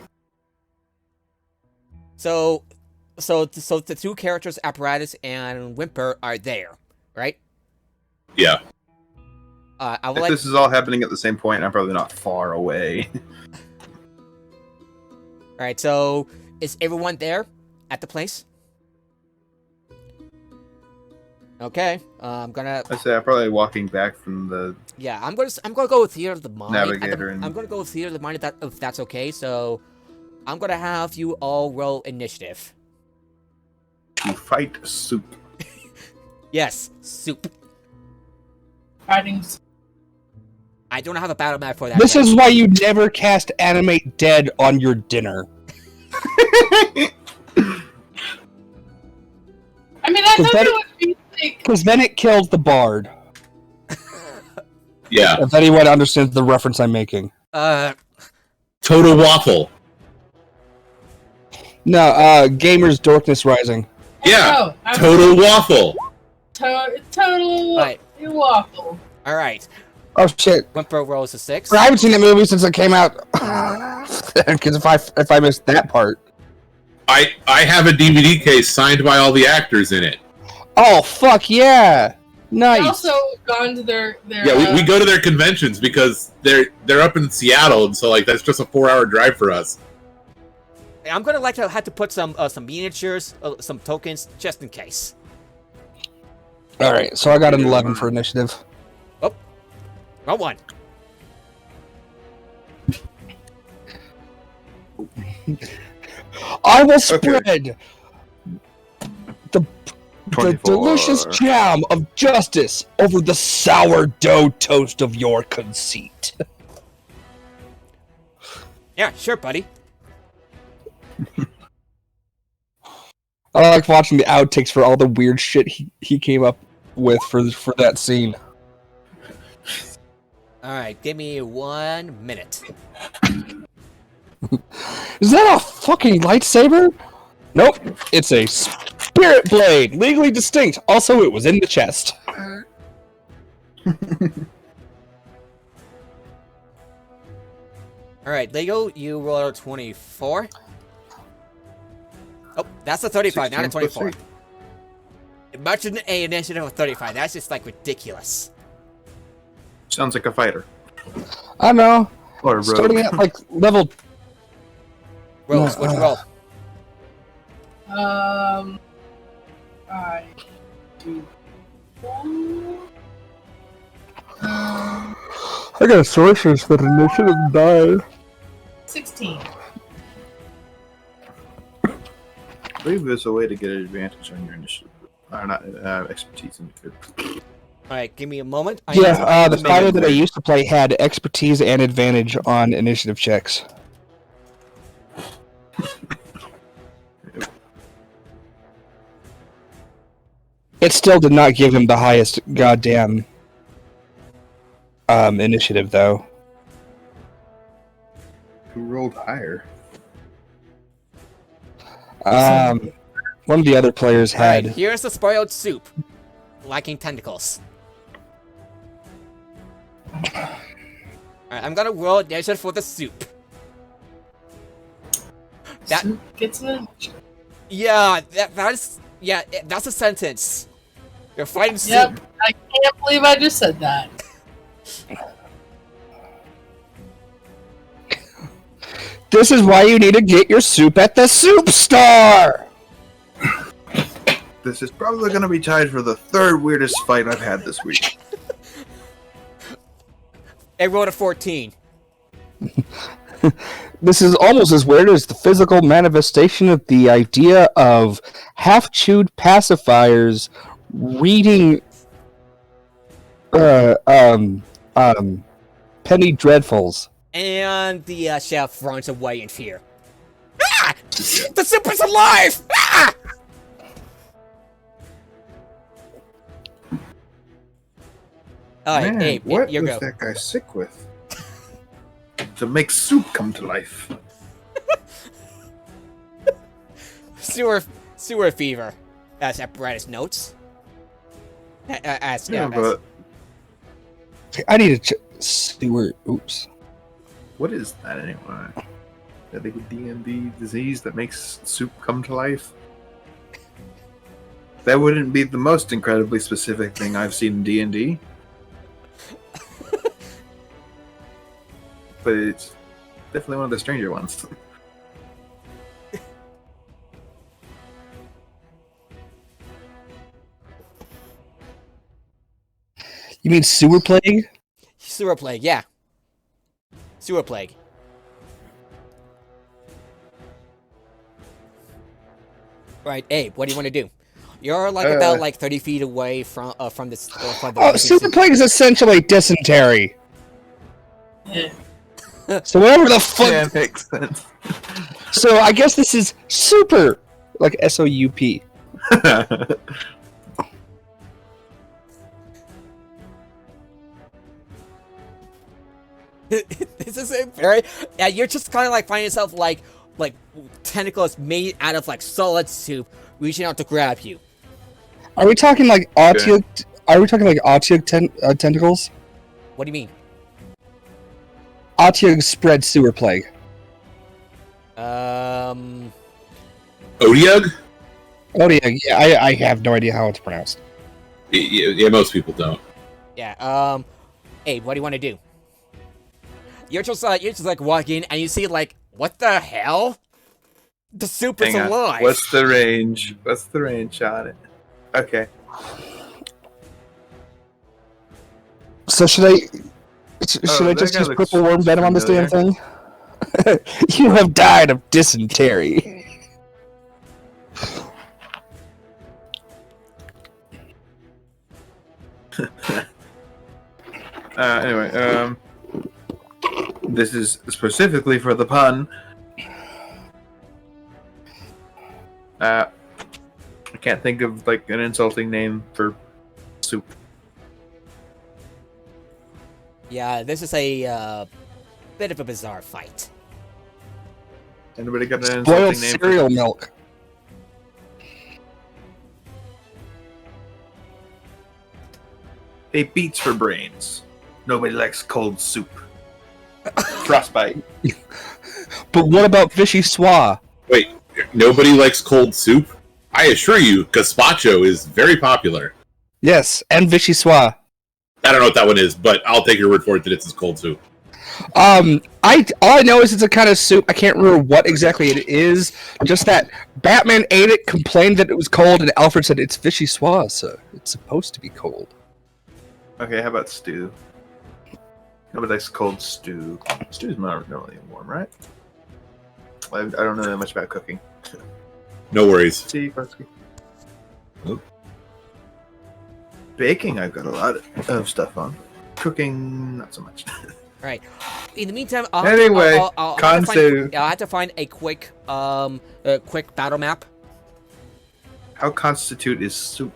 So the two characters, Apparatus and Whimper, are there, right? Yeah. If this is all happening at the same point, I'm probably not far away. All right. So is everyone there at the place? Okay. I'm gonna. I say I'm probably walking back from the. Yeah, I'm gonna go with Theater of the Mind. Navigator I'm gonna go with Theater of the Mind if that's okay. So I'm gonna have you all roll initiative. To fight soup. Yes, soup. Fighting... I don't have a battle map for that. This yet. is why you never cast Animate Dead on your dinner. I mean, I thought it would be like... Because then it kills the bard. Yeah. If anyone understands the reference I'm making. Total waffle. No, Gamer's Darkness Rising. Yeah. Oh, Total waffle. Total Right. waffle. All right. Oh shit! Whimper rolls a 6. I haven't seen that movie since it came out. Because if I missed that part. I have a DVD case signed by all the actors in it. Oh fuck yeah! Nice. I also gone to their Yeah, we go to their conventions because they're up in Seattle, and so like that's just a 4-hour drive for us. I'm gonna have to put some miniatures, some tokens, just in case. All right, so I got an 11 for initiative. Oh, wrong one. I will spread the 24. delicious jam of justice over the sourdough toast of your conceit. Yeah, sure, buddy. I like watching the outtakes for all the weird shit he came up with for that scene. All right, give me 1 minute. Is that a fucking lightsaber? Nope, it's a spirit blade, legally distinct. Also, it was in the chest. All right, Lego, you roll a 24. Oh, that's a 35, not a 24. Imagine an initiative of 35. That's just like ridiculous. Sounds like a fighter. I don't know. Or a Starting rogue. at like level. Rolls, which roll? I do. I got a sorceress that initiative died. 16. I believe there's a way to get an advantage on your initiative. Or not, expertise in the group. Alright, give me a moment. Yeah, the fighter that I there. used to play had expertise and advantage on initiative checks. It still did not give him the highest goddamn initiative, though. Who rolled higher? One of the other players Alright, had. here's the spoiled soup. Lacking tentacles. Alright, I'm gonna roll initiative for the soup. That- Gets an Yeah, that's a sentence. You're fighting soup. Yep, I can't believe I just said that. This is why you need to get your soup at the soup store! This is probably going to be tied for the third weirdest fight I've had this week. I rolled a 14. This is almost as weird as the physical manifestation of the idea of half-chewed pacifiers reading Penny Dreadfuls. And the chef runs away in fear. Ah! The soup is alive! Ah! Alright, Man, Abe, what your was go. that guy sick with? To make soup come to life. Sewer fever. As apparatus notes. But I need to sewer. Oops. what is that anyway? That big D&D disease that makes soup come to life? That wouldn't be the most incredibly specific thing I've seen in D&D. But it's definitely one of the stranger ones. You mean sewer plague? Sewer plague, yeah. Sewer plague. Right, Abe, what do you want to do? You're like about like 30 feet away from this. From the Sewer plague is essentially dysentery. Yeah. So whatever the fuck. Yeah, makes sense. So I guess this is super, like SOUP. This is a very. Yeah, you're just kind of like finding yourself like tentacles made out of like solid soup reaching out to grab you. Are we talking like Autiug? Are we talking like Autiug tentacles? What do you mean? Autiug spread sewer plague. Um. Odiug? Autiug, yeah, I have no idea how it's pronounced. Yeah, most people don't. Yeah. Abe, what do you want to do? You're just like walking and you see like, what the hell? The soup is Hang on. alive. What's the range? What's the range on it? Okay. So should I just that guy use looks purple worm venom on this damn thing? You have died of dysentery. Anyway, this is specifically for the pun. I can't think of like an insulting name for soup. Yeah, this is a bit of a bizarre fight. Anybody got an Boiled insulting name? cereal milk. It beats for brains. Nobody likes cold soup. Frostbite. But what about fishy swa? Wait, nobody likes cold soup? I assure you, gazpacho is very popular. Yes, and fishy swa. I don't know what that one is, but I'll take your word for it that it's a cold soup. All I know is it's a kind of soup. I can't remember what exactly it is. Just that Batman ate it, complained that it was cold, and Alfred said it's vichyssoise, so it's supposed to be cold. Okay, how about stew? How about nice cold stew? Stew's not really warm, right? I don't know that much about cooking. No worries. See, Barsky. Baking, I've got a lot of stuff on. Cooking, not so much. Right. In the meantime, Anyway, I'll Kansu. have to find a quick battle map. How constitute is soup?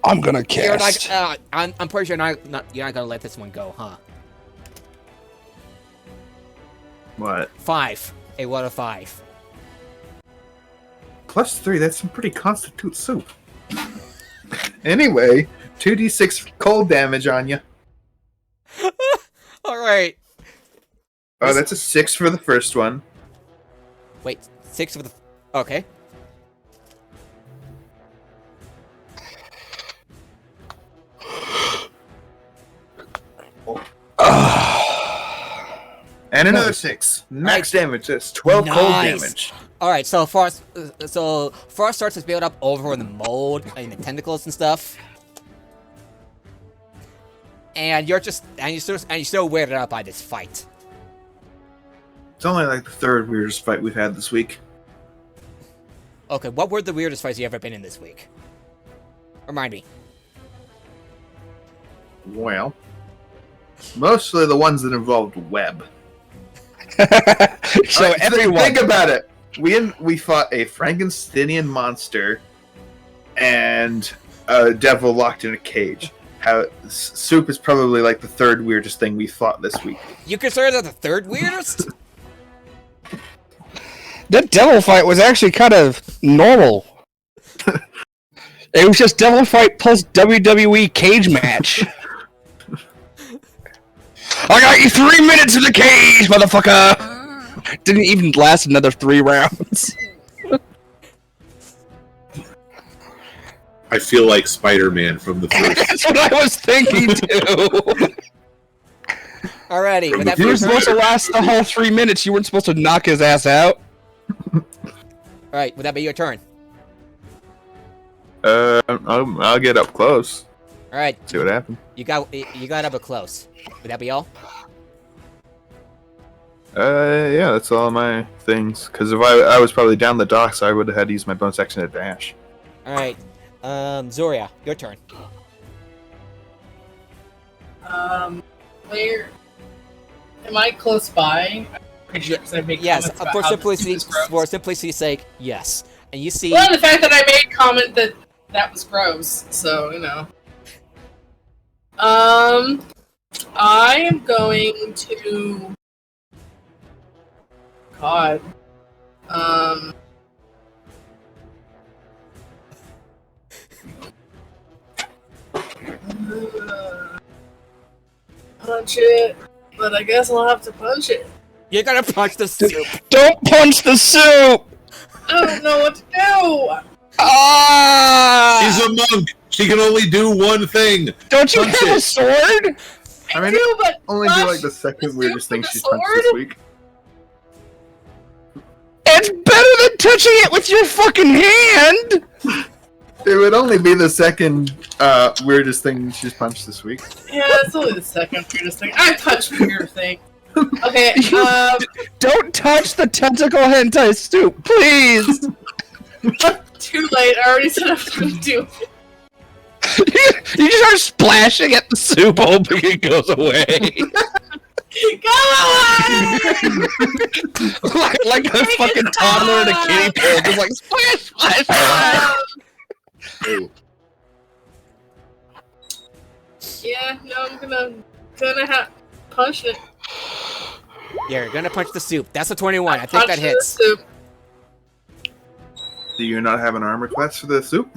I'm gonna You're cast. not, I'm pretty sure you're not gonna let this one go, huh? What? 5. A 1 of 5. +3, that's some pretty constitute soup. Anyway, 2d6 cold damage on you. All right. Oh, that's a 6 for the first one. Wait, 6 for the. Okay. And another 6. Max damage. That's 12 cold Nice. damage. All right. So frost starts to build up over in the mold and the tentacles and stuff. And you're still weirded out by this fight. It's only like the third weirdest fight we've had this week. Okay, what were the weirdest fights you ever been in this week? Remind me. Well, mostly the ones that involved web. So Alright, everyone, think about it. We fought a Frankensteinian monster and a devil locked in a cage. How soup is probably like the third weirdest thing we fought this week. You consider that the third weirdest? that devil fight was actually kind of normal. It was just devil fight plus WWE cage match. I got you 3 minutes in the cage, motherfucker! Didn't even last another 3 rounds. I feel like Spider-Man from the first. That's what I was thinking too. Alrighty, but You were supposed to last the whole 3 minutes. You weren't supposed to knock his ass out. Alright, would that be your turn? I'll get up close. Alright, See what happens. you got up close. Would that be all? Yeah, that's all my things. Because if I was probably down the docks, I would have had to use my bonus action to dash. Alright, Zoria, your turn. Where am I close by? I'm pretty sure 'cause I made Yes, comments about for how this simplicity's is gross. sake, yes. And you see, Well, the fact that I made comment that was gross, so you know. I am going to. God. Punch it, but I guess I'll have to punch it. you're gonna punch the soup. Don't punch the soup! I don't know what to do. Ah! She's a monk. She can only do one thing. Don't you punch have a it. sword? I mean, do, but Only do punch like the second the weirdest soup thing with she's the punched this sword? week. It's better than touching it with your fucking hand! It would only be the second weirdest thing she's punched this week. Yeah, it's only the second weirdest thing. I punched weird thing. Okay, Don't touch the tentacle hentai soup, please! too late. I already said I was gonna do it. You just start splashing at the soup, hoping it goes away. Go away! like a fucking toddler in a kiddie pool, just like splash, splash, splash. Yeah, no, I'm gonna have punch it. Yeah, you're gonna punch the soup. That's a 21. I think Punch that the hits. soup. Do you not have an armor class for the soup?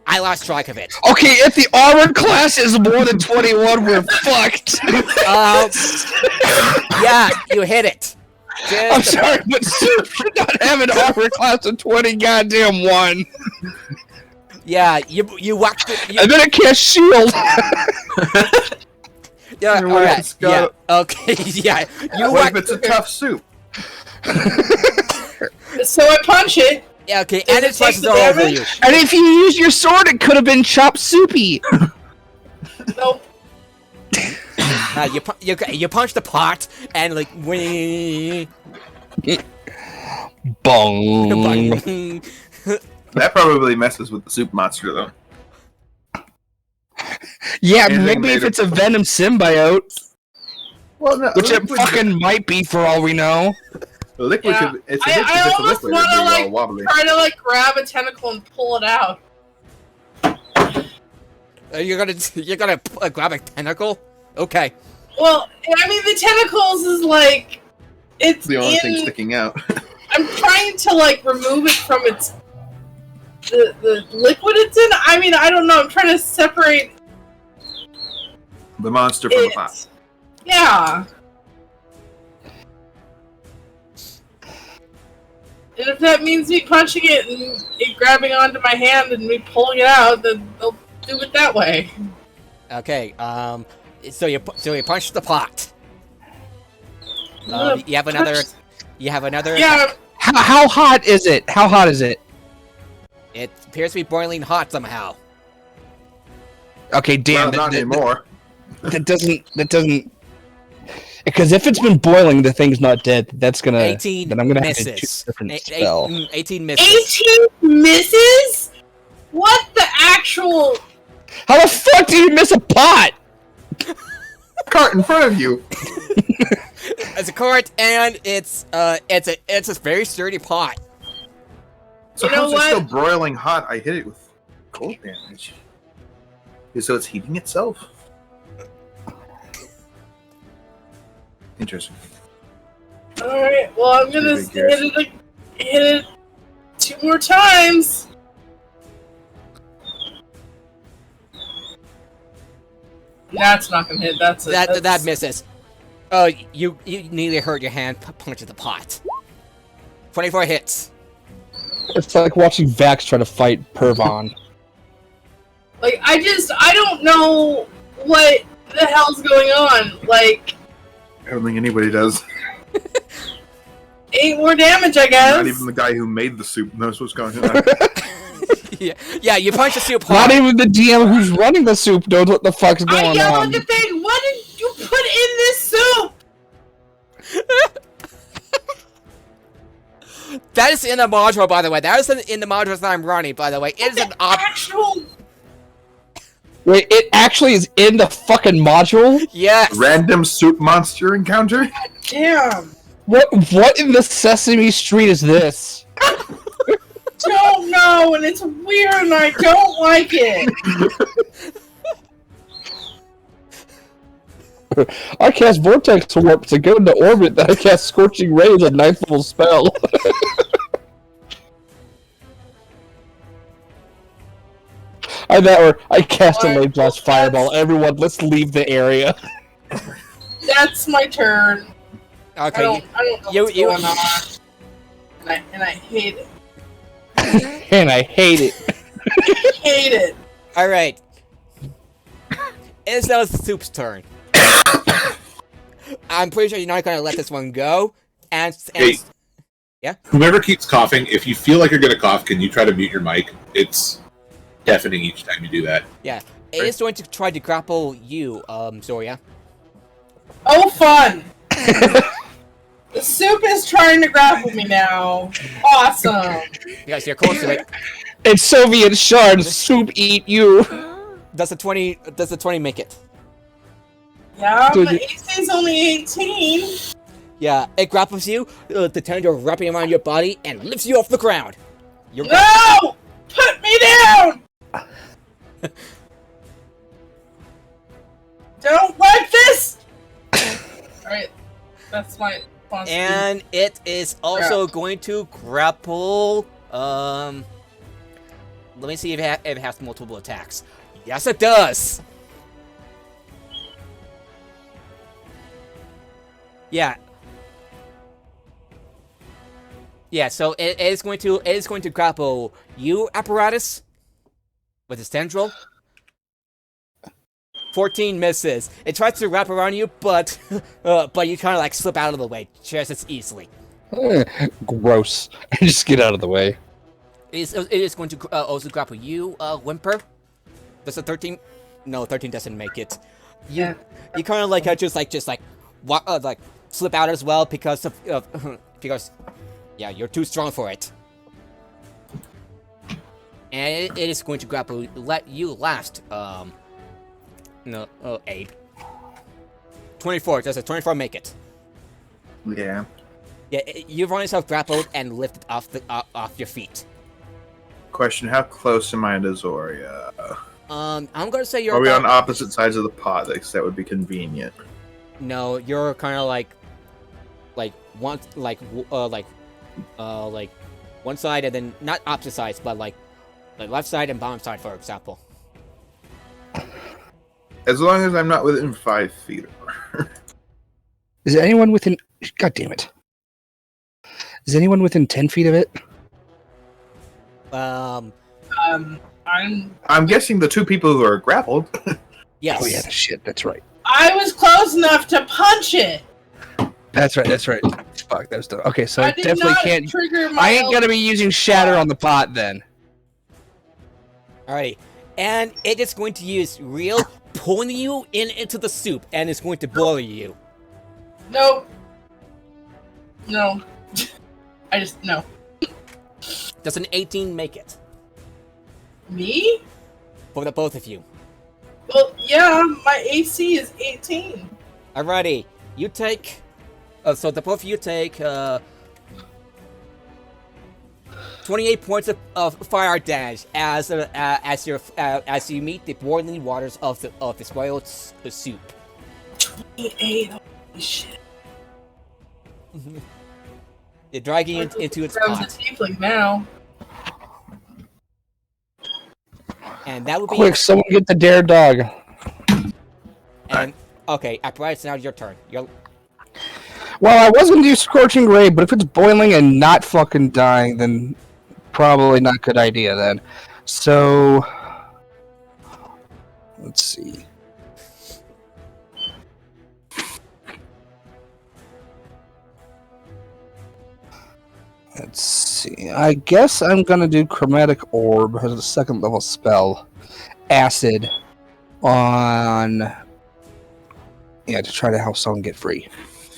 I lost track of it. Okay, if the armored class is more than 21, we're fucked. Yeah, you hit it. I'm Just sorry, but soup should not have an armored class of 20 goddamn 1. Yeah, you whack the. And then it can't shield. Yeah, What if alright. it's Yeah. got- Okay. Yeah. You What whack. if it's a tough soup? So I punch it. Yeah. Okay. Does And it it take slices the all over damage? you. And if you use your sword, it could have been chopped soupy. Nope. You punch the pot and like wing. Bong. That probably messes with the soup monster, though. Yeah, Anything maybe made if of- it's a venom symbiote, Well, no, which it liquid, fucking might be for all we know. liquid Yeah. could, it's a I hit if it's a almost liquid. wanna, It'd be like, all wobbly. Try to like grab a tentacle and pull it out. You're gonna grab a tentacle. Okay. Well, I mean the tentacles is like it's The only thing in. sticking out. I'm trying to like remove it from its the liquid it's in. I mean I don't know. I'm trying to separate The monster from the it. pot. Yeah. And if that means me punching it and it grabbing onto my hand and me pulling it out, then they'll do it that way. Okay. So you punch the pot. You have another. Punch- You have another. Yeah, How hot is it? How hot is it? It appears to be boiling hot somehow. Okay, damn. Well, not anymore. That doesn't. Because if it's been boiling, the thing's not dead. That's gonna. 18 Then I'm gonna have to misses. choose a different spell. 18 misses. 18 misses? What the actual? How the fuck do you miss a pot? Cart in front of you. It's a cart, and it's a very sturdy pot. So You know how's it what? still broiling hot? I hit it with cold damage. So it's heating itself. Interesting. Alright, well I'm gonna Big guess. hit it 2 more times. That's not gonna hit. That's it. That misses. Oh, you nearly hurt your hand punching the pot. 24 hits. It's like watching Vax try to fight Pervon. Like I don't know what the hell's going on. Like I don't think anybody does. 8 more damage, I guess. Not even the guy who made the soup knows what's going on. Yeah, you punch the soup Not pot. even the DM who's running the soup knows what the fuck's I going yell on. at the thing. What did you put in this soup? That is in the module, by the way. That is in the modules that I'm running, by the way. It is an Actual. Wait, it actually is in the fucking module? Yes. Random soup monster encounter? Damn. What in the Sesame Street is this? Don't know, and it's weird, and I don't like it. I cast Vortex Warp to go into orbit, then I cast Scorching Rays, a 9th level spell. I cast a Lane Blast Fireball. Everyone, let's leave the area. That's my turn. Okay. I don't know what's going on. And I hate it. And I hate it. I hate it. All right. It's now the soup's turn. I'm pretty sure you're not gonna let this one go. And Hey. Whoever keeps coughing, if you feel like you're going to cough, can you try to mute your mic? It's deafening each time you do that. yeah, it is going to try to grapple you, Zoria. Oh, fun! The soup is trying to grapple me now. Awesome. Yes, you're close to it. It's Soviet shards, soup eat you. Does the 20 make it? Yeah, Dude, my AC is only 18. Yeah, it grapples you, the tendril wrapping around your body, and lifts you off the ground. You're No! Put me down! Don't like this! Alright, that's my response. And it is also going to grapple. Let me see if it has multiple attacks. Yes, it does. Yeah. Yeah. So it is going to grapple you, apparatus. with its tendril. 14 misses. It tries to wrap around you, but you kind of like slip out of the way just as easily. Gross. Just get out of the way. It is going to also grapple you, Whimper. Does a 13? No, 13 doesn't make it. You kind of like just slip out as well because yeah, you're too strong for it. And it is going to grapple you last. Abe. 24. Does a 24 make it? Yeah. Yeah, you've run yourself grappled and lifted off your feet. Question: how close am I to Zoria? I'm gonna say you're. Are we on opposite sides of the pot? That would be convenient. No, you're kind of like one one side and then not opposite sides, but like left side and bottom side, for example. As long as I'm not within 5 feet of her. Is anyone within? God damn it! Is anyone within 10 feet of it? I'm guessing the 2 people who are grappled. Yes. Oh yeah, shit. That's right. I was close enough to punch it. That's right. Fuck, that was the okay. So I I did definitely not can't. trigger my I ain't gonna be using shatter on the pot then. Alrighty, and it is going to use real pulling you into the soup, and it's going to boil you. Nope. No. No. Does an 18 make it Me? for the both of you? Well, yeah, my AC is 18. Alrighty, you take. So the both of you take 28 points of fire damage as you meet the boiling waters of the spoiled soup. 28. Holy shit. You're dragging it into its Sounds a pot, tiefling now. and that would be. Quick, someone get the dare dog. And okay, Apparatus, now your turn. Well, I was gonna do scorching ray, but if it's boiling and not fucking dying, then probably not a good idea then. So let's see. Let's see. I guess I'm gonna do chromatic orb as a 2nd level spell. Acid on to try to help someone get free.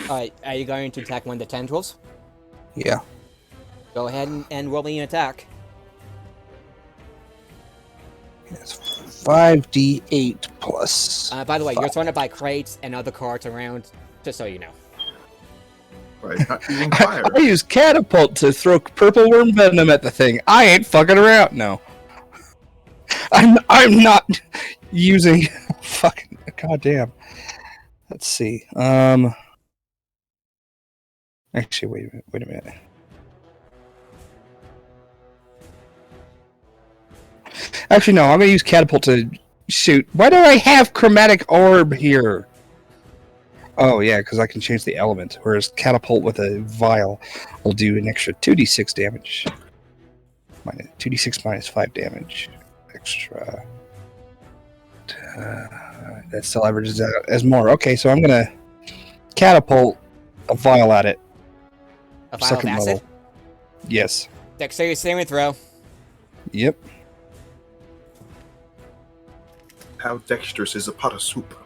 Alright, are you going to attack one of the tendrils? Yeah. Go ahead and roll me an attack. It's 5d8 plus. By the way, 5. you're surrounded by crates and other carts around, just so you know. Right, not using fire. I use catapult to throw purple worm venom at the thing. I ain't fucking around. No. I'm not using fucking goddamn. Let's see. Actually, wait a minute. Actually, no. I'm gonna use catapult to shoot. Why do I have chromatic orb here? Oh yeah, because I can change the element. Whereas catapult with a vial will do an extra 2d6 damage. 2d6 minus 5 damage. Extra. That still averages out as more. Okay, so I'm gonna catapult a vial at it. A vial of acid? Level. Yes. Dexterity saving throw. Yep. How dexterous is a pot of soup?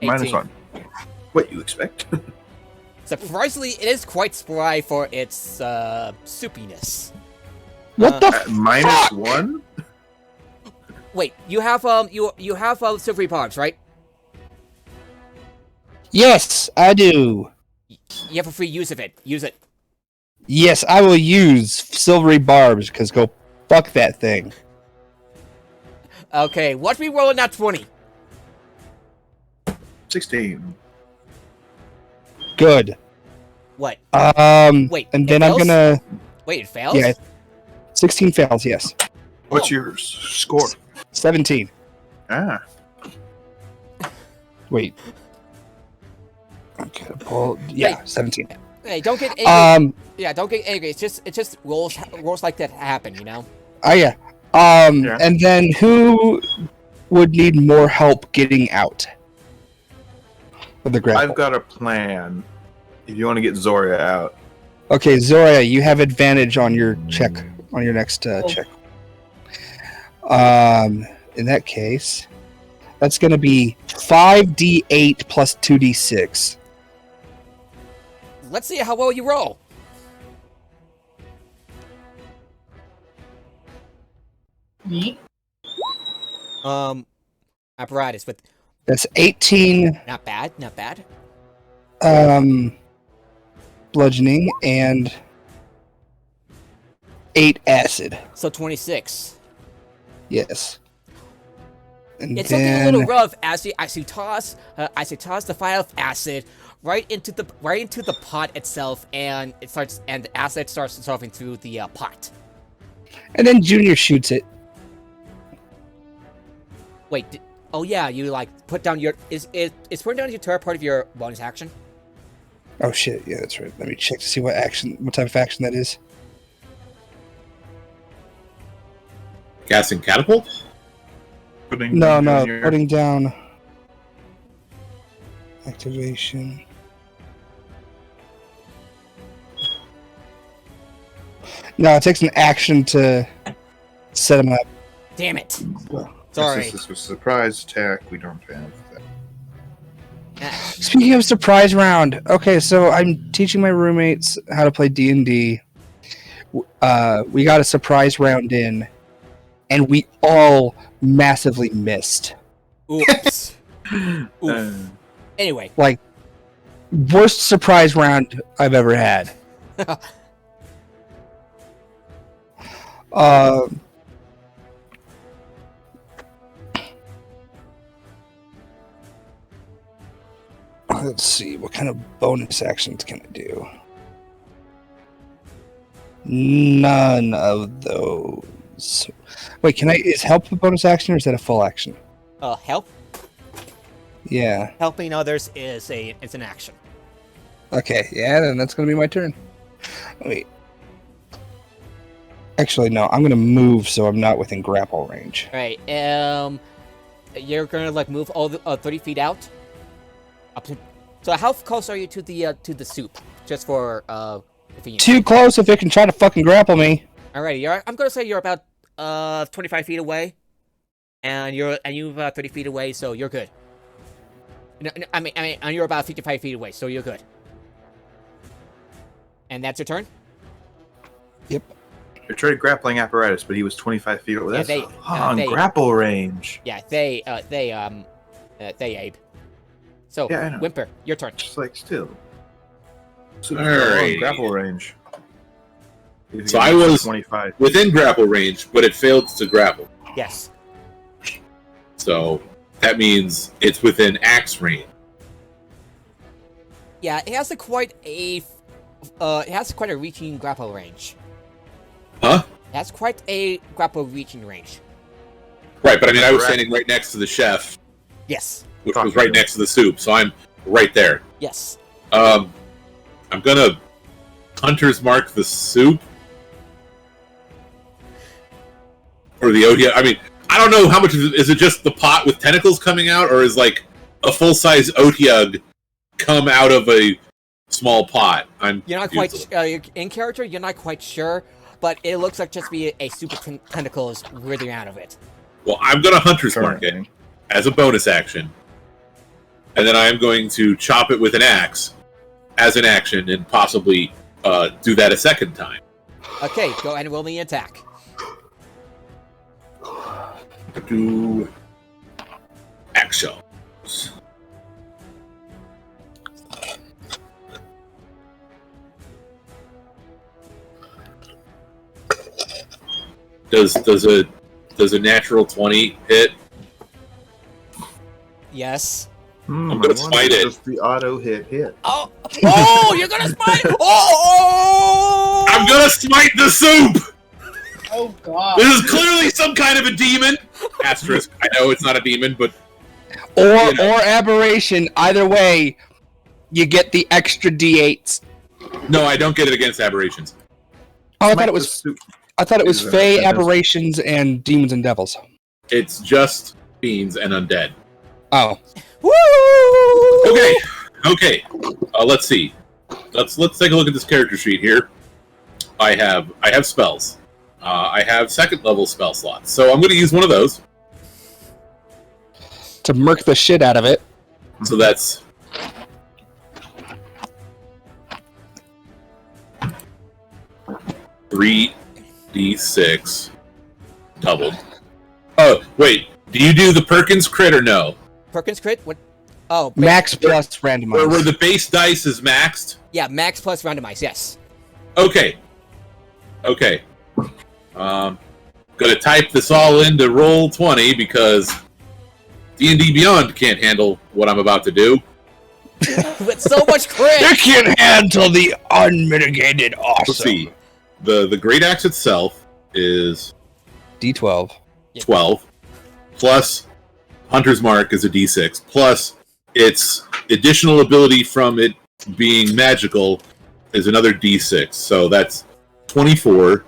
-1. What you expect? Surprisingly, it is quite spry for its soupiness. What the -1? Wait, you have you have silvery barbs, right? Yes, I do. You have a free use of it. Use it. Yes, I will use silvery barbs, because go fuck that thing. Okay, watch me roll a nat 20. 16. Good. What? Wait, and then fails? I'm gonna... Wait, it fails? Yeah, 16 fails, yes. What's your score? 17. Ah. Wait. Okay, well, yeah, Wait. 17. Hey, don't get angry. Yeah, don't get angry. It's just rolls like that happen, you know. Oh yeah. Yeah. And then who would need more help getting out of the grapple? I've got a plan. If you want to get Zoria out, Okay, Zoria, you have advantage on your check, on your next check. In that case, that's going to be 5d8 plus 2d6. Let's see how well you roll. Me? Apparatus with That's 18 not bad. bludgeoning and 8 acid. So 26. Yes. And It's looking a little rough as you toss the vial of acid right into the pot itself, and the acid starts dissolving through the pot. And then Junior shoots it. Wait, oh yeah, you like put down your is putting down your turret part of your bonus action? Oh shit, yeah, that's right. Let me check to see what type of action that is. Casting catapult? putting No, Junior- putting down activation. No, it takes an action to set him up. Damn it! Since Sorry. this was a surprise attack, we don't have that. Speaking of surprise round, okay, so I'm teaching my roommates how to play D&D. We got a surprise round in, and we all massively missed. Oops. Oof. Anyway, Like, worst surprise round I've ever had. Let's see, what kind of bonus actions can I do? None of those. Wait, is help a bonus action or is that a full action? help. Yeah. Helping others is an action. Okay, yeah, then that's gonna be my turn. Wait. Actually, no, I'm gonna move so I'm not within grapple range. All right. You're gonna like move all the 30 feet out. Up to. So how close are you to the soup? Just for if you. Too close if it can try to fucking grapple me. Alrighty, I'm gonna say you're about 25 feet away, and you're 30 feet away, so you're good. No, I mean, and you're about 55 feet away, so you're good. And that's your turn. Yep. I tried grappling apparatus, but he was 25 feet away. That's they- on they- grapple range. Yeah, they Abe. So Yeah, I know. Whimper, your turn. Just like still. So Alright. on grapple range. If So you I get was 25. within grapple range, but it failed to grapple. Yes. So that means it's within axe range. Yeah, it has quite a reaching grapple range. Huh? It has quite a grapple reaching range. Right, but I mean, I was Correct. standing right next to the chef, Yes. which was right next to the soup, so I'm right there. Yes. I'm gonna hunter's mark the soup. Or the Odia. I mean, I don't know how much is it just the pot with tentacles coming out, or is like a full-size Otiug come out of a small pot? You're not quite in character. You're not quite sure, but it looks like just be a super tentacles writhing out of it. Well, I'm gonna hunter's mark it as a bonus action, and then I am going to chop it with an axe as an action, and possibly do that a second time. Okay, go ahead and roll me an attack. Do actions. Does a natural 20 hit? Yes. I'm gonna smite it. Just the auto hit. Oh! Oh! You're gonna smite! Oh! I'm gonna smite the soup! Oh god. This is clearly some kind of a demon! Asterisk. I know it's not a demon, but Or aberration. Either way, you get the extra d8s. No, I don't get it against aberrations. Oh, I Smite thought it the was. soup. I thought it was Is, Fey, that does- aberrations, and demons and devils. It's just fiends and undead. Oh, Woo! Okay. Let's see. Let's take a look at this character sheet here. I have spells. I have second level spell slots, so I'm going to use one of those. to murk the shit out of it. So that's 3d6 doubled. Oh wait, do you do the Perkins crit or no? Perkins crit? What? Oh, Max plus Where randomized. the base dice is maxed? yeah, max plus randomize. Yes. Okay. Gonna type this all into roll 20 because D&D Beyond can't handle what I'm about to do. With so much crit. You can handle the unmitigated awesome. Let's see. The great axe itself is D12. 12 plus Hunter's Mark is a D6 plus its additional ability from it being magical is another D6. So that's 24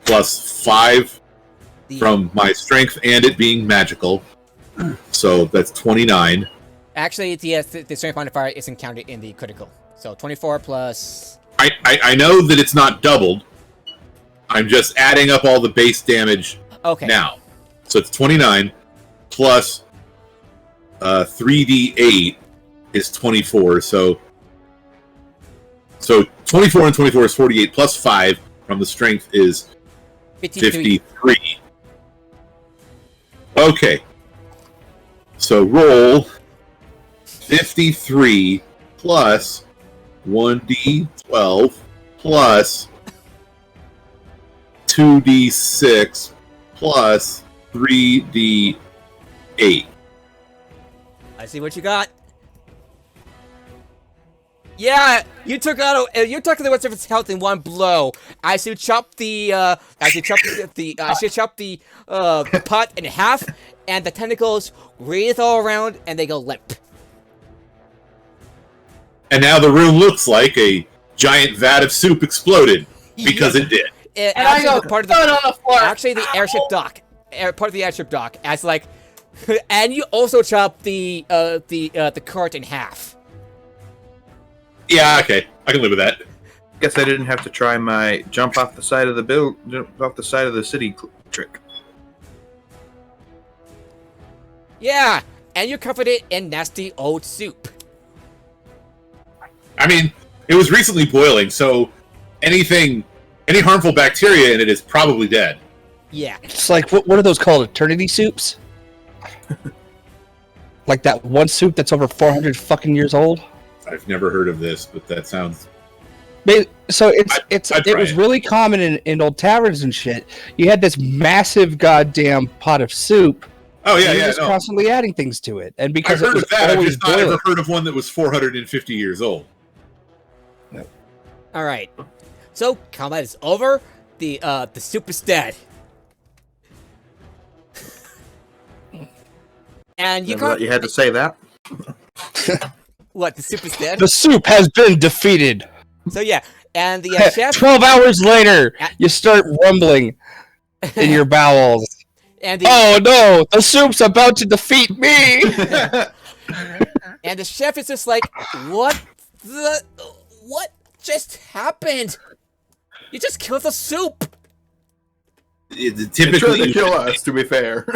plus 5 from my strength and it being magical. So that's 29. Actually, the strength modifier isn't counted in the critical. So 24 plus. I know that it's not doubled. I'm just adding up all the base damage Okay. now. So it's 29 plus 3d8 is 24. So 24 and 24 is 48 plus 5 from the strength is 53. Okay. So roll 53 plus 1d12 plus 2d6 plus 3d8. I see what you got. Yeah, you took out the rest of its health in one blow. I should chop the pot in half, and the tentacles wreath all around, and they go limp. And now the room looks like a giant vat of soup exploded because it did. And I go part of throw it on the floor. Actually, the airship dock, part of the airship dock, as like, and you also chop the cart in half. Yeah, okay, I can live with that. Guess I didn't have to try my jump off the side of the city trick. Yeah, and you covered it in nasty old soup. I mean, it was recently boiling, so any harmful bacteria in it is probably dead. Yeah. It's like, what are those called? Eternity soups? Like that one soup that's over 400 fucking years old? I've never heard of this, but that sounds... So it try was it. really common in old taverns and shit. You had this massive goddamn pot of soup. Oh, yeah, and you're yeah, just no. constantly adding things to it. And I've because it heard was of that, I've always just not boiling. ever heard of one that was 450 years old. All right. So combat is over. The soup is dead. And you Remember that can't. you had to say that? What? The soup is dead. The soup has been defeated. So yeah, and the chef 12 hours later, you start rumbling in your bowels. and the Oh no, the soup's about to defeat me! and the chef is just like, what just happened? You just killed the soup. They tried Typically, to kill us, to be fair.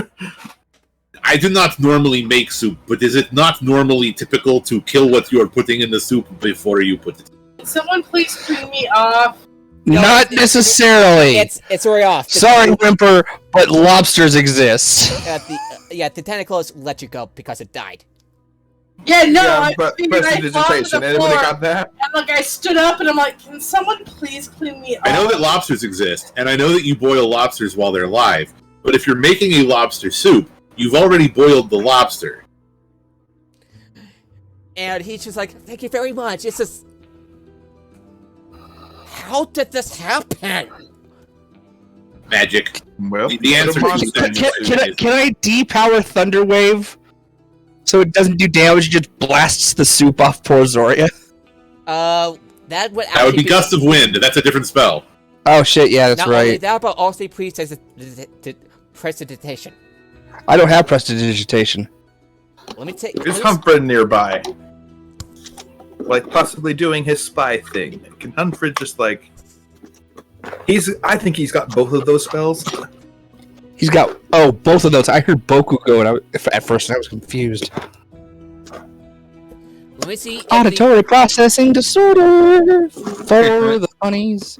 I do not normally make soup, but is it not normally typical to kill what you are putting in the soup before you put it? Can someone please clean me off? Not necessarily. It's already off. Sorry, Whimper, but lobsters exist. The tentacles let you go because it died. Yeah, no, yeah, I figured I fell to prestidigitation. the Anybody floor. got that? And like I stood up and I'm like, can someone please clean me off? I know that lobsters exist, and I know that you boil lobsters while they're live, but if you're making a lobster soup, you've already boiled the lobster. And he's just like, thank you very much. It's just, how did this happen? Magic. Well, The answer put 'em to on that Can I depower Thunderwave so it doesn't do damage? It just blasts the soup off poor Zoria. That would That would be Gust of Wind. That's a different spell. Oh shit! Yeah, that's Not only right. that, but also prestidigitation. I don't have prestidigitation. Let me take. Is Humfred nearby? Like possibly doing his spy thing. Can Humfred just like? I think he's got both of those spells. He's got both of those. I heard Boku go, and at first I was confused. Let me see. Auditory processing disorder for the bunnies.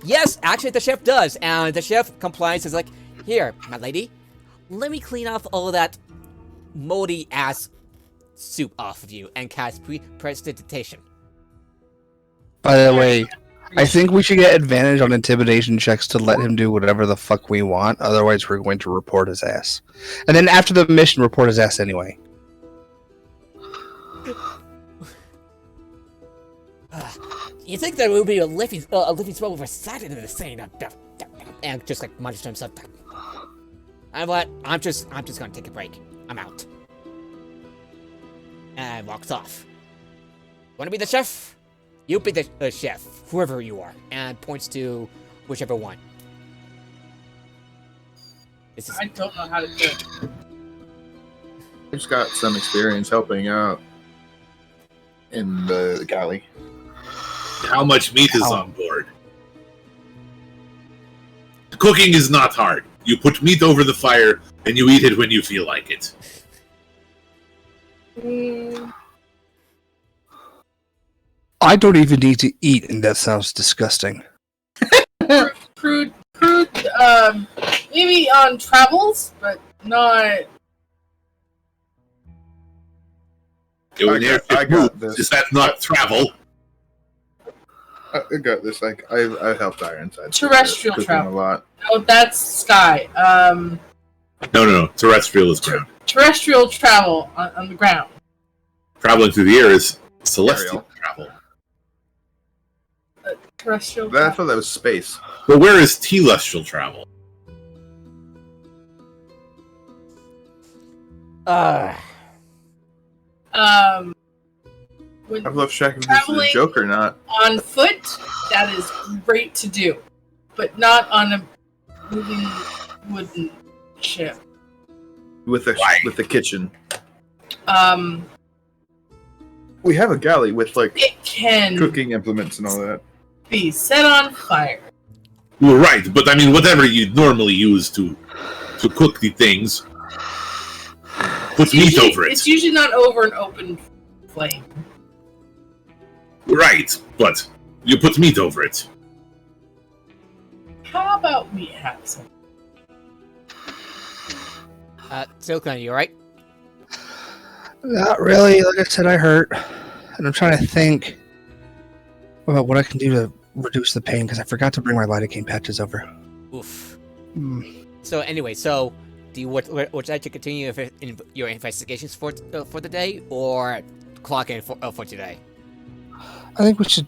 Yes, actually, the chef does, and the chef complies. Is like, here, my lady, let me clean off all that moldy ass soup off of you and cast prestidigitation. By the way, I think we should get advantage on intimidation checks to let him do whatever the fuck we want. Otherwise, we're going to report his ass. And then after the mission, report his ass anyway. You think there will be a living spell over Saturday the same, and just like mutters to himself. I'm just gonna take a break. I'm out. And walks off. Wanna be the chef? You be the chef, whoever you are, and points to whichever one. I don't know how to do it. I just got some experience helping out in the galley. How much meat is on board? Cooking is not hard. You put meat over the fire, and you eat it when you feel like it. I don't even need to eat, and that sounds disgusting. Crude, maybe on travels, but not. I got this. Is that not travel? I got this. Like I helped Ironside. Terrestrial travel. A lot. Oh, that's sky. No. Terrestrial is ground. Terrestrial travel on the ground. Traveling through the air is celestial travel. Terrestrial. I thought that was space. But where is telestial travel? When I've lost track if this is a joke or not. on foot, that is great to do, but not on a moving wooden ship. With the kitchen. We have a galley with like It can cooking implements and all that. be set on fire. Well, right, but I mean, whatever you normally use to cook the things, put meat over it. It's usually not over an open flame. Right, but you put meat over it. How about we have some? Silkman, you alright? Not really. Like I said, I hurt. And I'm trying to think about what I can do to reduce the pain, because I forgot to bring my lidocaine patches over. Oof. So anyway, do you would you like to continue your investigations for the day, or clock in for today? I think we should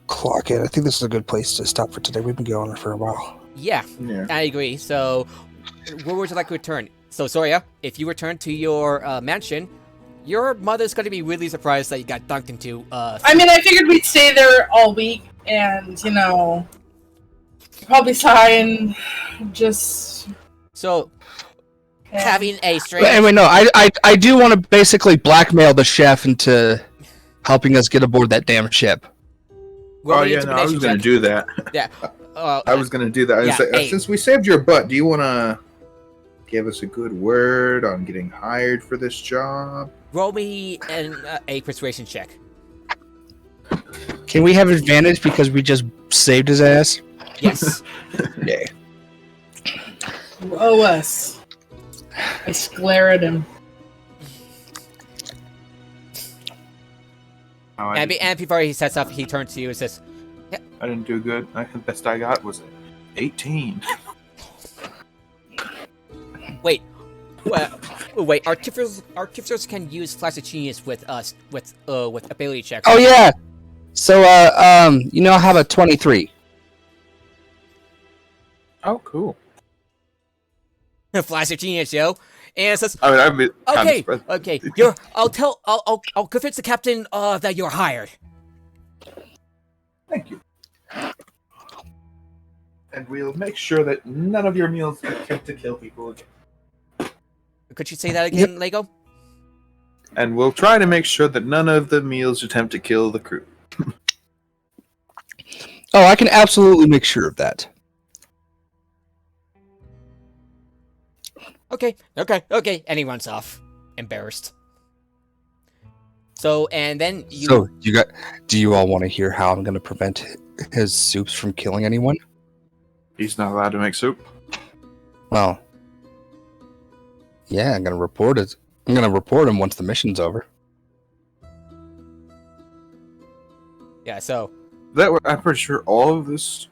clock it. I think this is a good place to stop for today. We've been going for a while. Yeah, I agree. So, where would you like to return? So, Soria, if you return to your mansion, your mother's going to be really surprised that you got dunked into. I mean, I figured we'd stay there all week, and probably sigh and just. So, having a strange. But anyway, no, I do want to basically blackmail the chef into helping us get aboard that damn ship. Oh yeah, no, I was going to do that. Yeah, I was going to do that. I was like, since we saved your butt, do you want to give us a good word on getting hired for this job? Roll me a persuasion check. Can we have advantage because we just saved his ass? Yes. Yeah. OS. I glare at him. And before he sets up, he turns to you and says, I didn't do good. The best I got was 18. Wait. Artificers can use Flash of Genius with us with ability checks. Oh yeah. So I have a 23. Oh, cool. Flash of Genius, yo. and says, I mean, I've been kind of "Okay, surprised. okay, I'll convince the captain that you're hired." Thank you. And we'll make sure that none of your meals attempt to kill people again. Could you say that again, Lego? And we'll try to make sure that none of the meals attempt to kill the crew. Oh, I can absolutely make sure of that. Okay. And he runs off, embarrassed. So, and then you. So, do you all want to hear how I'm going to prevent his soups from killing anyone? He's not allowed to make soup. Well, yeah, I'm going to report it. I'm going to report him once the mission's over. Yeah. So. I'm pretty sure all of this,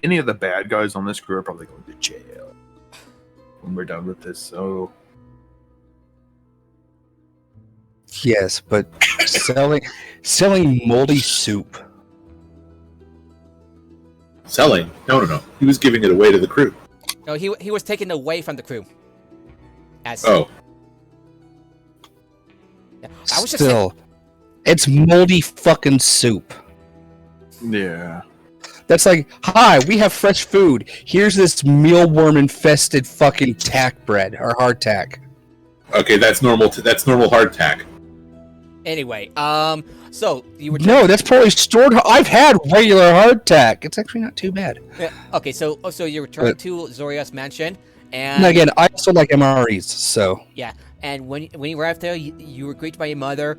any of the bad guys on this crew are probably going to jail when we're done with this. So. Yes, but selling moldy soup. Selling? No. He was giving it away to the crew. No, he was taken away from the crew. As Oh. Yeah, I was just saying, Still, it's moldy fucking soup. Yeah. That's like, hi, we have fresh food. Here's this mealworm-infested fucking tack bread, or hardtack. Okay, that's normal. That's normal hardtack. Anyway, so you were No, that's probably stored. I've had regular hardtack. It's actually not too bad. okay. So you returned to Zoria's mansion, and And again, I also like MREs, so yeah, and when you arrived there, you were greeted by your mother,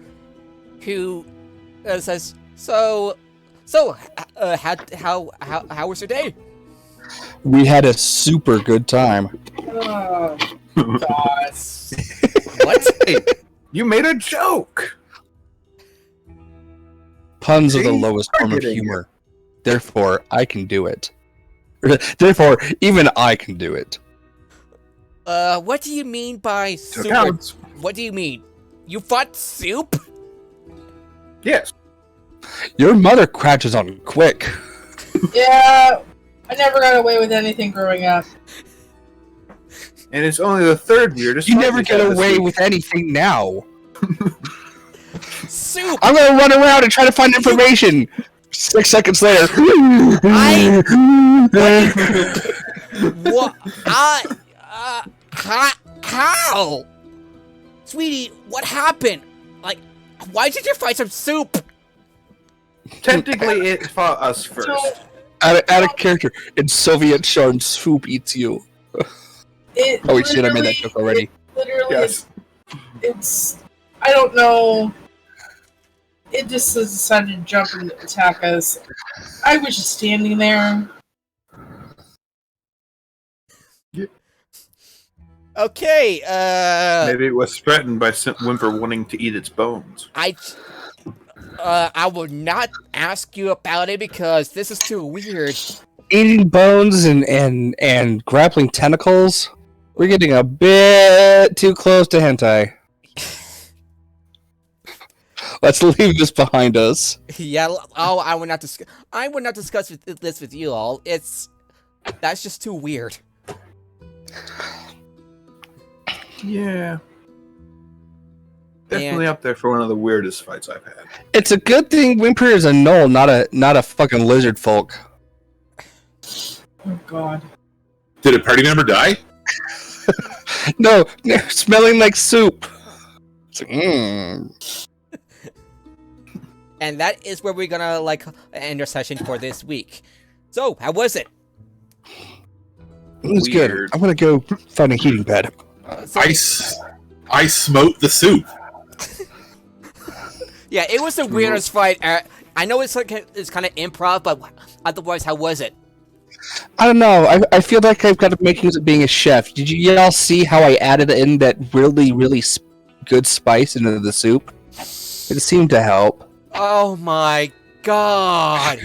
who says, "So, how was your day?" we had a super good time. Oh, God. What? Hey, you made a joke. Puns are the See? lowest form of Targeting. humor. Therefore, I can do it. Therefore, even I can do it. What do you mean by So super? counts. What do you mean? You fought soup? Yes. Your mother crouches on quick. Yeah, I never got away with anything growing up. And it's only the third weirdest. You fight never we've get had this away week. with anything now. Soup! I'm gonna run around and try to find information. 6 seconds later. What? How? Sweetie, what happened? Like, why did you fight some soup? Technically, it fought us first. So, Out of character. In Soviet Sharn, soup eats you. Oh wait, shit! I made that joke already. Literally, Yes. it's. I don't know. It just decided to jump and attack us. I was just standing there. Okay, Maybe it was threatened by Whimper wanting to eat its bones. I will not ask you about it because this is too weird. Eating bones and grappling tentacles. We're getting a bit too close to hentai. Let's leave this behind us. Yeah. Oh, I would not discuss this with you all. That's just too weird. Yeah. Definitely up there for one of the weirdest fights I've had. It's a good thing Whimper is a gnoll, not a fucking lizard folk. Oh God. Did a party member die? No, smelling like soup. It's like, And that is where we're gonna end our session for this week. So, how was it? It was good. Weird. I'm gonna go find a heating pad. I smote the soup. Yeah, it was the weirdest fight. I know it's kind of improv, but otherwise, how was it? I don't know. I feel like I've got the makings of being a chef. Did you all see how I added in that really, really good spice into the soup? It seemed to help. Oh my god!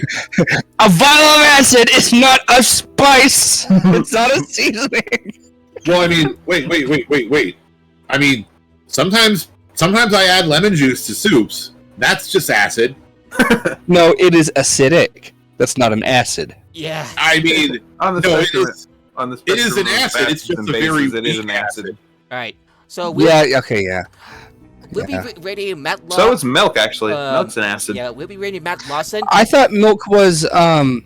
A vial of acid is not a spice! It's not a seasoning! Well, I mean, wait. I mean, sometimes I add lemon juice to soups. That's just acid. No, it is acidic. That's not an acid. Yeah. I mean, On the no, spectrum, on the it is spectrum an of acid, it's acids just and a bases, very it is weak an acid. All right. So Yeah. Okay. Yeah. we'll be rating Matt Lawson. So is milk, actually. Milk's an acid. Yeah, we'll be rating Matt Lawson. I thought milk was Um,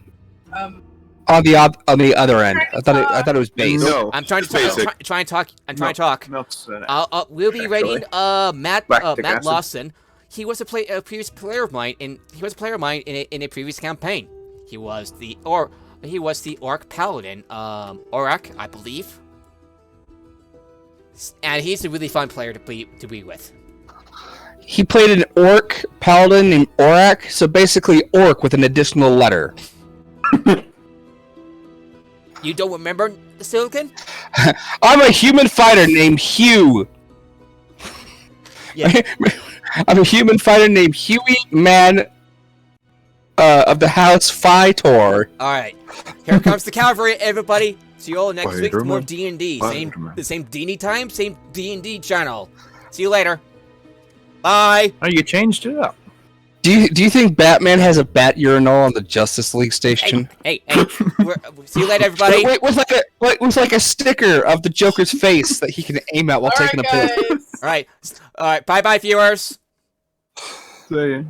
on the other end. I thought it was base. No. I'm trying to Basic. talk. I'm trying to talk. Milk's an acid. We'll be rating Lactic Matt acid. Lawson. He was a previous player of mine in a previous campaign. He was the Orc Paladin, Orak, I believe. And he's a really fun player to be with. He played an orc paladin named Orak, so basically orc with an additional letter. You don't remember the Silicon? I'm a human fighter named Hugh. Yeah. I'm a human fighter named Huey Man of the House Phytor. Alright. Here comes the cavalry, everybody. See you all next week for more Spider-Man. D&D. Spider-Man. The same D&D time, same D&D channel. See you later. Bye. Oh, you changed it up. Do you think Batman has a bat urinal on the Justice League station? Hey. See you later, everybody. Wait, with like a sticker of the Joker's face that he can aim at while taking a pill. guys. Alright. Bye-bye, viewers. So, yeah.